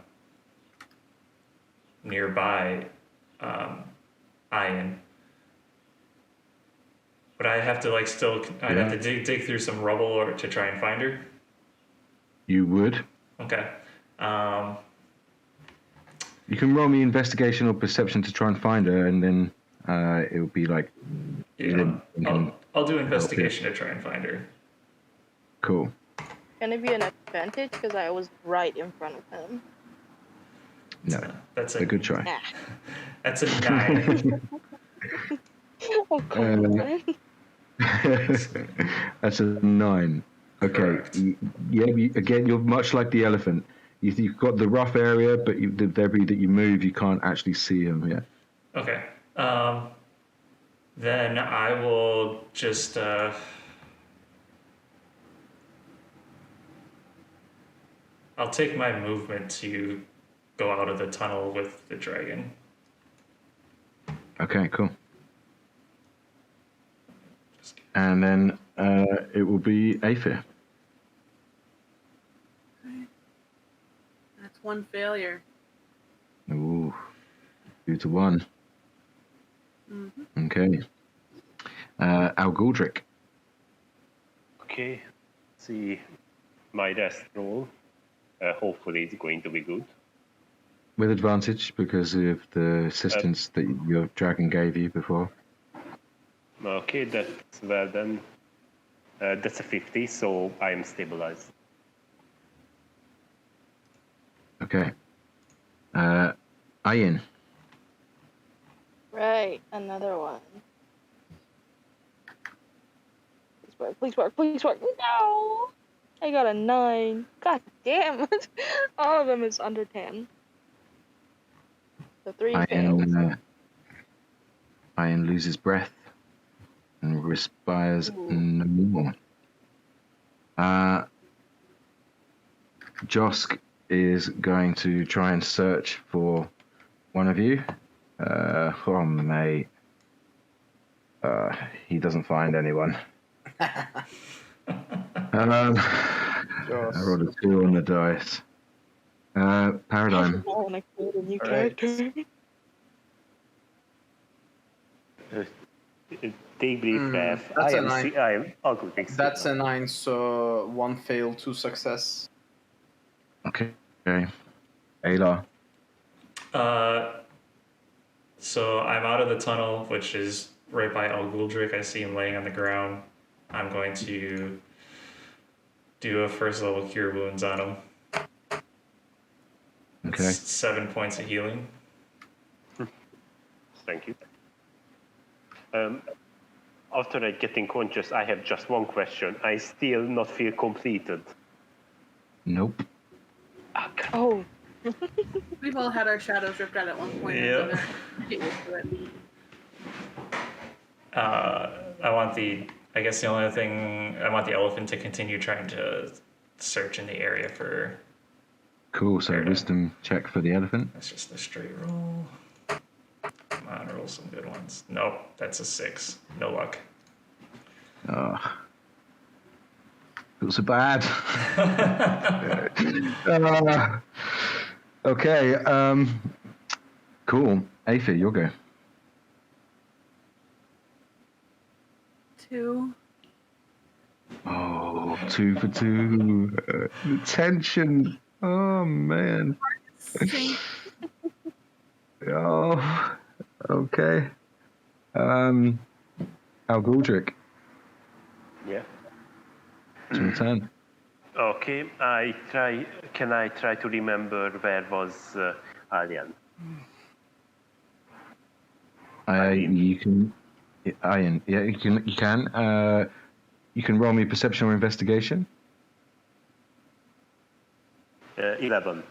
nearby Ian. But I have to I'd have to dig through some rubble or to try and find her. You would. Okay. You can roll me investigation or perception to try and find her, and then it will be like. Yeah, I'll do investigation to try and find her. Cool. Can it be an advantage? Because I was right in front of him. No, That's a good try. Nah. That's a 9. Oh, come on. That's a 9. Okay. Correct. Again, you're much like the elephant. You've got the rough area, but the debris that you move, you can't actually see him yet. Okay. Then I will just I'll take my movement to go out of the tunnel with the dragon. Okay, cool. And then it will be Aether. That's 1 failure. Ooh, 2 to 1. Mm-hmm. Okay. Alguldrick. Okay. See my death roll. Hopefully it's going to be good. With advantage because of the assistance that your dragon gave you before. Okay, that's well then. That's a 50, so I am stabilized. Okay. Ian. Right, another one. Please work. No! I got a 9. God damn it. All of them is under 10. The 3 fails. Ian loses breath and respires no more. Josk is going to try and search for one of you. Oh, mate. He doesn't find anyone. I rolled a 2 on the dice. Paradigm. Take brief breath. That's I a am 9. I am ugly. That's a 9, so 1 fail, 2 success. Okay. Ayla. So I'm out of the tunnel, which is right by Elguldrick. I see him laying on the ground. I'm going to do a first level cure wounds on him. Okay. It's 7 points of healing. Thank you. After I get unconscious, I have just one question. I still not feel completed. Nope. Oh. We've all had our shadows ripped out at one point or Yep. another. Get used to it. I want the only other thing, I want the elephant to continue trying to search in the area for... Cool, so wisdom check for the elephant. That's just a straight roll. Come on, roll some good ones. Nope, that's a 6. No luck. Feels so bad. Okay, cool. Aphid, you'll go. 2. Oh, 2 for 2. The tension. Oh, man. Oh, okay. Elguldrick. Yeah. It's your turn. Okay. Can I try to remember where was Alien? You can. Ian. Yeah, you can. You can roll me perception or investigation. 11.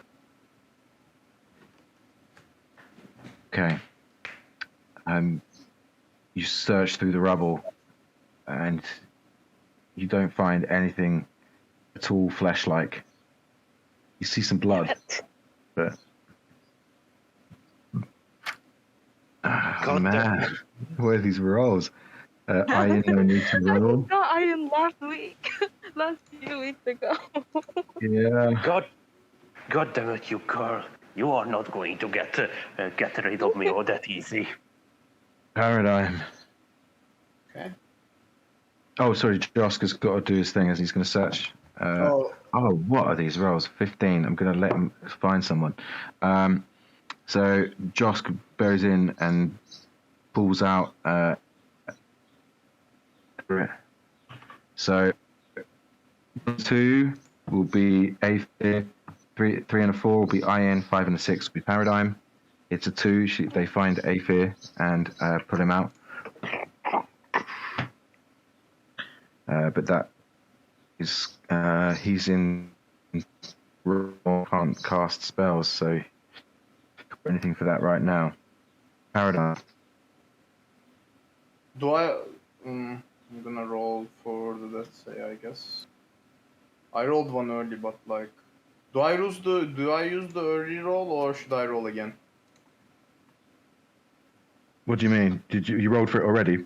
Okay. You search through the rubble, and you don't find anything at all flesh-like. You see some blood, but man, where are these rolls? Ian, no need to roll. No, I am last week. Last few weeks ago. Yeah. God damn it, you girl! You are not going to get rid of me all that easy. Paradigm. Okay. Oh, sorry, Joska's got to do his thing as he's going to search. What are these rolls? 15. I'm going to let him find someone. So Josk goes in and pulls out. So 2 will be Aphid, 3 and a 4 will be Ian, 5 and a 6 will be Paradigm. It's a 2. They find Aphid and pull him out. But that is he's in can't cast spells, so anything for that right now. Paradigm. Do I? I'm gonna roll for the death save, I guess. I rolled one early, but like, do I use the early roll or should I roll again? What do you mean? Did you rolled for it already?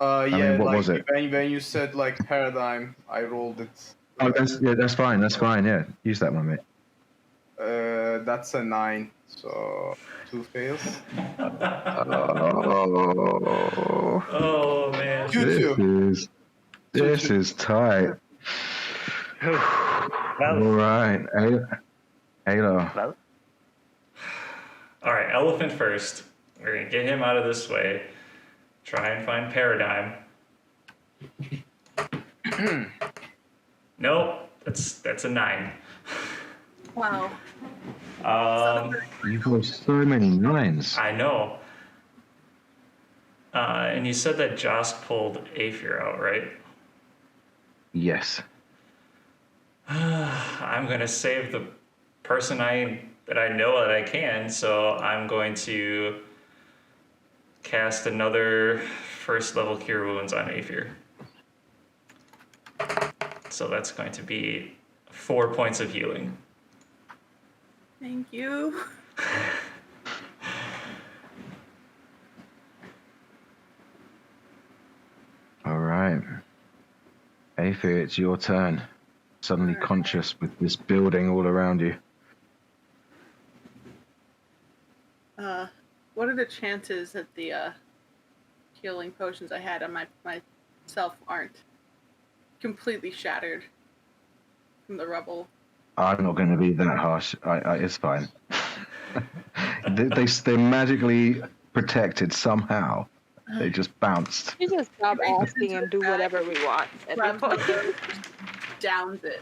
Yeah. What like, was it? When you said like paradigm, I rolled it. Oh, that's fine. That's fine. Yeah, use that one, mate. That's a 9, so 2 fails. Oh man. This is tight. Well, All right, Ayla. well, All right, elephant first. We're gonna get him out of this way. Try and find Paradigm. Nope, that's a 9. Wow. You've got so many 9s. I know. And you said that Josk pulled Aether out, right? Yes. I'm going to save the person that I know that I can, so I'm going to cast another first level Cure Wounds on Aether. So that's going to be 4 points of healing. Thank you. All right. Aether, it's your turn. Suddenly conscious with this building all around you. What are the chances that the healing potions I had on myself aren't completely shattered from the rubble? I'm not going to be that harsh. It's fine. They're magically protected somehow. They just bounced. We just stop asking and do whatever we want at this point. Downs it.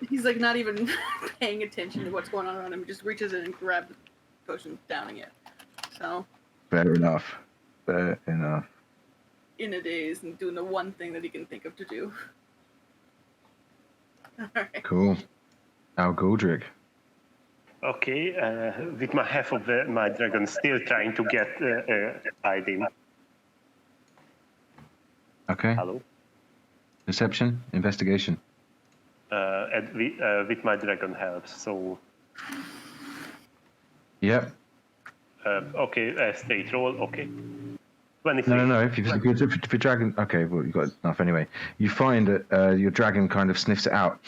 He's like not even paying attention to what's going on around him. He just reaches in and grabs the potion, downing it. So. Fair enough. Fair enough. In a daze and doing the one thing that he can think of to do. Alright. Cool. Now Goldrick. Okay, with my half of my dragon still trying to get Aydin. Okay. Hello? Perception, investigation. And with my dragon helps, so... Yep. Okay, state roll, okay. 23. No. If your dragon... Okay, well, you got enough anyway. You find that your dragon kind of sniffs it out.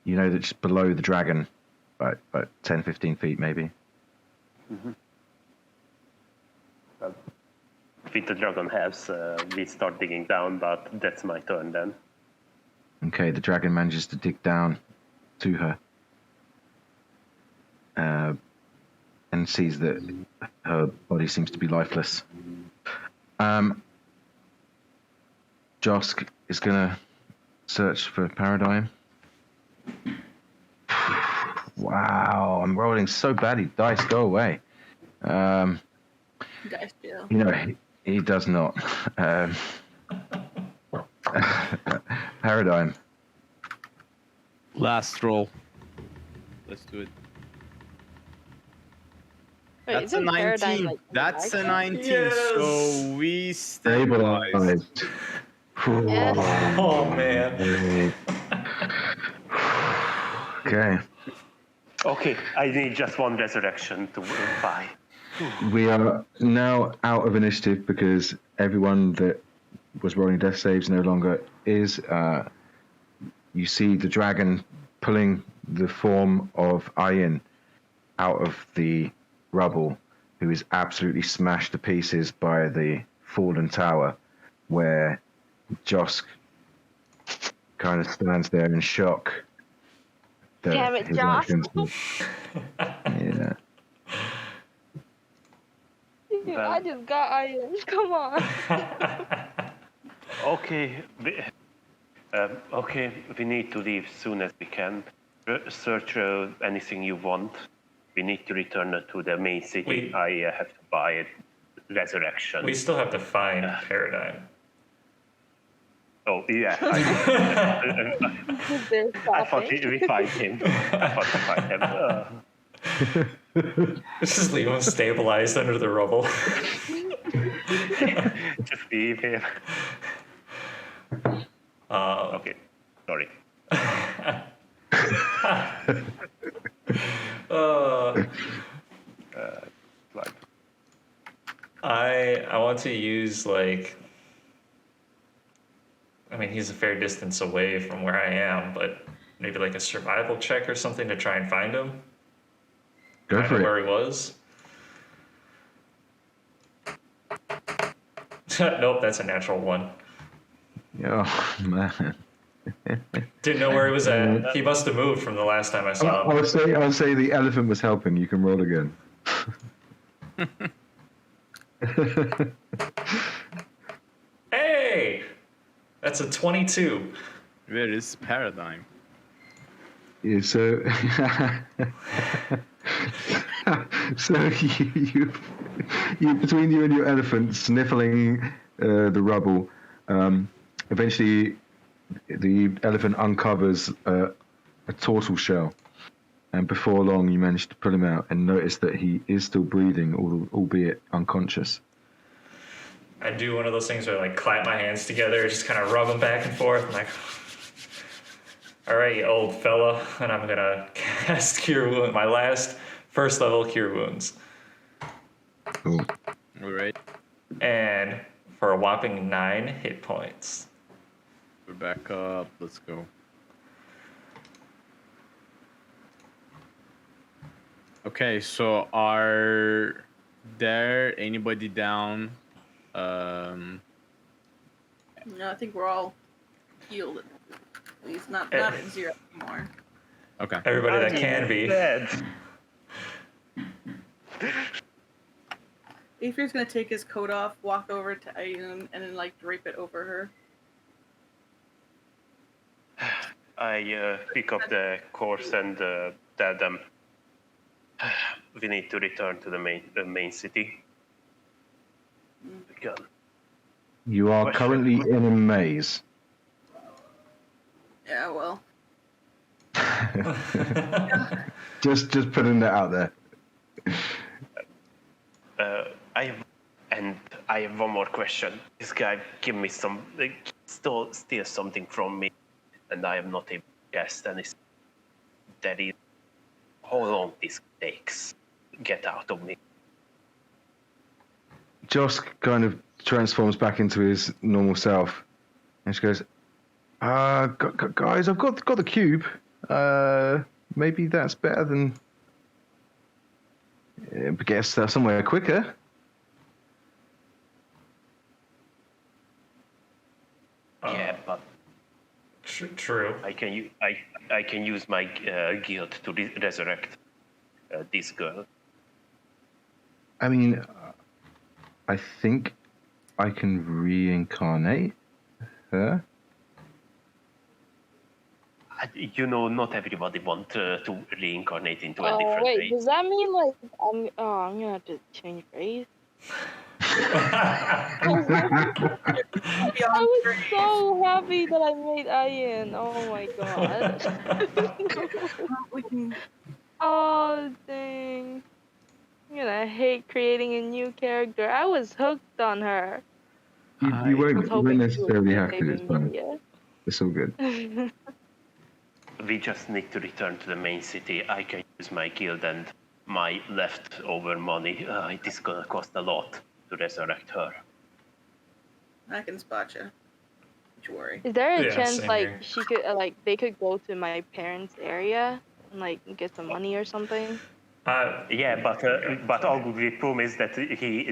You know that just below the dragon, about 10, 15 feet maybe. Mm-hmm. With the dragon helps, we start digging down, but that's my turn then. Okay, the dragon manages to dig down to her. And sees that her body seems to be lifeless. Josk is going to search for Paradigm. Wow, I'm rolling so badly. Dice, go away. Dice jail. You know, he does not. Paradigm. Last roll. Let's do it. Wait, That's a isn't Paradigm 19. like That's a action? 19. Yes. So we stabilize. Stabilized. Yes. Oh, man. Okay. Okay, I need just one resurrection to buy. We are now out of initiative because everyone that was rolling death saves no longer is. You see the dragon pulling the form of Ayin out of the rubble, who is absolutely smashed to pieces by the fallen tower, where Josk kind of stands there in shock. Damn it, Josh. Yeah. Dude, I just got iron. Come on. Okay, we need to leave soon as we can. Search anything you want. We need to return to the main city. I have to buy a resurrection. We still have to find Paradigm. Oh, yeah. I thought we find him. Just leave him stabilized under the rubble. Just leave him. Okay, sorry. I want to use I mean, he's a fair distance away from where I am, but maybe like a survival check or something to try and find him. Go for it. Where he was. Nope, that's a natural one. Oh man. Didn't know where he was at. He must have moved from the last time I saw him. I would say the elephant was helping. You can roll again. Hey! That's a 22. Where is Paradigm? Yeah, so, so you between you and your elephant sniffling the rubble. Eventually, the elephant uncovers a tortoise shell, and before long, you manage to pull him out and notice that he is still breathing, albeit unconscious. I do one of those things where I like clap my hands together, just kind of rub them back and forth. I'm like, all right, you old fella, and I'm gonna cast Cure Wounds, my last first level Cure Wounds. Cool. All right. And for a whopping 9 hit points. We're back up. Let's go. Okay, so are there anybody down? No, I think we're all healed. At least not at 0 anymore. Okay. Everybody that can be. Aether's gonna take his coat off, walk over to Aiden, and then like drape it over her. I pick up the course and tell them we need to return to the main city. Gun. You are currently in a maze. Yeah, well. just putting that out there. I have one more question. This guy give me steal something from me, and I am not able to guess anything. That is how long this takes. Get out of me. Joss kind of transforms back into his normal self, and she goes, guys, I've got the cube. Maybe that's better than get us somewhere quicker." Yeah, but True. I can use my guild to resurrect this girl. I mean, I think I can reincarnate her. Not everybody want to reincarnate into a different wait, race. does that mean like I'm gonna have to change race? I was so happy that I made Ian. Oh my god. Oh dang. I'm gonna hate creating a new character. I was hooked on her. You won't necessarily have to. It's fine. Yeah. It's all good. We just need to return to the main city. I can use my guild and my leftover money. It is gonna cost a lot to resurrect her. I can spot you. Don't you worry. Is there a Yeah, chance same like here. she could they could go to my parents' area and like get some money or something? Yeah, but I'll be promised that he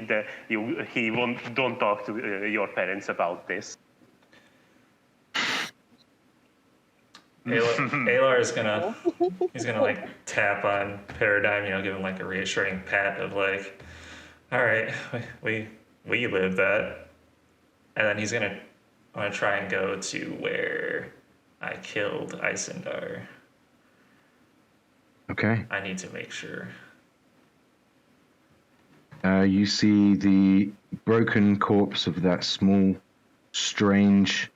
don't talk to your parents about this. Alar is gonna like tap on Paradigm, give him like a reassuring pat of like, all right, we lived that, and then he's gonna try and go to where I killed Icelander. Okay. I need to make sure. You see the broken corpse of that small, strange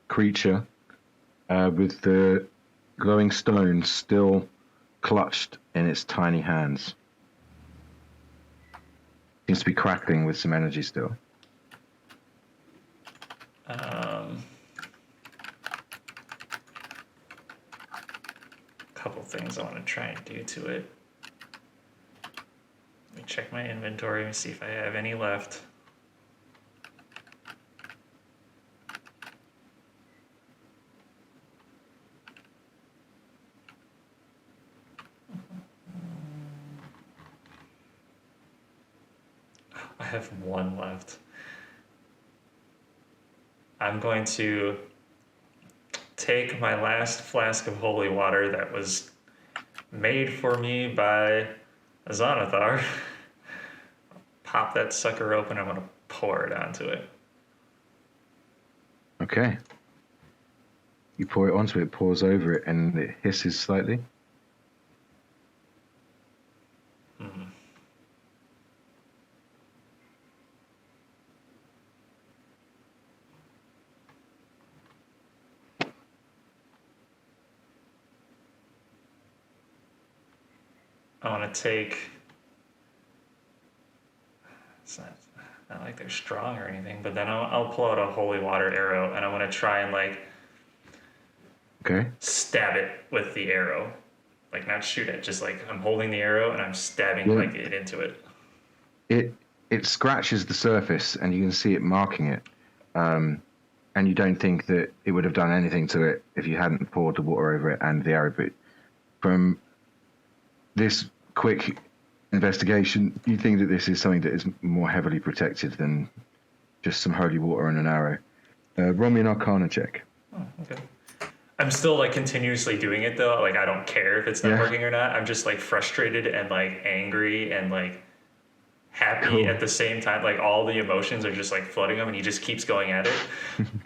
creature with the glowing stone still clutched in its tiny hands. Seems to be crackling with some energy still. Couple things I want to try and do to it. Let me check my inventory and see if I have any left. I have one left. I'm going to take my last flask of holy water that was made for me by Xanathar. Pop that sucker open. I'm going to pour it onto it. Okay. You pour it onto it, pours over it, and it hisses slightly. Mm-hmm. I want to take. It's not like they're strong or anything, but then I'll pull out a holy water arrow and I want to try and like Okay. stab it with the arrow, like not shoot it, just like I'm holding the arrow and I'm stabbing like it into it. It scratches the surface and you can see it marking it, and you don't think that it would have done anything to it if you hadn't poured the water over it and the arrow. But from this quick investigation, you think that this is something that is more heavily protected than just some holy water and an arrow. Roll me an Arcana check. Oh, okay. I'm still like continuously doing it though. Like I don't care if it's not working or not. I'm just like frustrated and like angry and like happy at the same time. Like all the emotions are just like flooding him, and he just keeps going at it.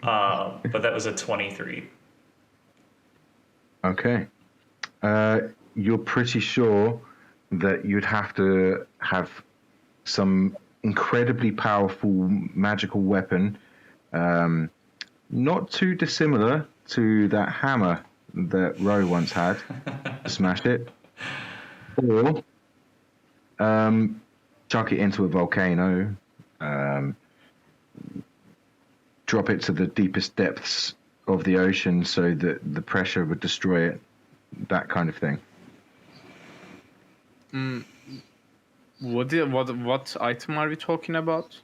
But that was a 23. Okay. You're pretty sure that you'd have to have some incredibly powerful magical weapon, not too dissimilar to that hammer that Ro once had to smash it, or chuck it into a volcano, drop it to the deepest depths of the ocean so that the pressure would destroy it, that kind of thing. What item are we talking about?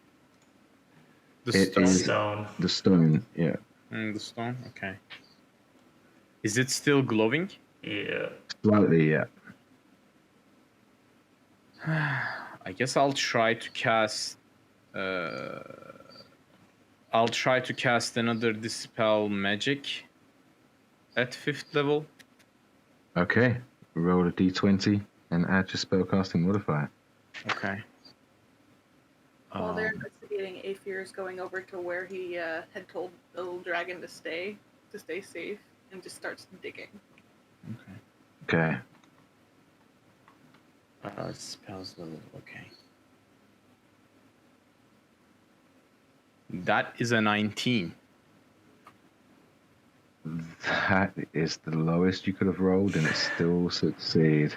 The stone. The stone, yeah. The stone. Okay. Is it still glowing? Yeah. Slightly, yeah. I guess I'll try to cast. I'll try to cast another dispel magic at 5th level. Okay. Roll a d20 and add your spellcasting modifier. Okay. While they're investigating, Aether is going over to where he had told the little dragon to stay safe, and just starts digging. Okay. Spells level. Okay. That is a 19. That is the lowest you could have rolled, and it still succeed.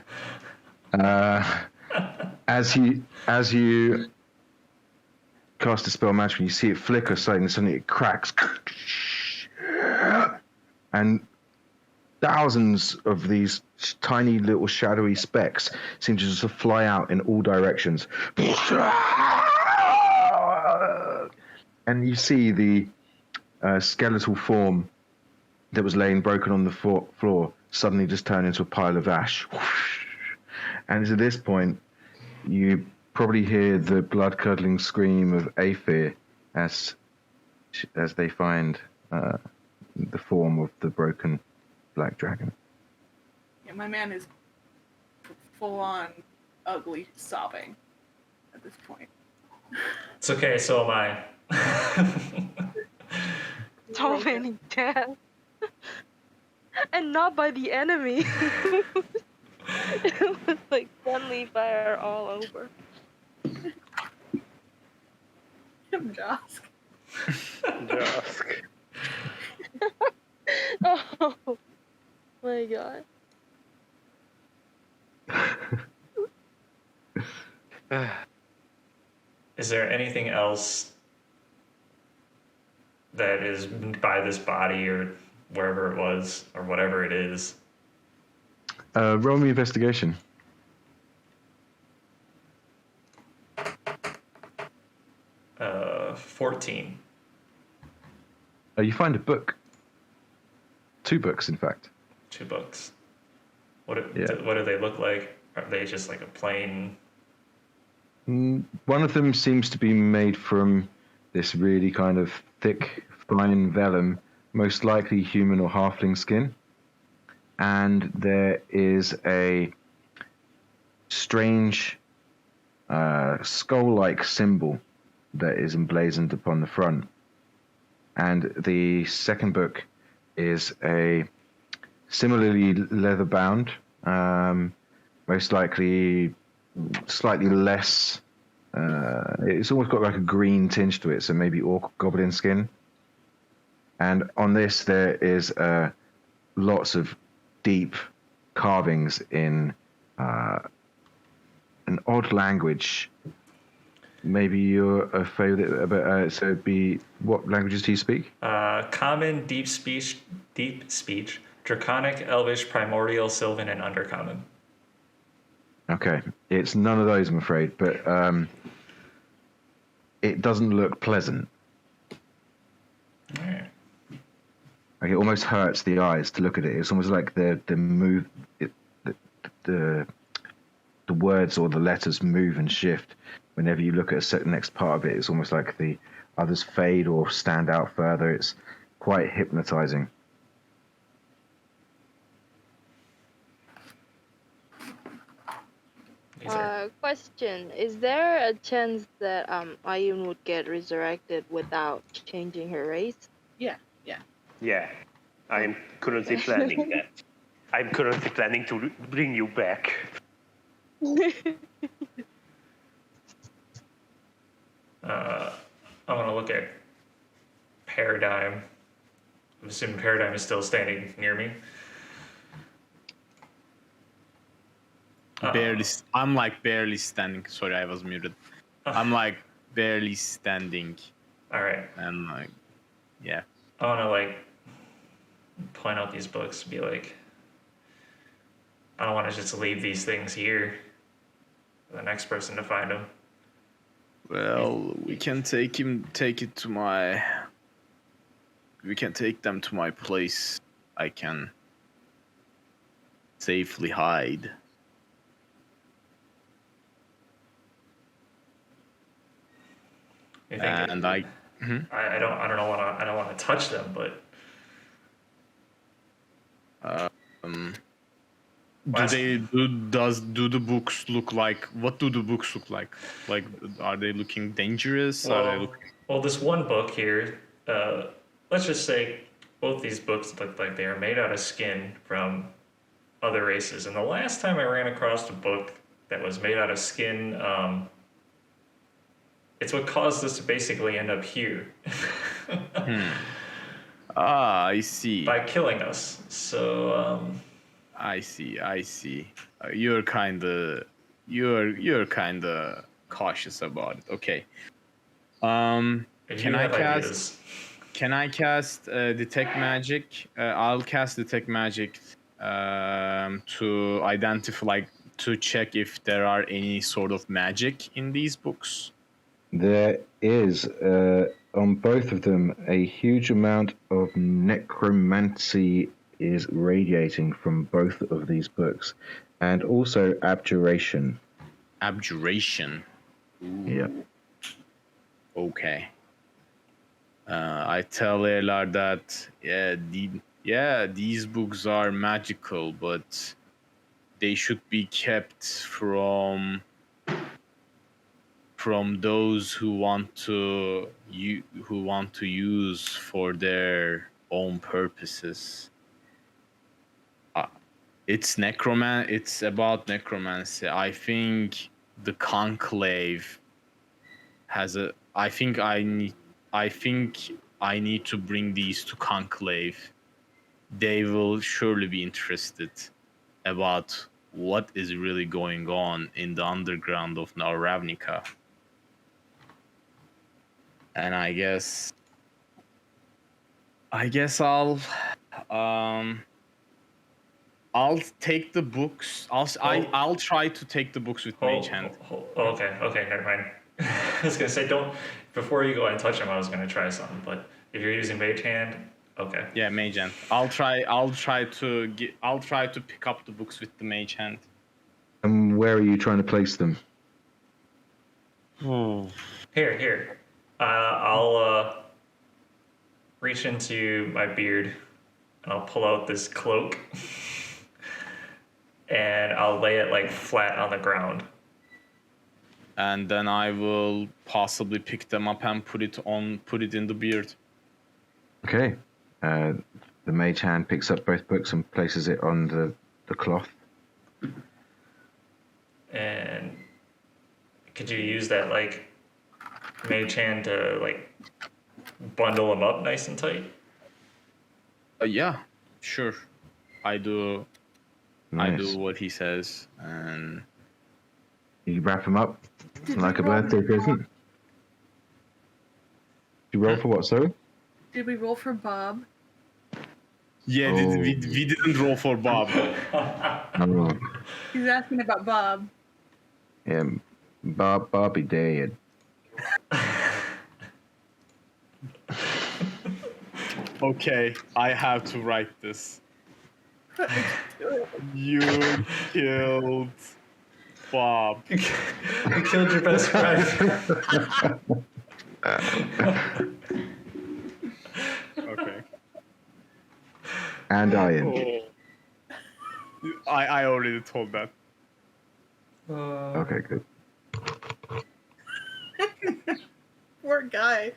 As you cast a spell magically, you see it flicker slightly, and suddenly it cracks, and thousands of these tiny little shadowy specks seem to just fly out in all directions. And you see the skeletal form that was laying broken on the floor suddenly just turn into a pile of ash. And at this point, you probably hear the blood-curdling scream of Aether as they find the form of the broken black dragon. Yeah, my man is full-on ugly sobbing at this point. It's okay, so am I. So many deaths. And not by the enemy. It was like friendly fire all over. Josk. Josk. Oh my god. Is there anything else that is by this body or wherever it was or whatever it is? Roll me investigation. 14. You find a book. 2 books, in fact. 2 books. What do they look like? Are they just like a plain... One of them seems to be made from this really kind of thick, fine vellum, most likely human or halfling skin. And there is a strange skull-like symbol that is emblazoned upon the front. And the second book is a similarly leather bound, most likely slightly less. It's almost got like a green tinge to it, so maybe orc goblin skin. And on this, there is lots of deep carvings in an odd language. Maybe you're a favorite, but so it'd be, what languages do you speak? Common, deep speech, Draconic, Elvish, Primordial, Sylvan, and Undercommon. Okay. It's none of those, I'm afraid, but it doesn't look pleasant. Alright. Like it almost hurts the eyes to look at it. It's almost like the words or the letters move and shift whenever you look at a certain next part of it. It's almost like the others fade or stand out further. It's quite hypnotizing. Question: is there a chance that Ayun would get resurrected without changing her race? Yeah, I'm currently planning that. I'm currently planning to bring you back. I want to look at Paradigm. I'm assuming Paradigm is still standing near me. Barely. I'm like barely standing. Sorry, I was muted. I'm like barely standing. All right. And like, yeah. I want to like point out these books and be like, I don't want to just leave these things here for the next person to find them. Well, we can take them to my place. I can safely hide. And I don't want to touch them, but do the books look like, what do the books look like? Like, are they looking dangerous? Well, this one book here, let's just say both these books look like they are made out of skin from other races. And the last time I ran across a book that was made out of skin, it's what caused us to basically end up here. I see. By killing us. So, I see. You're kinda cautious about it. Okay. Can I cast detect magic? I'll cast detect magic to identify, to check if there are any sort of magic in these books. There is, on both of them, a huge amount of necromancy is radiating from both of these books, and also abjuration. Abjuration? Ooh. Yeah. Okay. I tell Elar that, these books are magical, but they should be kept from those who want to use for their own purposes. It's about necromancy. I think the conclave has I think I need to bring these to conclave. They will surely be interested about what is really going on in the underground of Ravnica. And I guess I'll take the books. I'll try to take the books with Mage Hand. Okay, never mind. I was gonna say, before you go and touch them, I was gonna try something, but if you're using Mage Hand, okay. Yeah, Mage Hand. I'll try to pick up the books with the Mage Hand. And where are you trying to place them? Here. I'll reach into my beard and I'll pull out this cloak and I'll lay it like flat on the ground. And then I will possibly pick them up and put it in the beard. Okay. The mage hand picks up both books and places it on the cloth. And could you use that like mage hand to like bundle them up nice and tight? Yeah, sure. I do. Nice. I do what he says, and You wrap them up Did like a you roll birthday for Bob? present. You roll for what, sorry? Did we roll for Bob? yeah, Oh. we didn't roll for Bob. Oh, He's asking about Bob. yeah, Bobby dead. Okay, I have to write this. You killed Bob. You killed your best friend. Okay. And Iron. I already told that. Okay, good. Poor guy.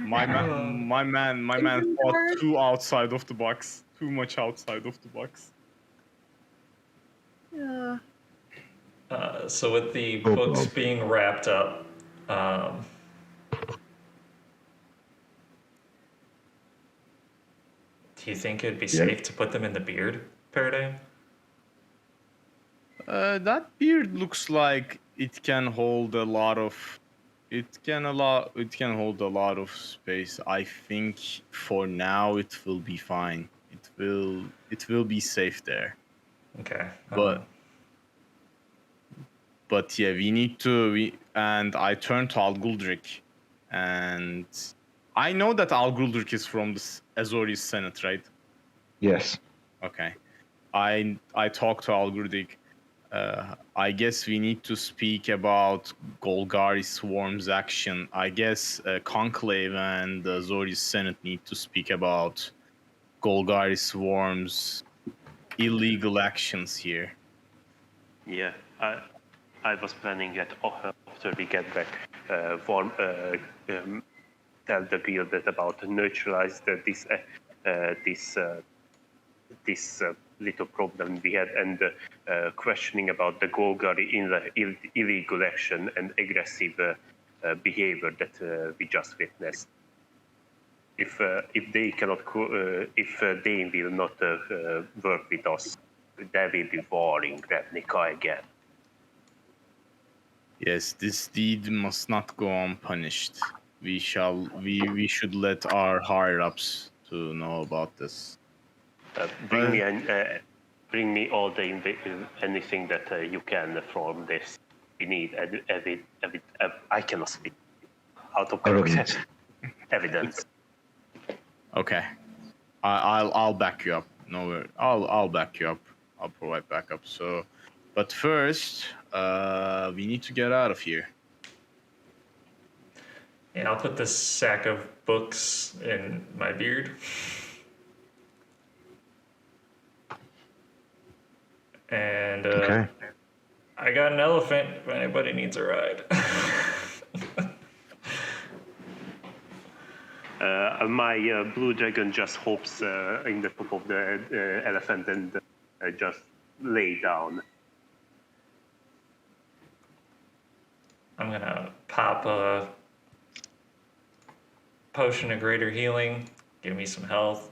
My man thought too outside of the box. Too much outside of the box. Yeah. So with the Oh, books Bob. being wrapped up, do you think it'd be safe to put them in the beard paradigm? That beard looks like it can hold a lot of. It can hold a lot of space. I think for now it will be fine. It will be safe there. Okay. But yeah, we need to. And I turned to Alguldric, and I know that Alguldric is from the Azori's Senate, right? Yes. Okay. I talked to Alguldric. I guess we need to speak about Golgari Swarm's action. I guess Conclave and the Azori's Senate need to speak about Golgari Swarm's illegal actions here. Yeah, I was planning that after we get back, tell the guild that about neutralize this little problem we had, and questioning about the Golgari in the illegal action and aggressive behavior that we just witnessed. If they cannot, if they will not work with us, there will be war in Ravnica again. Yes, this deed must not go unpunished. We should let our higher ups to know about this. Bring me all the anything that you can from this. We need I cannot speak out of Evidence. evidence. Okay, I'll back you up. No worry. I'll back you up. I'll provide backup. So, but first, we need to get out of here. And I'll put this sack of books in my beard. And Okay. I got an elephant if anybody needs a ride. My blue dragon just hops in the top of the elephant and just lay down. I'm gonna pop a potion of greater healing, give me some health.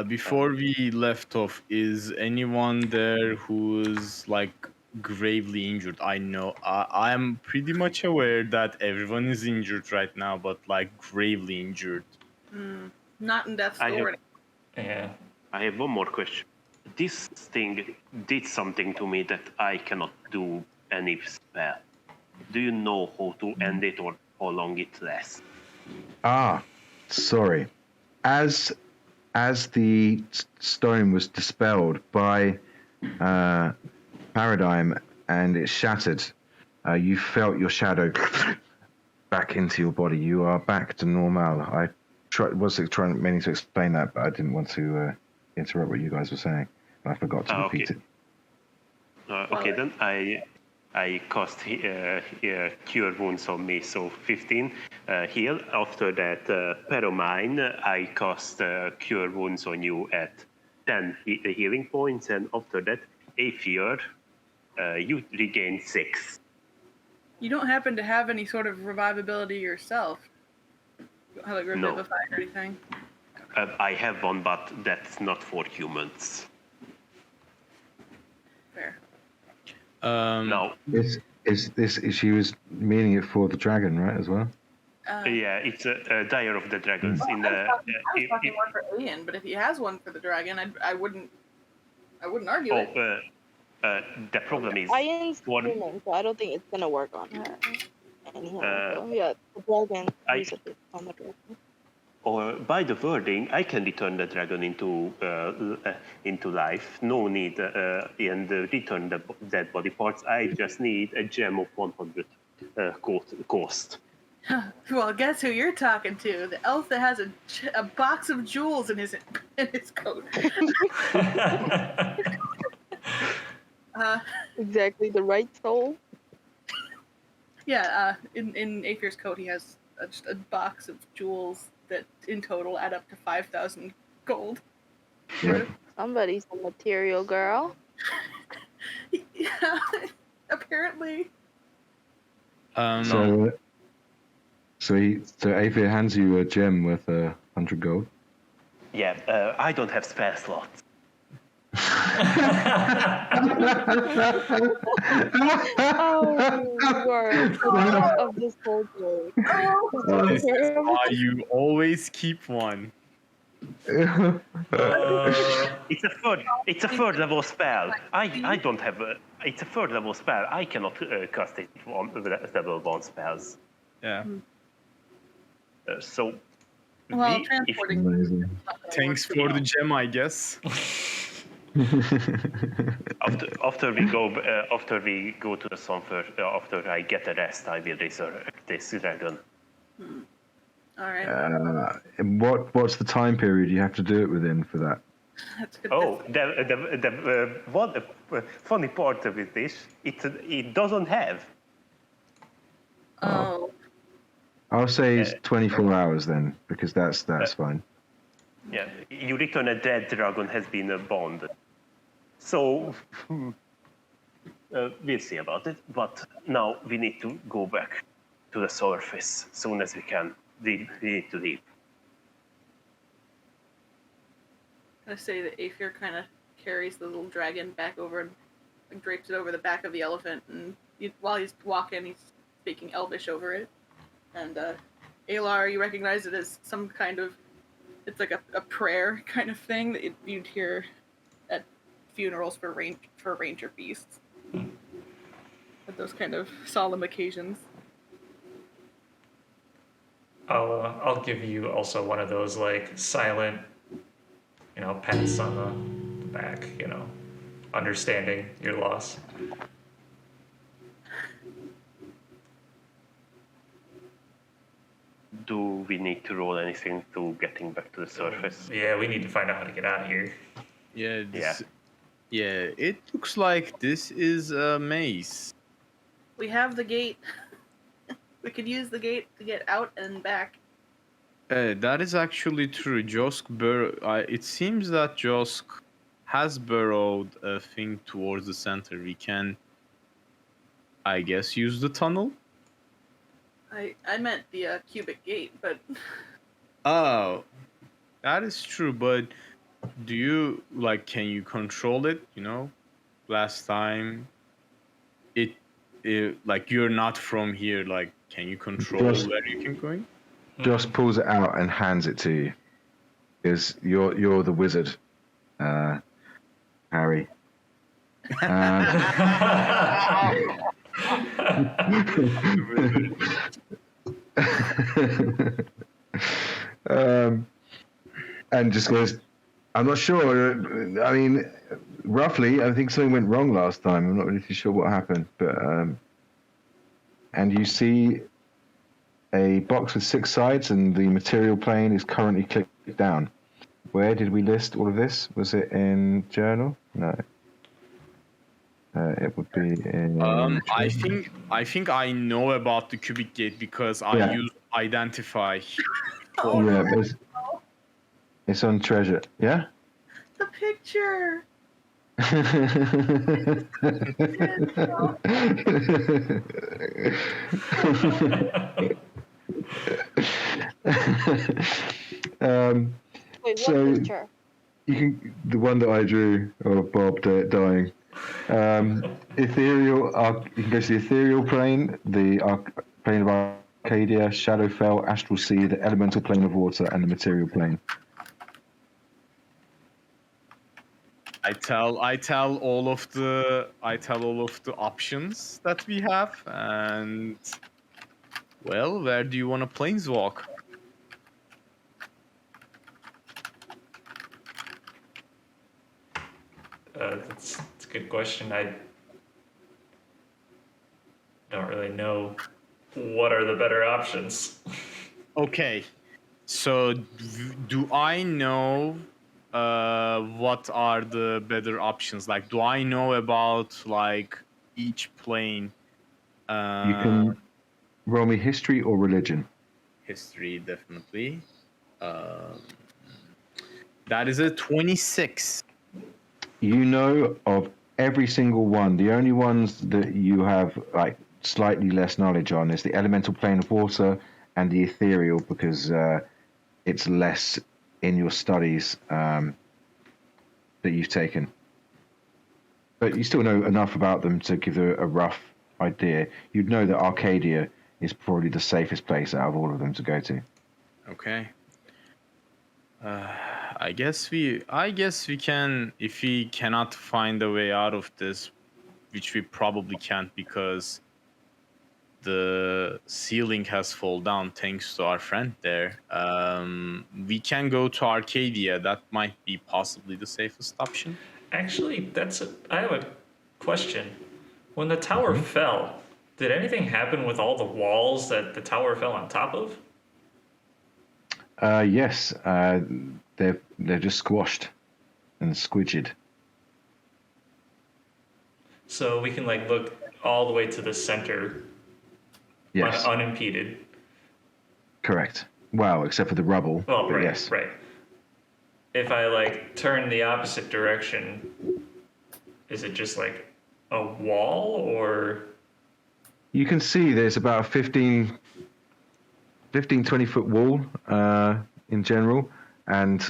Before we left off, is anyone there who's like gravely injured? I know I'm pretty much aware that everyone is injured right now, but like gravely injured. Not in death's I have- door. Yeah. I have one more question. This thing did something to me that I cannot do any spell. Do you know how to end it or how long it lasts? Sorry. As the stone was dispelled by Paradigm and it shattered, you felt your shadow back into your body. You are back to normal. I was meaning to explain that, but I didn't want to interrupt what you guys were saying. And I forgot to repeat it. Okay, then I cast Cure Wounds on me, so 15 heal. After that, Peromine, I cast Cure Wounds on you at 10 healing points, and after that, Aether, you regain 6. You don't happen to have any sort of revivability yourself? You don't have like Revivify or anything? I have one, but that's not for humans. Fair. No. She was meaning it for the dragon, right, as well? Yeah, it's a Dire of the Dragons. I was talking one for Ian, but if he has one for the dragon, I wouldn't argue it. The problem is Ian's human, so I don't think it's gonna work on her. Anyhow, yeah, the dragon uses it on the dragon. Or by the wording, I can return the dragon into life. No need and return the dead body parts. I just need a gem of 100 cost. Well, guess who you're talking to? The elf that has a box of jewels in his coat. Exactly the right soul. Yeah, in Aether's coat, he has just a box of jewels that in total add up to 5,000 gold. Right. Somebody's a material girl. Yeah, apparently. So Aether hands you a gem worth 100 gold. Yeah, I don't have spare slots. Of this whole game. This is why you always keep one. It's a third level spell. I don't have it's a third level spell. I cannot cast it on level 1 spells. Yeah. So. Well, transporting. Thanks for the gem, I guess. After we go to the Sunfir, after I get a rest, I will resurrect this dragon. All right. What's the time period you have to do it within for that? That's good. Oh, the one funny part of it is it doesn't have. Oh. I'll say it's 24 hours then, because that's fine. Yeah, you return a dead dragon has been bonded. So we'll see about it. But now we need to go back to the surface as soon as we can. We need to leave. I'm gonna say that Aether kind of carries the little dragon back over and like, drapes it over the back of the elephant, and while he's walking, he's speaking Elvish over it. And Alar, you recognize it as some kind of, it's like a prayer kind of thing that you'd hear at funerals for ranger beasts. At those kind of solemn occasions. I'll give you also one of those like silent, pats on the back, understanding your loss. Do we need to roll anything to getting back to the surface? Yeah, we need to find out how to get out of here. Yeah, it looks like this is a maze. We have the gate. We could use the gate to get out and back. That is actually true. It seems that Josk has burrowed a thing towards the center. We can, I guess, use the tunnel. I meant the cubic gate, but... Oh, that is true, but do you, can you control it, Last time, you're not from here, can you control where you can go? Just pulls it out and hands it to you. Because you're the wizard, Harry. And just goes, I'm not sure. I mean, roughly, I think something went wrong last time. I'm not really too sure what happened. But and you see a box with 6 sides, and the material plane is currently clicked down. Where did we list all of this? Was it in journal? No. It would be in. I think I know about the cubic gate because I Yeah. use identify. Yeah, but it's on treasure. Yeah. The picture. Wait, what So- picture? You can the one that I drew of Bob dying. Ethereal. You can go to the ethereal plane, the plane of Arcadia, Shadowfell, Astral Sea, the elemental plane of water, and the material plane. I tell all of the options that we have, and well, where do you want to planeswalk? That's a good question. I don't really know what are the better options. Okay, so do I know what are the better options? Like, do I know about like each plane? You can roll me history or religion. History, definitely. That is a 26. You know of every single one. The only ones that you have like slightly less knowledge on is the elemental plane of water and the ethereal, because it's less in your studies that you've taken. But you still know enough about them to give a rough idea. You'd know that Arcadia is probably the safest place out of all of them to go to. Okay. I guess we can, if we cannot find a way out of this, which we probably can't because the ceiling has fallen down thanks to our friend there. We can go to Arcadia. That might be possibly the safest option. Actually, I have a question. When the tower fell, did anything happen with all the walls that the tower fell on top of? Yes, they're just squashed and squidged. So we can like look all the way to the center, Yes, unimpeded. correct. Well, except for the rubble. Well, but right, yes. right. If I like turn the opposite direction, is it just like a wall or? You can see there's about a 15, 20-foot wall in general, and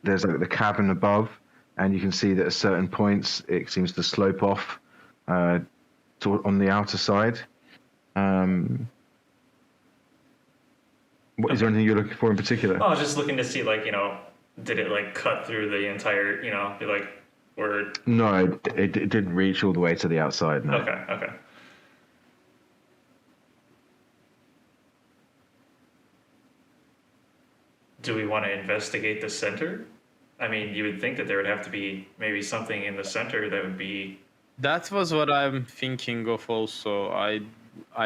there's like the cabin above, and you can see that at certain points it seems to slope off on the outer side. Is there anything you're looking for in particular? I was just looking to see, like, did it like cut through the entire, be like, or? No, it didn't reach all the way to the outside. No. Okay. Do we want to investigate the center? I mean, you would think that there would have to be maybe something in the center that would be. That was what I'm thinking of also. I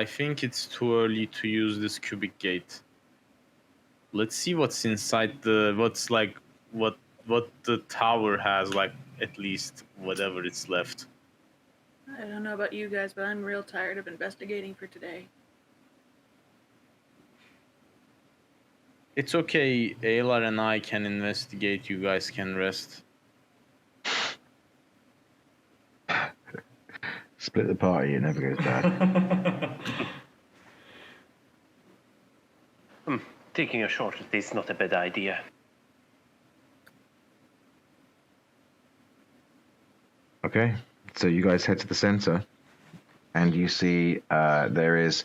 think it's too early to use this cubic gate. Let's see what's inside what the tower has, like at least whatever it's left. I don't know about you guys, but I'm real tired of investigating for today. It's okay, Aylar and I can investigate, you guys can rest. Split the party, it never goes bad. Taking a shortcut is not a bad idea. Okay, so you guys head to the center, and you see there is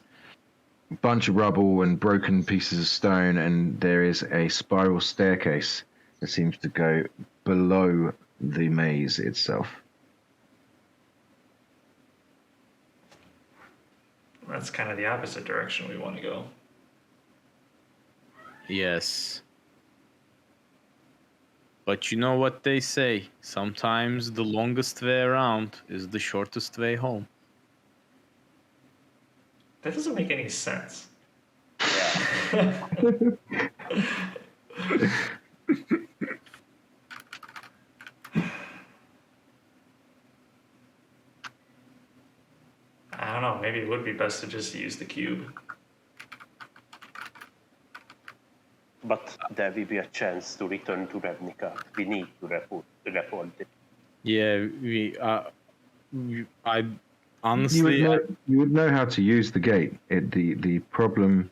a bunch of rubble and broken pieces of stone, and there is a spiral staircase that seems to go below the maze itself. That's kind of the opposite direction we want to go. Yes. But you know what they say, sometimes the longest way around is the shortest way home. That doesn't make any sense. be best to just use the cube. But there will be a chance to return to Ravnica. We need to report it. Yeah, I honestly. You would know how to use the gate. The problem.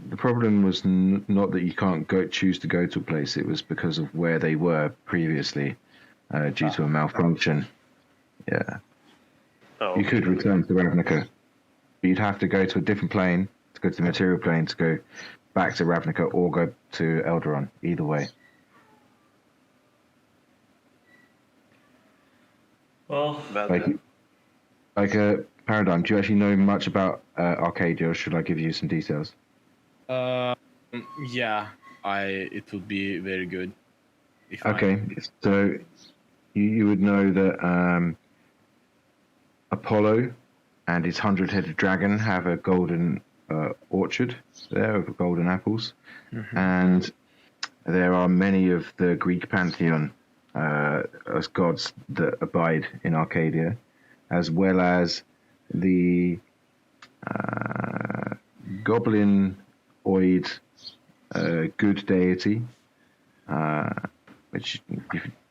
The problem was not that you can't choose to go to a place. It was because of where they were previously, due to a malfunction. Yeah. Oh, You could return to Ravnica, but you'd have to go to a different plane, to go to the material plane, to go back to Ravnica, or go to Elderon. Either way. Well, Like a Paradigm, do you actually know much about Arcadia, or should I give you some details? Yeah, it would be very good. Okay, so you would know that Apollo and his 100-headed dragon have a golden orchard there of golden apples, and there are many of the Greek pantheon as gods that abide in Arcadia, as well as the goblinoid good deity, which you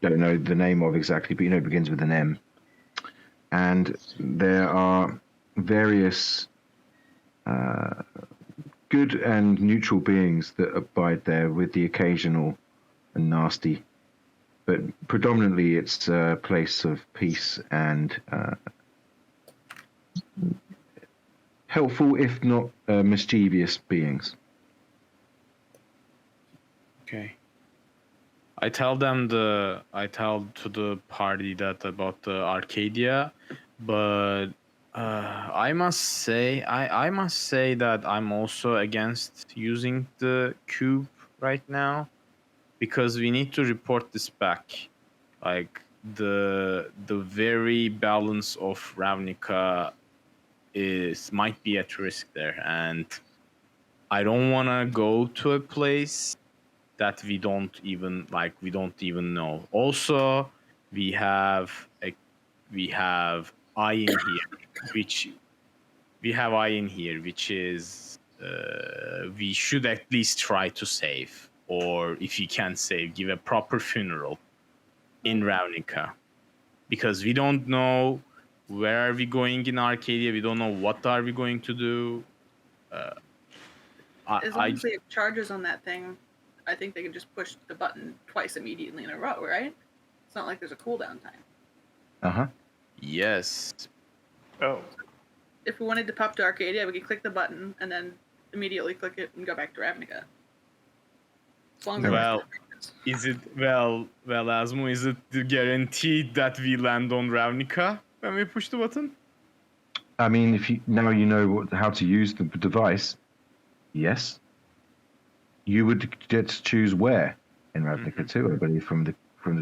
don't know the name of exactly, but you know it begins with an M. And there are various good and neutral beings that abide there, with the occasional and nasty. But predominantly it's a place of peace and helpful, if not mischievous beings. Okay. I tell to the party that about the Arcadia, but I must say that I'm also against using the cube right now, because we need to report this back. Like the very balance of Ravnica might be at risk there, and I don't want to go to a place that we don't even know. Also, we have eye in here, which is we should at least try to save, or if you can't save, give a proper funeral in Ravnica, because we don't know where are we going in Arcadia. We don't know what are we going to do. As long as they have charges on that thing, I think they can just push the button twice immediately in a row, right? It's not like there's a cooldown time. Yes. Oh. If we wanted to pop to Arcadia, we could click the button and then immediately click it and go back to Ravnica. As long as is it Asmo? Is it guaranteed that we land on Ravnica when we push the button? I mean, if you know how to use the device, yes. You would get to choose where in Ravnica too, I believe, from the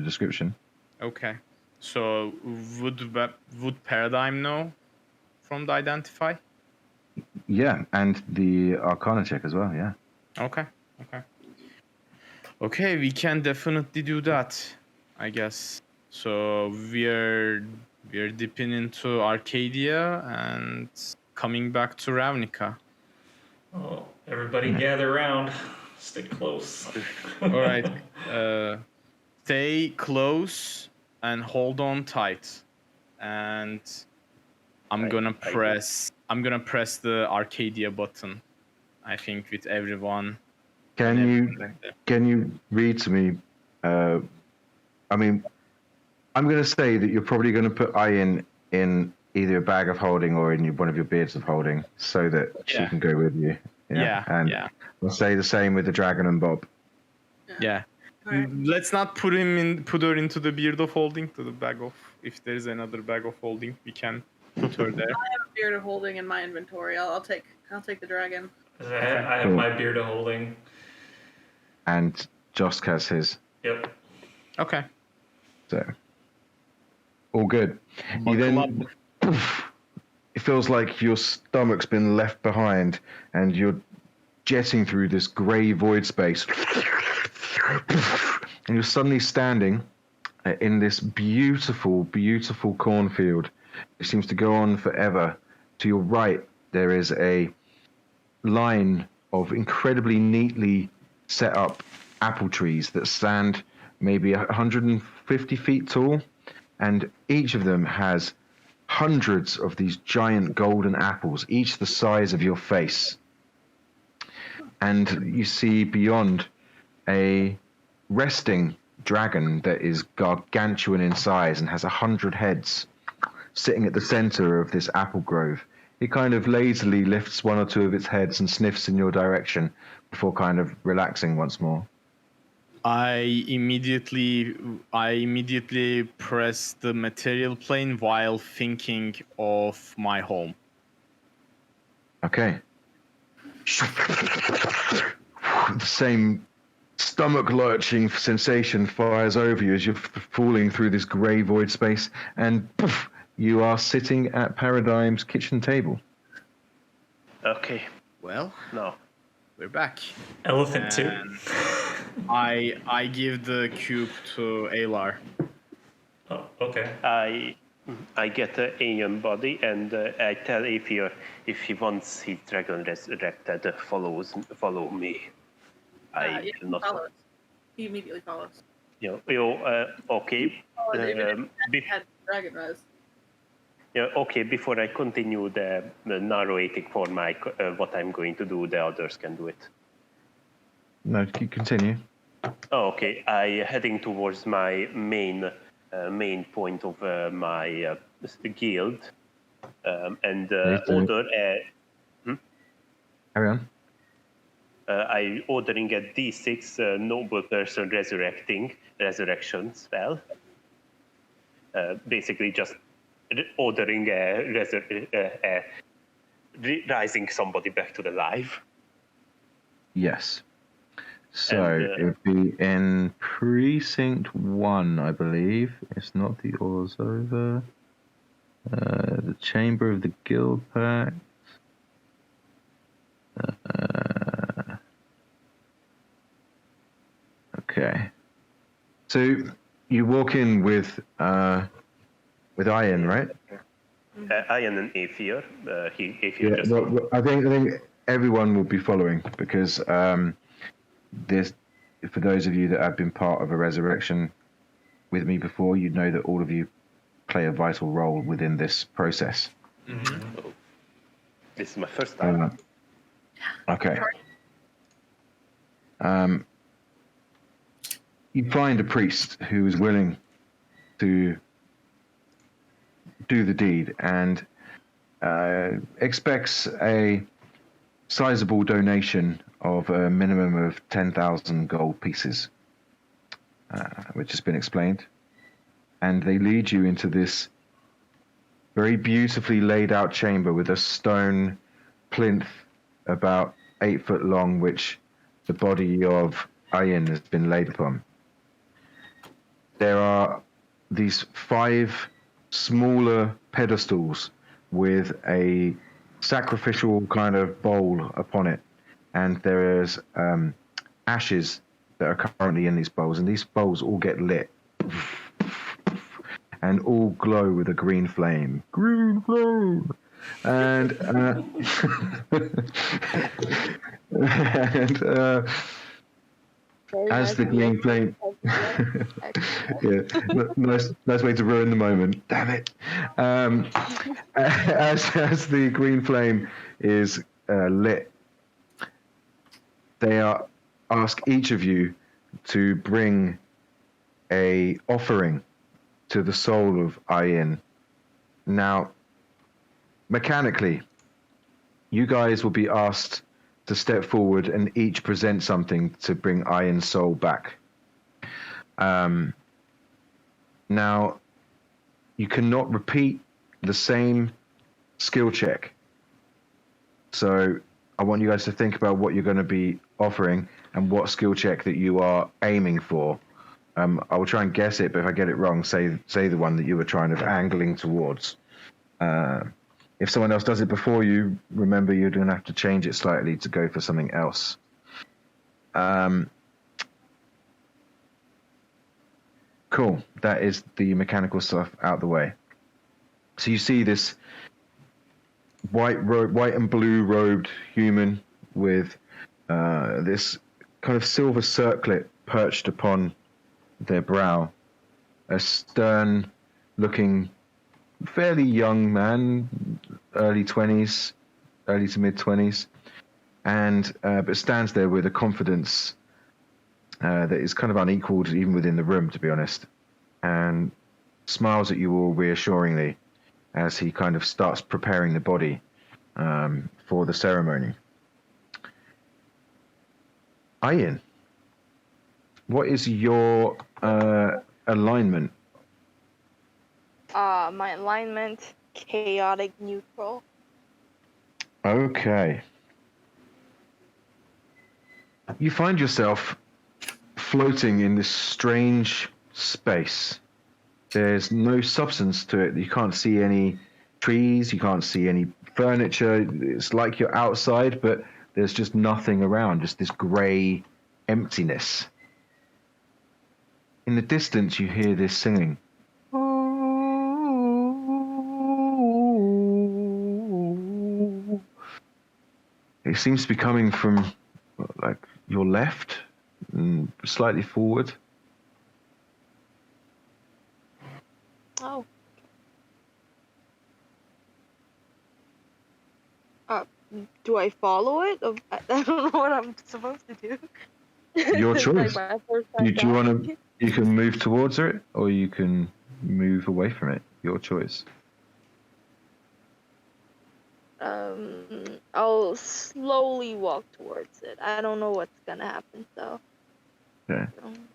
description. Okay. So would Paradigm know from the identify? Yeah, and the Arcana check as well. Yeah. Okay, we can definitely do that, I guess. So we're dipping into Arcadia and coming back to Ravnica. Oh, everybody gather around. Stick close. All right. Stay close and hold on tight. And I'm gonna press the Arcadia button. I think with everyone. Can you read to me? I mean, I'm gonna say that you're probably gonna put Ian in either a bag of holding or in one of your beards of holding, so that she can go with you. We'll say the same with the dragon and Bob. Yeah. Right. Let's not put her into the beard of holding, to the bag of. If there's another bag of holding, we can put her there. I have a beard of holding in my inventory. I'll take the dragon. I have my beard of holding. And Josk has his. Yep. Okay. So, all good. You then, it feels like your stomach's been left behind, and you're jetting through this grey void space, and you're suddenly standing in this beautiful, beautiful cornfield It seems to go on forever. To your right, there is a line of incredibly neatly set up apple trees that stand maybe 150 feet tall, and each of them has hundreds of these giant golden apples, each the size of your face. And you see beyond a resting dragon that is gargantuan in size and has 100 heads sitting at the center of this apple grove. It kind of lazily lifts one or two of its heads and sniffs in your direction before kind of relaxing once more. I immediately press the material plane while thinking of my home. Okay. The same stomach-lurching sensation fires over you as you're falling through this grey void space, and poof, you are sitting at Paradigm's kitchen table. Okay. Well, No. we're back. Elephant too. And I give the cube to Alar. Oh, okay. I get the alien body, and I tell Aether if he wants his dragon resurrected, follow me. Yeah, he follows. He immediately follows. Okay. Had dragon res. Okay. Before I continue the narrating for my what I'm going to do, the others can do it. No, continue. Okay. I heading towards my main point of my guild, and order a. Carry on. I ordering a D6 noble person resurrection spell. Basically, just ordering rising somebody back to the life. Yes. So And, it would be in Precinct 1, I believe. It's not the Orzova. The Chamber of the Guild Pact. Okay. So you walk in with Ian, right? Ian and Aether. Aether Yeah. just. Well, I think everyone will be following because this. For those of you that have been part of a resurrection with me before, you know that all of you play a vital role within this process. Mm-hmm. This is my first time. Okay. You find a priest who is willing to do the deed and expects a sizable donation of a minimum of 10,000 gold pieces, which has been explained. And they lead you into this very beautifully laid out chamber with a stone plinth about 8 foot long, which the body of Ian has been laid upon. There are these 5 smaller pedestals with a sacrificial kind of bowl upon it, and there is ashes that are currently in these bowls, and these bowls all get lit and all glow with a green flame. Green flame! And as the green flame, yeah, nice way to ruin the moment. Damn it! As the green flame is lit, they ask each of you to bring a offering to the soul of Ian. Now, mechanically, you guys will be asked to step forward and each present something to bring Iron's soul back. Now, you cannot repeat the same skill check. So I want you guys to think about what you're going to be offering and what skill check that you are aiming for. I will try and guess it, but if I get it wrong, say the one that you were trying to angling towards. If someone else does it before you, remember you're going to have to change it slightly to go for something else. Cool. That is the mechanical stuff out the way. So you see this white and blue robed human with this kind of silver circlet perched upon their brow. A stern looking, fairly young man, early to mid 20s, and but stands there with a confidence that is kind of unequaled even within the room, to be honest, and smiles at you all reassuringly as he kind of starts preparing the body for the ceremony. Ian, what is your alignment? My alignment, chaotic neutral. Okay. You find yourself floating in this strange space. There's no substance to it. You can't see any trees, you can't see any furniture. It's like you're outside, but there's just nothing around, just this grey emptiness. In the distance, you hear this singing. It seems to be coming from, like, your left and slightly forward. Oh. Do I follow it? I don't know what I'm supposed to do. Your It's choice. like my first time Do you want dying. to? You can move towards it, or you can move away from it. Your choice. I'll slowly walk towards it. I don't know what's gonna happen, so. Okay.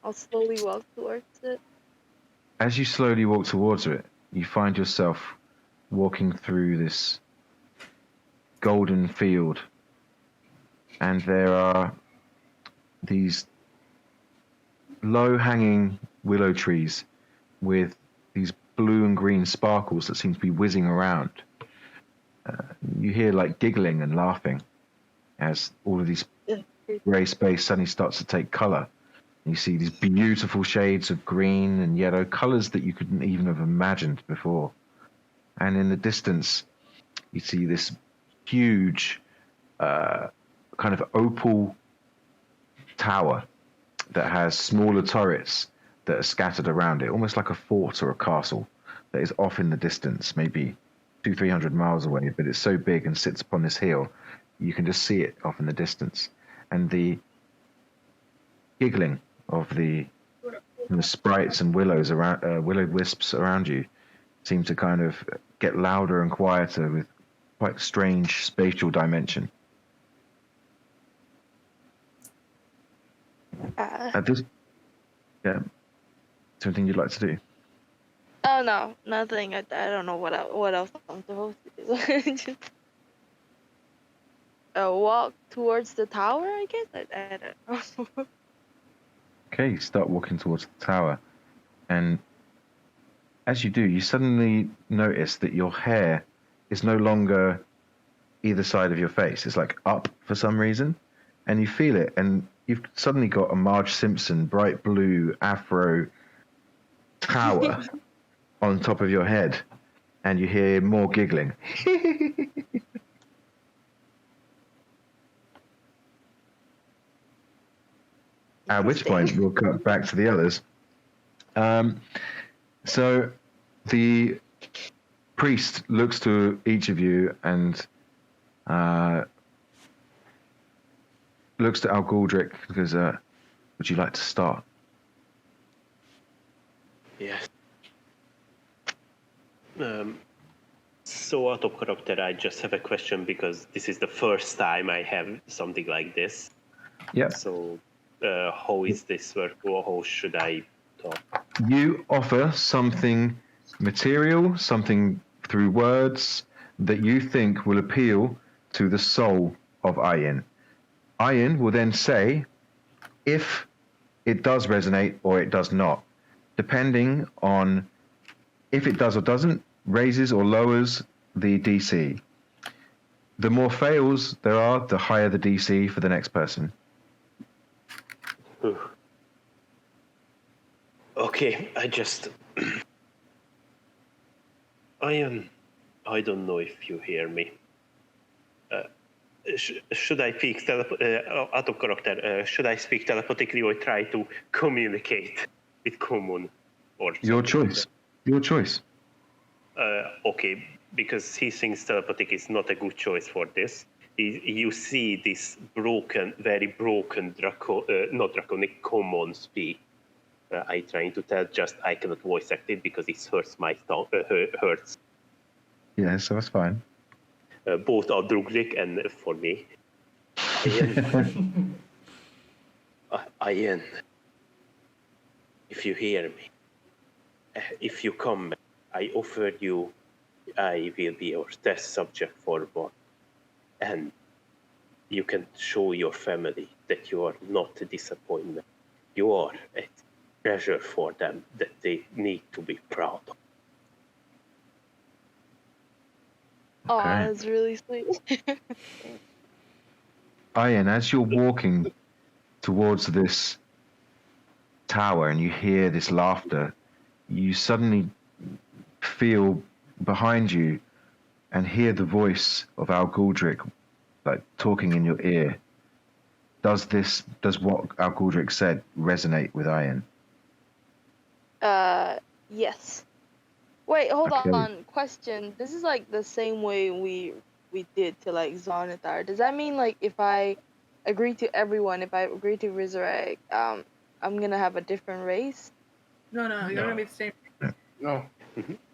I'll slowly walk towards it. As you slowly walk towards it, you find yourself walking through this golden field, and there are these low-hanging willow trees with these blue and green sparkles that seem to be whizzing around. You hear like giggling and laughing as all of these grey space suddenly starts to take colour. You see these beautiful shades of green and yellow, colours that you couldn't even have imagined before. And in the distance, you see this huge kind of opal tower that has smaller turrets that are scattered around it, almost like a fort or a castle that is off in the distance, maybe 200-300 miles away, but it's so big and sits upon this hill, you can just see it off in the distance. And the giggling of the sprites and willows around, willow wisps around you, seem to kind of get louder and quieter with quite strange spatial dimension. At this, yeah, something you'd like to do? Oh no, nothing. I don't know what else I'm supposed to do. Just walk towards the tower, I guess. I don't know. Okay, you start walking towards the tower, and as you do, you suddenly notice that your hair is no longer either side of your face. It's like up for some reason, and you feel it, and you've suddenly got a Marge Simpson bright blue afro tower on top of your head, and you hear more giggling. At which point we'll cut back to the others. So the priest looks to each of you and looks to Al Galdrick because would you like to start? Yes. So out of character, I just have a question because this is the first time I have something like this. Yeah. So how is this work, or how should I talk? You offer something material, something through words that you think will appeal to the soul of Ian. Ian will then say if it does resonate or it does not, depending on if it does or doesn't, raises or lowers the DC. The more fails there are, the higher the DC for the next person. Okay, I I don't know if you hear me. Should I speak out of character? Should I speak telepathically or try to communicate with common? Or Your choice. Your choice. Okay, because he thinks telepathic is not a good choice for this. You see this very broken, not draconic common speak. I trying to tell, just I cannot voice act it because it hurts my tongue. Hurts. Yeah, so that's fine. Both are Drugrik and for me. Ian, if you hear me, if you come, I offer you, I will be your test subject for one. And you can show your family that you are not a disappointment. You are a treasure for them that they need to be proud of. Oh, Okay. that's really sweet. Ian, as you're walking towards this tower and you hear this laughter, you suddenly feel behind you and hear the voice of Al Galdrick, like talking in your ear. Does what Al Galdrick said resonate with Ian? Yes. Wait, hold Okay. on. Question. This is like the same way we did to like Zonathar. Does that mean like if I agree to everyone, if I agree to resurrect, I'm gonna have a different race? No, you're gonna be the same. No.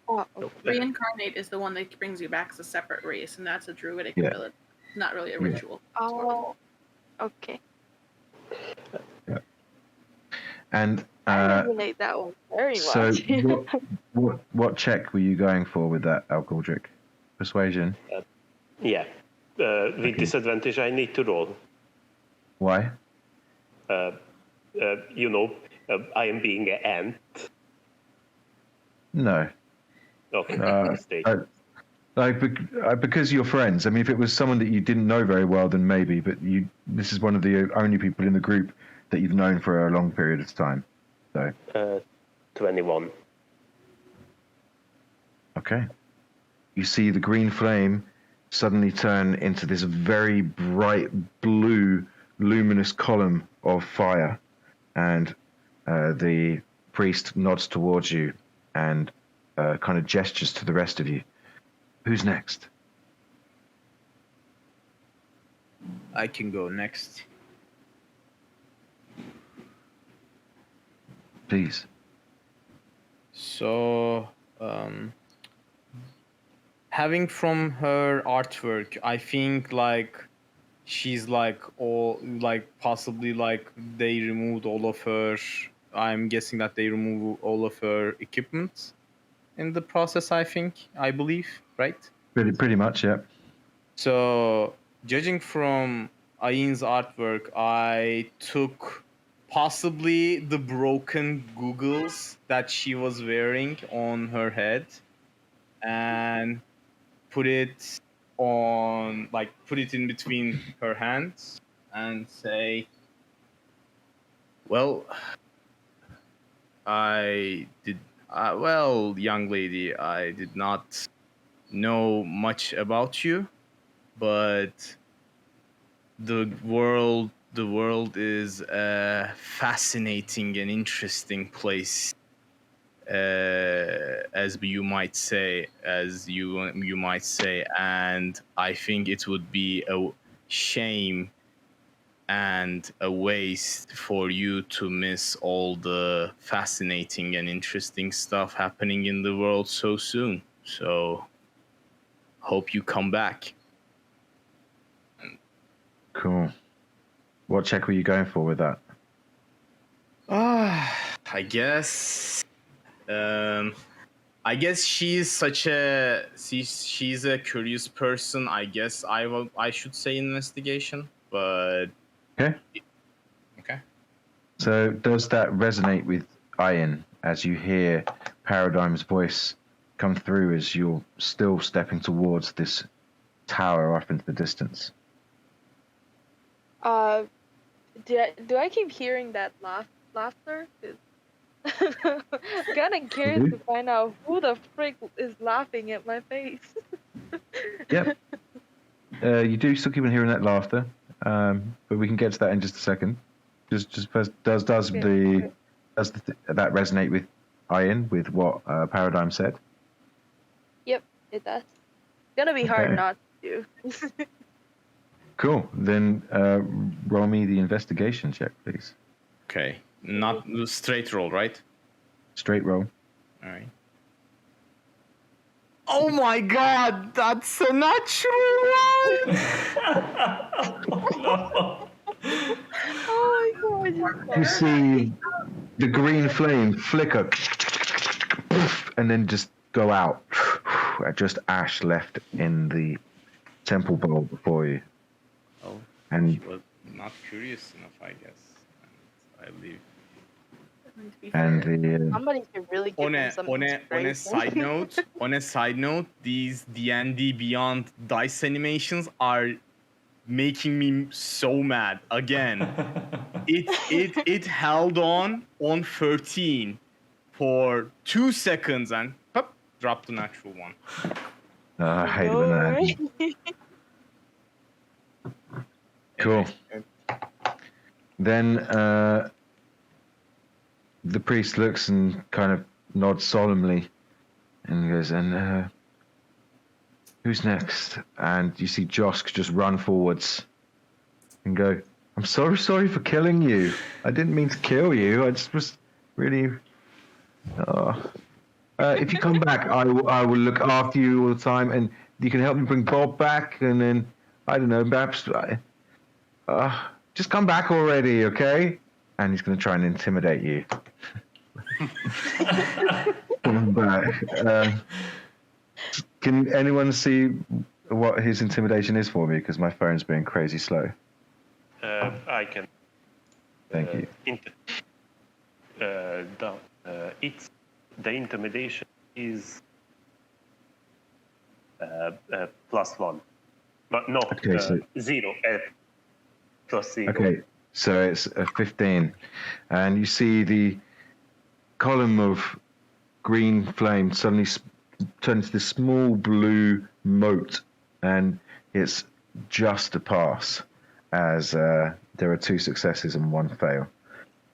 Oh, Reincarnate is the one that brings you back as a separate race, and that's a druidic Yeah. ability. It's not really a ritual. oh, okay. And I resonate that one very so much. what check were you going for with that, Al Galdrick? Persuasion? Yeah. With disadvantage, I need to roll. Why? I am being an ant. No. Okay. Mistake. Because you're friends. I mean, if it was someone that you didn't know very well, then maybe. But this is one of the only people in the group that you've known for a long period of time. So. 21. Okay. You see the green flame suddenly turn into this very bright blue, luminous column of fire, and the priest nods towards you and kind of gestures to the rest of you. Who's next? I can go next. Please. So, having from her artwork, I think like she's like possibly like they removed all of her. I'm guessing that they removed all of her equipment in the process. I believe, right? Pretty much, yeah. So, judging from Ayin's artwork, I took possibly the broken goggles that she was wearing on her head and put it in between her hands and say, well, young lady, I did not know much about you, but the world is a fascinating and interesting place, as you might say, and I think it would be a shame and a waste for you to miss all the fascinating and interesting stuff happening in the world so soon. So, hope you come back. Cool. What check were you going for with that? I guess. I guess she's a curious person. I guess I should say investigation, but Okay. okay. So does that resonate with Ian as you hear Paradigm's voice come through as you're still stepping towards this tower off into the distance? Do I keep hearing that laughter? Kind of curious to find out who the frick is laughing at my face. Yep. You do still keep on hearing that laughter, but we can get to that in just a second. Just first, does that resonate with Ian, with what Paradigm said? Yep, it does. It's gonna be hard Okay. not to. Cool. Then roll me the investigation check, please. Okay, not straight roll, right? Straight roll. All right. Oh my god, that's a natural one! Oh my god. You see the green flame flicker and then just go out. Just ash left in the temple bowl before you. Oh, And he was not curious enough, I guess. And I leave. and the Somebody should really give On him a some on a inspiration. side note, these D&D Beyond dice animations are making me so mad. Again, it held on 13 for 2 seconds and pop, dropped the natural one. I hate it when that happens. Cool. Then the priest looks and kind of nods solemnly and goes, and who's next? And you see Josk just run forwards and go, I'm so sorry for killing you. I didn't mean to kill you. I just was really... if you come back, I will look after you all the time, and you can help me bring Bob back, and then, I don't know, perhaps... just come back already, okay? And he's going to try and intimidate you. Come back. Can anyone see what his intimidation is for me? Because my phone's being crazy slow. I can. Thank you. It's the intimidation is +1, but no, Okay, so- 0 +0. Okay, so it's a 15. And you see the column of green flame suddenly turn into this small blue mote, and it's just a pass, as there are 2 successes and 1 fail.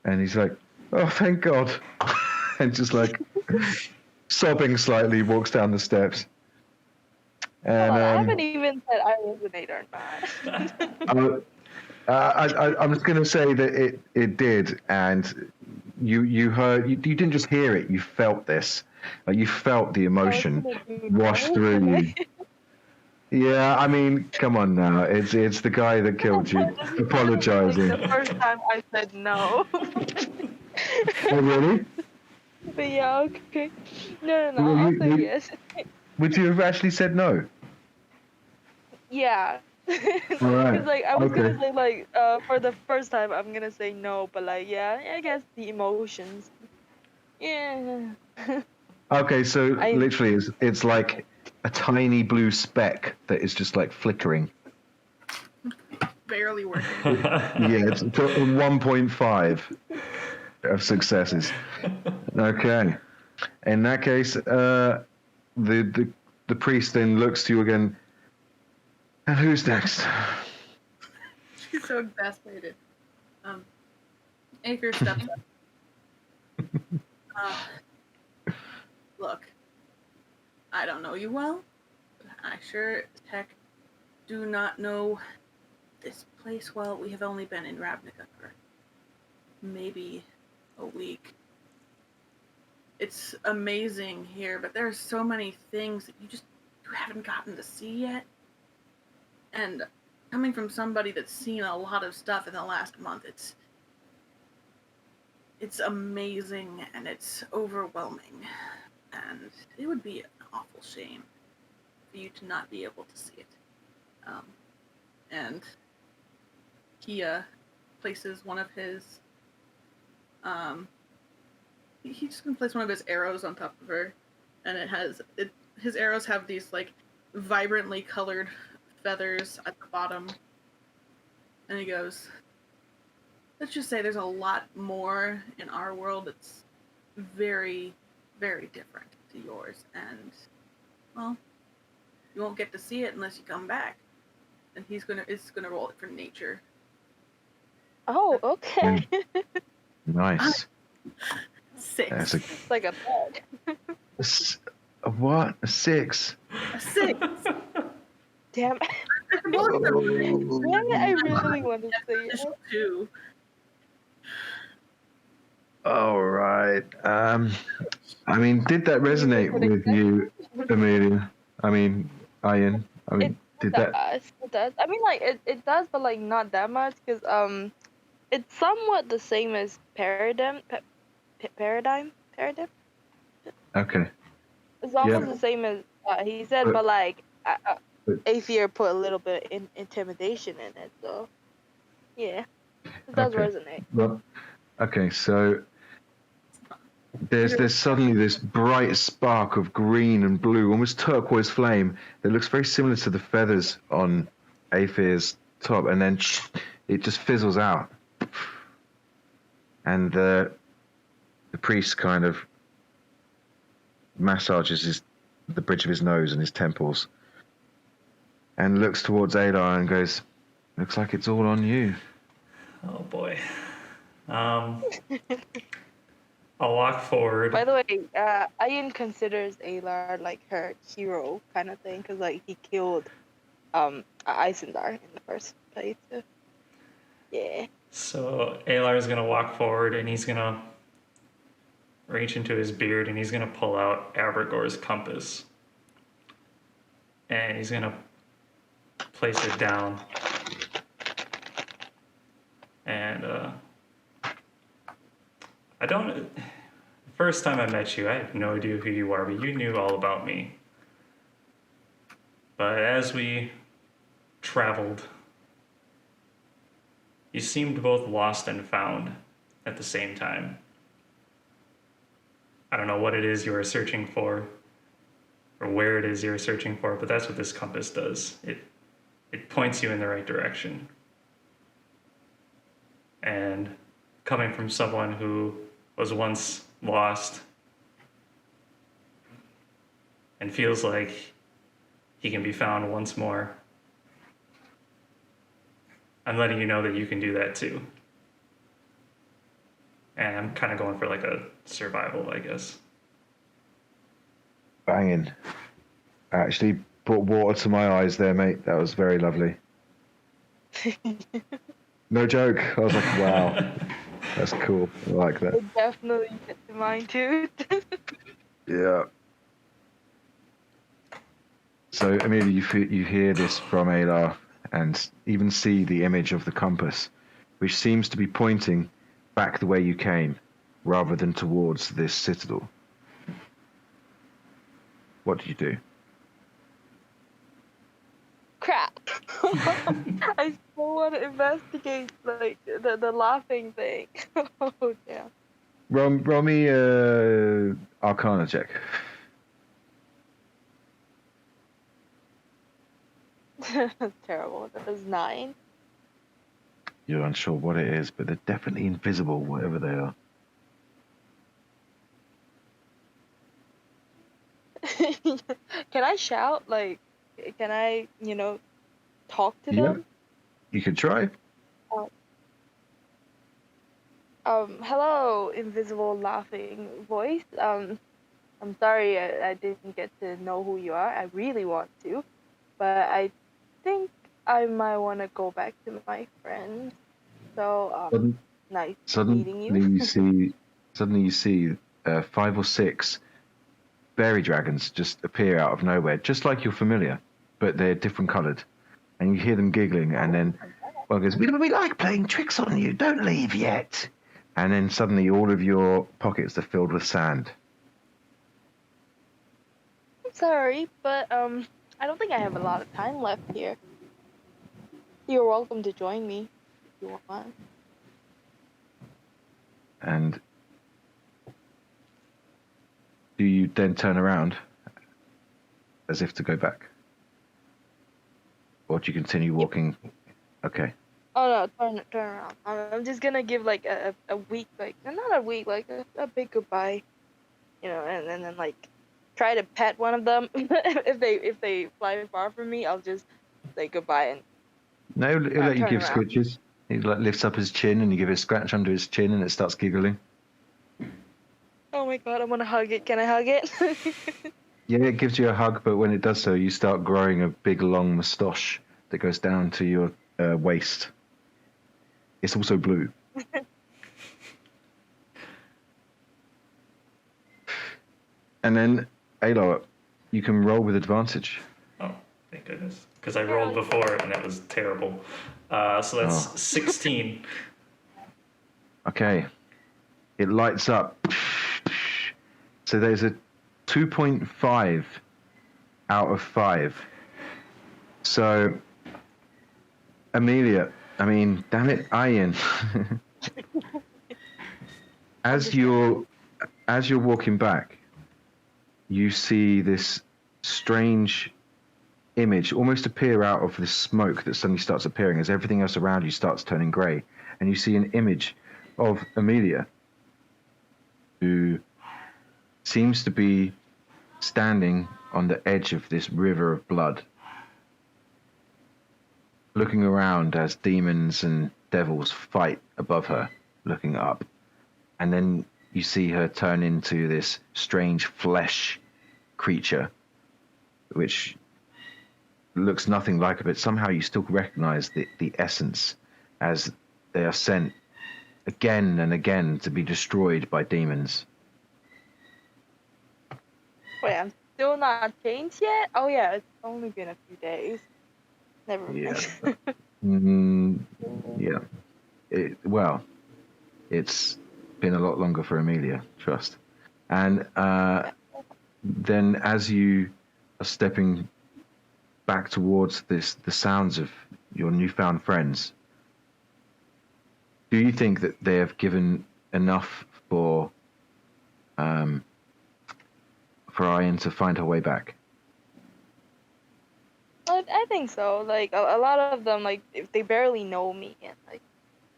And he's like, oh, thank God. And just like sobbing slightly, walks down the steps. And I haven't even said I resonate or not. I'm just going to say that it did, and you heard, you didn't just hear it, you felt this. Like, you felt the emotion wash through you. Yeah, I mean, come on now. It's the guy that killed you. Apologizing. The first time I said no. Oh, really? But yeah, okay. No, Well, I'll you- say you- yes. Would you have actually said no? Yeah. All right. Because like I was Okay. gonna say like for the first time I'm gonna say no, but like yeah, I guess the emotions. Yeah. Okay, so I- literally it's like a tiny blue speck that is just like flickering. Barely working. Yeah, it's 1.5 of successes. Okay. In that case, the priest then looks to you again. And who's next? She's so exasperated. Aether steps up. Look, I don't know you well, but I sure as heck do not know this place well. We have only been in Ravnica for maybe a week. It's amazing here, but there are so many things that you haven't gotten to see yet. And coming from somebody that's seen a lot of stuff in the last month, it's amazing and it's overwhelming. And it would be an awful shame for you to not be able to see it. And he places one of his he's just gonna place one of his arrows on top of her, and his arrows have these like vibrantly colored feathers at the bottom. And he goes, let's just say there's a lot more in our world that's very, very different to yours. And, well, You won't get to see it unless you come back. And it's gonna roll it for nature. Oh, okay. Nice. 6. That's a, It's like a bug. a what? A 6? A 6. Damn. Well, Damn it, I really want to say it. official 2. All right. I mean, did that resonate with you, Amelia? I mean, Ian. I mean, did that? It does. I mean, like it does, but like not that much, because it's somewhat the same as paradigm. Paradigm. Okay. It's almost Yeah. the same as he said, but like Aether put a little bit in intimidation in it, so yeah, it does Okay. resonate. Well, okay. So there's suddenly this bright spark of green and blue, almost turquoise flame that looks very similar to the feathers on Aether's top, and then it just fizzles out, and the priest kind of massages the bridge of his nose and his temples, and looks towards Adar and goes, "Looks like it's all on you." Oh boy. I'll walk forward. By the way, Ian considers Alar like her hero kind of thing, because like he killed Eisendar in the first place. So, yeah. So Alar is gonna walk forward and he's gonna reach into his beard and he's gonna pull out Abragor's compass. And he's gonna place it down. And I don't. First time I met you, I have no idea who you are, but you knew all about me. But as we traveled, you seemed both lost and found at the same time. I don't know what it is you are searching for, or where it is you're searching for, but that's what this compass does. It points you in the right direction. And coming from someone who was once lost and feels like he can be found once more, I'm letting you know that you can do that too. And I'm kind of going for like a survival, I guess. Banging. I actually brought water to my eyes there, mate. That was very lovely. No joke. I was like, wow. That's cool. I like that. It definitely gets to mine too. Yeah. So, Amelia, you hear this from Alar and even see the image of the compass, which seems to be pointing back the way you came, rather than towards this citadel. What do you do? Crap. I still want to investigate like the laughing thing. Oh damn. Roll me Arcana check. That's terrible. That was 9. You're unsure what it is, but they're definitely invisible, whatever they are. Can I shout? Like, can I, talk to them? You could try. Hello, invisible laughing voice. I'm sorry I didn't get to know who you are. I really want to, but I think I might want to go back to my friends. So, nice meeting you. Suddenly you see 5 or 6 berry dragons just appear out of nowhere, just like you're familiar, but they're different coloured. And you hear them giggling, and then one goes, "We like playing tricks on you. Don't leave yet." And then suddenly all of your pockets are filled with sand. I'm sorry, but I don't think I have a lot of time left here. You're welcome to join me if you want. And do you then turn around as if to go back? Or do you continue walking? Okay. Oh no, turn around. I'm just gonna give like a week, like not a week, like a big goodbye, and then like try to pet one of them. if they fly far from me, I'll just say goodbye and No, he'll let you turn give around. scritches. He like lifts up his chin and you give it a scratch under his chin and it starts giggling. Oh my god, I want to hug it. Can I hug it? Yeah, it gives you a hug, but when it does so, you start growing a big long moustache that goes down to your waist. It's also blue. And then, Aloy, you can roll with advantage. Oh, thank goodness. Because I rolled before and it was terrible. So that's 16. Okay. It lights up. So there's a 2.5 out of 5. So, Amelia, damn it, Ian. As you're walking back, you see this strange image almost appear out of this smoke that suddenly starts appearing as everything else around you starts turning grey. And you see an image of Amelia, who seems to be standing on the edge of this river of blood, looking around as demons and devils fight above her, looking up. And then you see her turn into this strange flesh creature, which looks nothing like it, but somehow you still recognize the essence, as they are sent again and again to be destroyed by demons. Wait, I'm still not changed yet? Oh yeah, it's only been a few days. Never mind. Yeah. It's been a lot longer for Amelia, trust. And then as you are stepping back towards the sounds of your newfound friends, do you think that they have given enough for Ian to find her way back? I think so. Like a lot of them, like if they barely know me, and like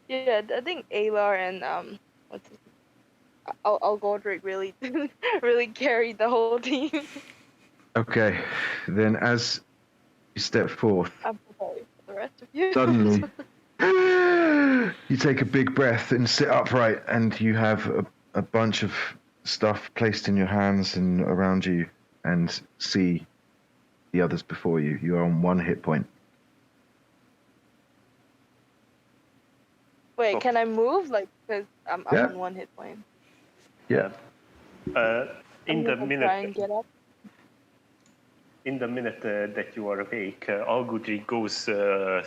yeah, I think Aylar and what's his Godric really really carried the whole team. Okay, then as you step forth, I'm sorry for the rest of you. suddenly you take a big breath and sit upright, and you have a bunch of stuff placed in your hands and around you, and see the others before you. You are on 1 hit point. Wait, can I move? Like, because I'm on 1 hit point. Yeah. In the Try minute and get up. that you are awake, Algudri goes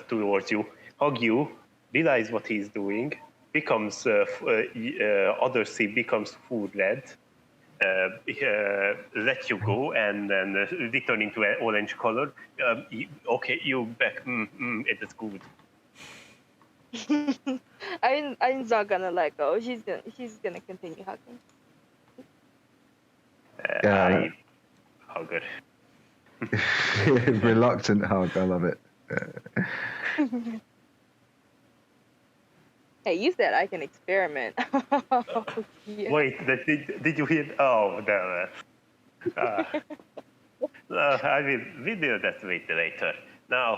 towards you, hug you, realize what he's doing, becomes other sea becomes food-led, let you go, and then return into an orange color. Okay, you back. It is good. I'm not gonna let go. She's gonna continue hugging. I hug her. Reluctant hug, I love it. Hey, you said I can experiment. Yeah. Wait, did you hear? Oh, no. We will that later. Now,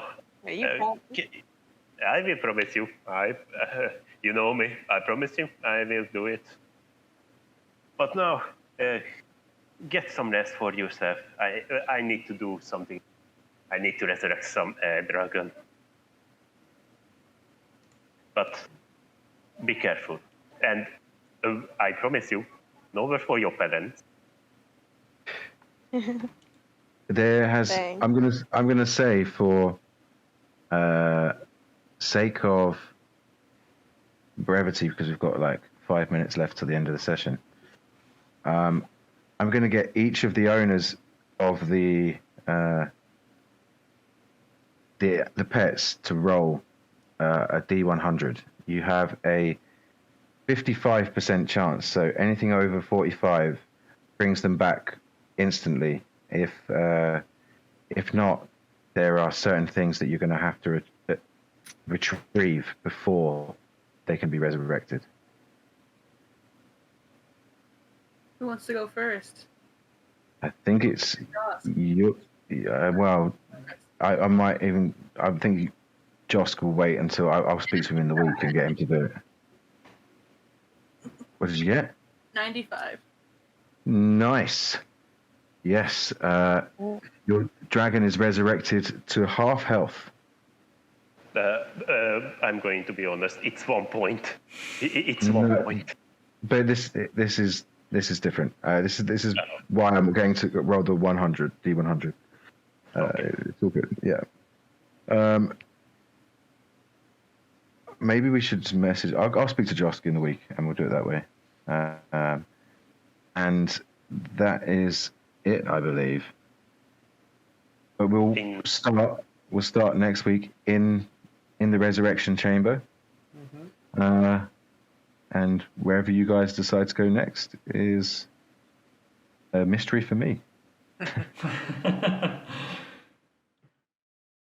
I will promise you. You know me. I promise you. I will do it. But now, get some rest for yourself. I need to do something. I need to resurrect some dragon. But be careful. And I promise you, no word for your parents. There has. Thanks. I'm gonna say, for sake of brevity, because we've got like 5 minutes left to the end of the session. I'm gonna get each of the owners of the pets to roll a D100. You have a 55% chance, so anything over 45 brings them back instantly. If not, there are certain things that you're going to have to retrieve before they can be resurrected. Who wants to go first? I think it's you. Well, I might even. I think Josk will wait until I'll speak to him in the week and get him to do it. What did you get? 95. Nice. Yes. Your dragon is resurrected to half health. I'm going to be honest. It's 1 point. It's 1 point. But this is different. This is why I'm going to roll the 100 D100. It's all good. Yeah. Maybe we should message. I'll speak to Josk in the week, and we'll do it that way. And that is it, I believe. But we'll start next week in the resurrection chamber. And wherever you guys decide to go next is a mystery for me.